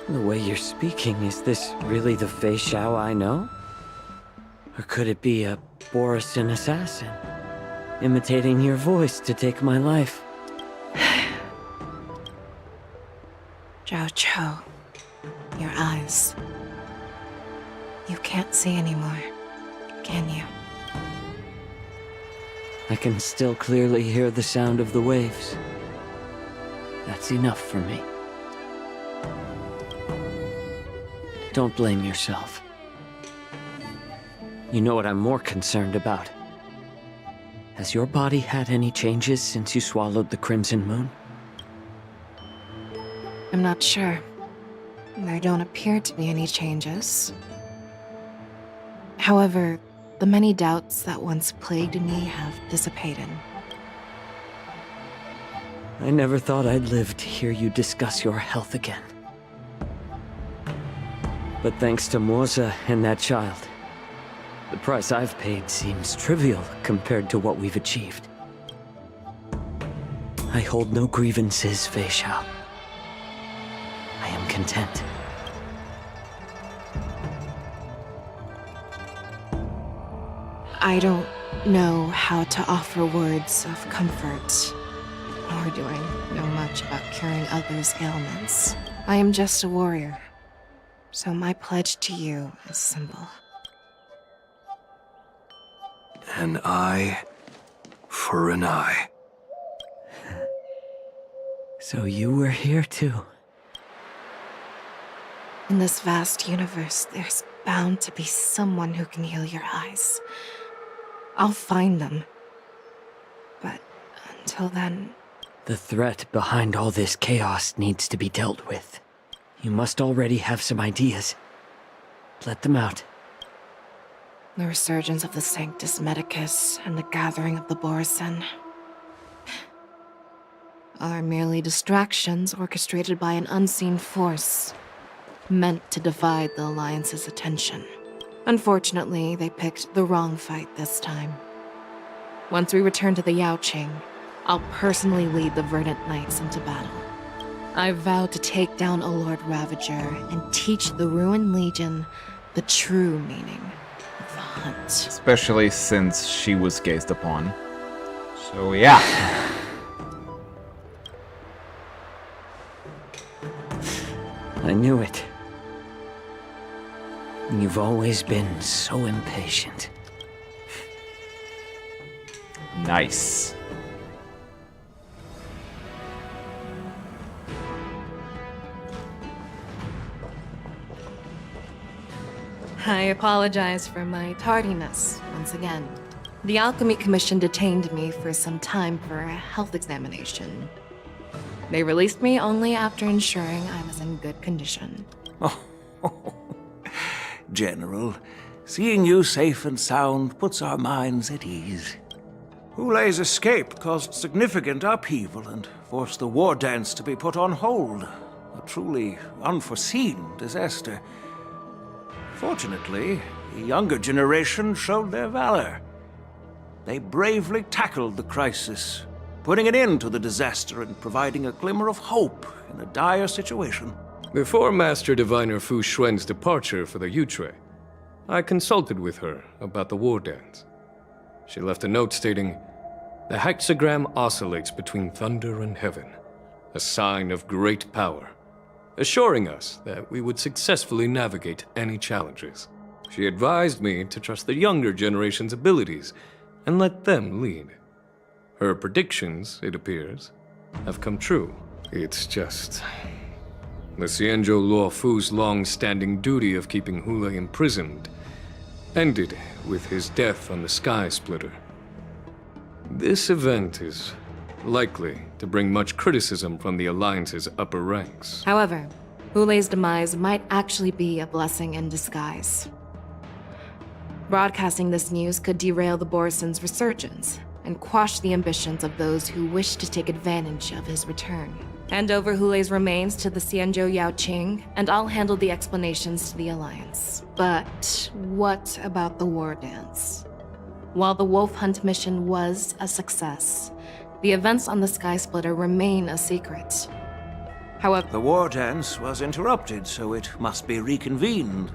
S13: The way you're speaking, is this really the Fei Xiao I know? Or could it be a Borisin assassin, imitating your voice to take my life?
S2: Jojo, your eyes. You can't see anymore, can you?
S6: I can still clearly hear the sound of the waves. That's enough for me. Don't blame yourself. You know what I'm more concerned about? Has your body had any changes since you swallowed the Crimson Moon?
S2: I'm not sure. There don't appear to be any changes. However, the many doubts that once plagued me have dissipated.
S6: I never thought I'd live to hear you discuss your health again. But thanks to Morza and that child, the price I've paid seems trivial compared to what we've achieved. I hold no grievances, Fei Xiao. I am content.
S2: I don't know how to offer words of comfort, nor do I know much about curing others' ailments. I am just a warrior, so my pledge to you is simple.
S15: An eye for an eye.
S6: So you were here too.
S2: In this vast universe, there's bound to be someone who can heal your eyes. I'll find them. But until then...
S6: The threat behind all this chaos needs to be dealt with. You must already have some ideas. Let them out.
S2: The resurgence of the Sanctus Medicus and the gathering of the Borisin are merely distractions orchestrated by an unseen force, meant to divide the Alliance's attention. Unfortunately, they picked the wrong fight this time. Once we return to the Yaoqing, I'll personally lead the Verdant Knights into battle. I vowed to take down a Lord Ravager and teach the Ruined Legion the true meaning of the hunt.
S9: Especially since she was gazed upon. So yeah.
S6: I knew it. You've always been so impatient.
S9: Nice.
S2: I apologize for my tardiness once again. The Alchemy Commission detained me for some time for a health examination. They released me only after ensuring I was in good condition.
S14: General, seeing you safe and sound puts our minds at ease. Hulei's escape caused significant upheaval and forced the war dance to be put on hold. A truly unforeseen disaster. Fortunately, the younger generation showed their valor. They bravely tackled the crisis, putting an end to the disaster and providing a glimmer of hope in a dire situation.
S21: Before Master Diviner Fu Xuan's departure for the Yutre, I consulted with her about the war dance. She left a note stating, "The hexagram oscillates between thunder and heaven, a sign of great power," assuring us that we would successfully navigate any challenges. She advised me to trust the younger generation's abilities and let them lead. Her predictions, it appears, have come true. It's just... the Xianzhou Luofu's long-standing duty of keeping Hulei imprisoned ended with his death on the Sky Splitter. This event is likely to bring much criticism from the Alliance's upper ranks.
S2: However, Hulei's demise might actually be a blessing in disguise. Broadcasting this news could derail the Borisin's resurgence and quash the ambitions of those who wish to take advantage of his return. Hand over Hulei's remains to the Xianzhou Yaoqing, and I'll handle the explanations to the Alliance. But what about the war dance? While the Wolf Hunt mission was a success, the events on the Sky Splitter remain a secret. However,
S14: the war dance was interrupted, so it must be reconvened.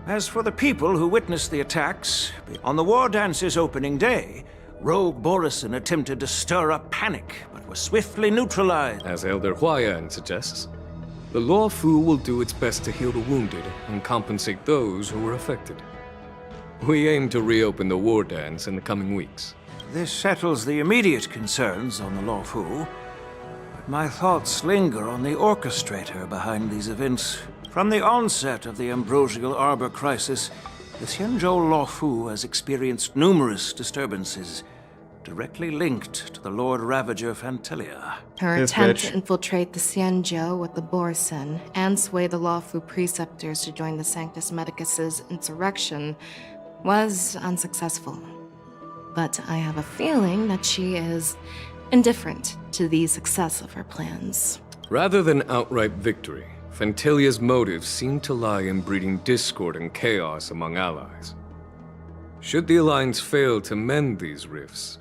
S14: As for the people who witnessed the attacks, on the war dance's opening day, Rogue Borisin attempted to stir up panic, but was swiftly neutralized.
S21: As Elder Huayan suggests. The Law Fu will do its best to heal the wounded and compensate those who were affected. We aim to reopen the war dance in the coming weeks.
S14: This settles the immediate concerns on the Law Fu, but my thoughts linger on the orchestrator behind these events. From the onset of the Ambrosial Arbor crisis, the Xianzhou Law Fu has experienced numerous disturbances, directly linked to the Lord Ravager Fantelia.
S2: Her attempt to infiltrate the Xianzhou with the Borisin and sway the Lawfu preceptors to join the Sanctus Medicus' insurrection was unsuccessful. But I have a feeling that she is indifferent to the success of her plans.
S21: Rather than outright victory, Fantelia's motives seem to lie in breeding discord and chaos among allies. Should the Alliance fail to mend these rifts,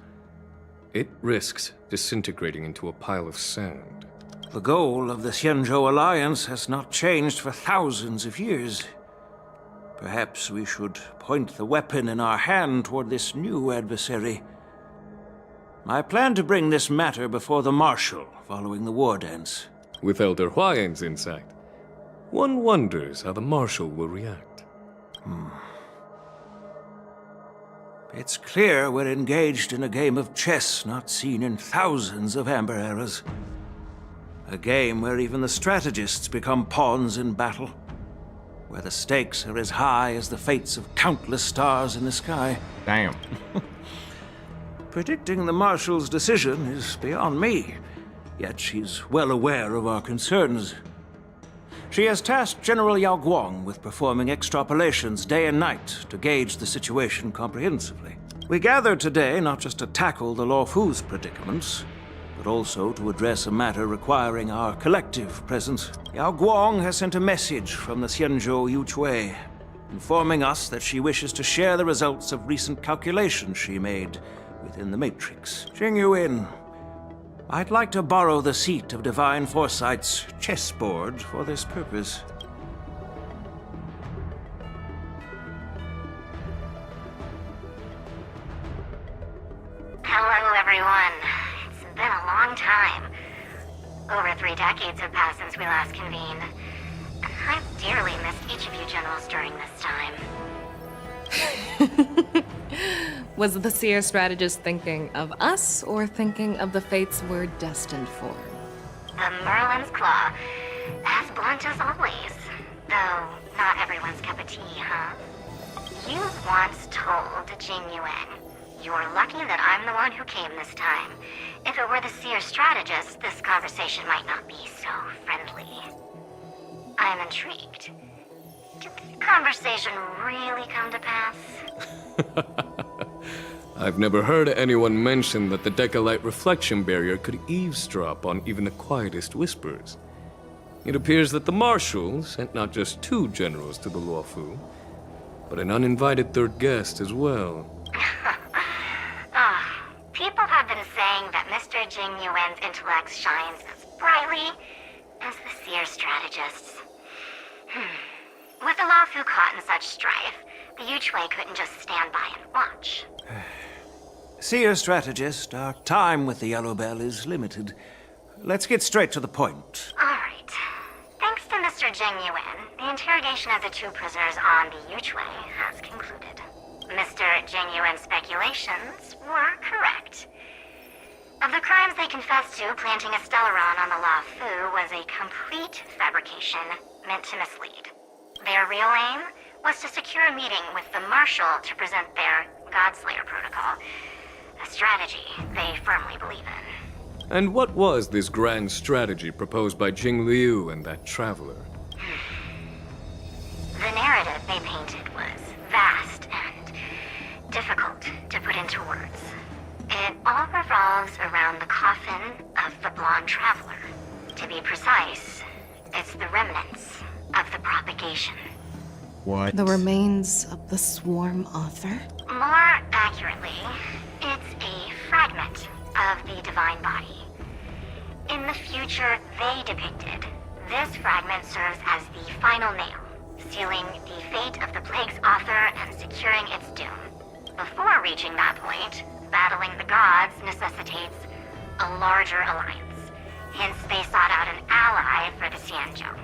S21: it risks disintegrating into a pile of sand.
S14: The goal of the Xianzhou Alliance has not changed for thousands of years. Perhaps we should point the weapon in our hand toward this new adversary. I plan to bring this matter before the Marshal following the war dance.
S21: With Elder Huayan's insight, one wonders how the Marshal will react.
S14: It's clear we're engaged in a game of chess not seen in thousands of Amber eras. A game where even the strategists become pawns in battle. Where the stakes are as high as the fates of countless stars in the sky.
S9: Damn.
S14: Predicting the Marshal's decision is beyond me, yet she's well aware of our concerns. She has tasked General Yao Guang with performing extrapolations day and night to gauge the situation comprehensively. We gathered today not just to tackle the Law Fu's predicaments, but also to address a matter requiring our collective presence. Yao Guang has sent a message from the Xianzhou Yuchui, informing us that she wishes to share the results of recent calculations she made within the Matrix. Jing Yuan, I'd like to borrow the seat of Divine Foresight's chessboard for this purpose.
S17: Hello, everyone. It's been a long time. Over 3 decades have passed since we last convened. I've dearly missed each of you generals during this time.
S2: Was the seer strategist thinking of us or thinking of the fates we're destined for?
S17: The Merlin's Claw. As blunt as always. Though, not everyone's cup of tea, huh? You once told Jing Yuan, "You're lucky that I'm the one who came this time. If it were the seer strategist, this conversation might not be so friendly." I'm intrigued. Did the conversation really come to pass?
S21: I've never heard anyone mention that the Decalite reflection barrier could eavesdrop on even the quietest whispers. It appears that the Marshal sent not just 2 generals to the Law Fu, but an uninvited 3rd guest as well.
S17: People have been saying that Mr. Jing Yuan's intellect shines as brightly as the seer strategist's. With the Law Fu caught in such strife, the Yuchui couldn't just stand by and watch.
S14: Seer strategist, our time with the Yellow Bell is limited. Let's get straight to the point.
S17: All right. Thanks to Mr. Jing Yuan, the interrogation of the 2 prisoners on the Yuchui has concluded. Mr. Jing Yuan's speculations were correct. Of the crimes they confessed to, planting a Stellaron on the Law Fu was a complete fabrication meant to mislead. Their real aim was to secure a meeting with the Marshal to present their Godslayer protocol, a strategy they firmly believe in.
S21: And what was this grand strategy proposed by Jing Liu and that traveler?
S17: The narrative they painted was vast and difficult to put into words. It all revolves around the coffin of the blonde traveler. To be precise, it's the remnants of the propagation.
S9: What?
S2: The remains of the swarm author?
S17: More accurately, it's a fragment of the divine body. In the future they depicted, this fragment serves as the final nail, sealing the fate of the plague's author and securing its doom. Before reaching that point, battling the gods necessitates a larger alliance, Hence, they sought out an ally for the Xianzhou.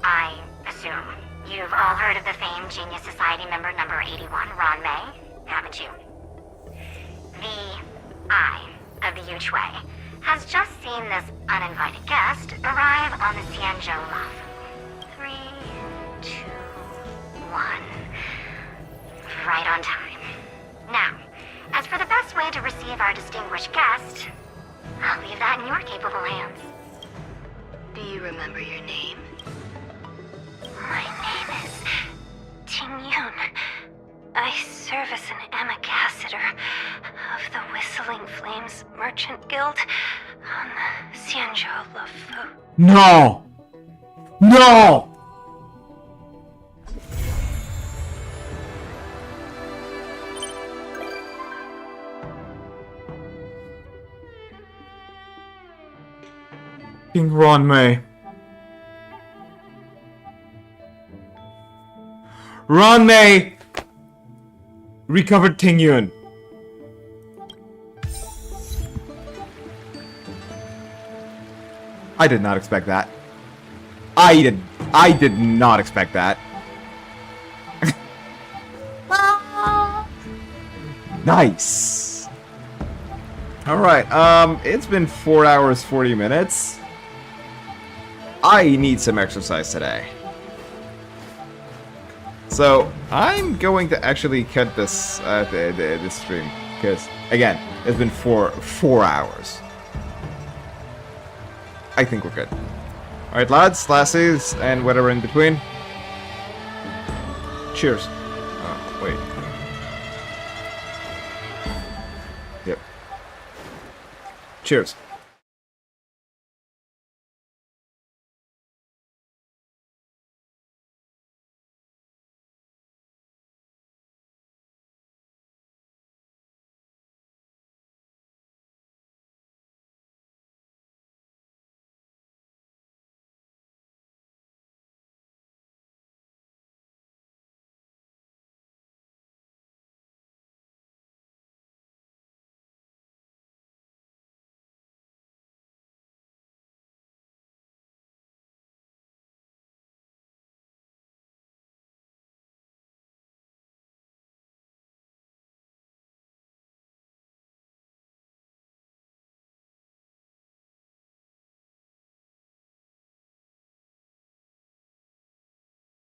S17: I assume you've all heard of the famed Genius Society member number 81, Ron May, haven't you? The Eye of the Yuchwei has just seen this uninvited guest arrive on the Xianzhou Lafu. 3, 2, 1. Right on time. Now, as for the best way to receive our distinguished guest, I'll leave that in your capable hands.
S12: Do you remember your name?
S11: My name is Ting Yun. I serve as an ambassador of the Whistling Flames Merchant Guild on the Xianzhou Lafu.
S9: No! No! King Ron May. Ron May recovered Ting Yun. I did not expect that. I did not expect that. Nice. All right. It's been 4 hours 40 minutes. I need some exercise today. So I'm going to actually cut this this stream because again, it's been 4 hours. I think we're good. All right, lads, lassies, and whatever in between. Cheers. Oh, wait. Yep. Cheers.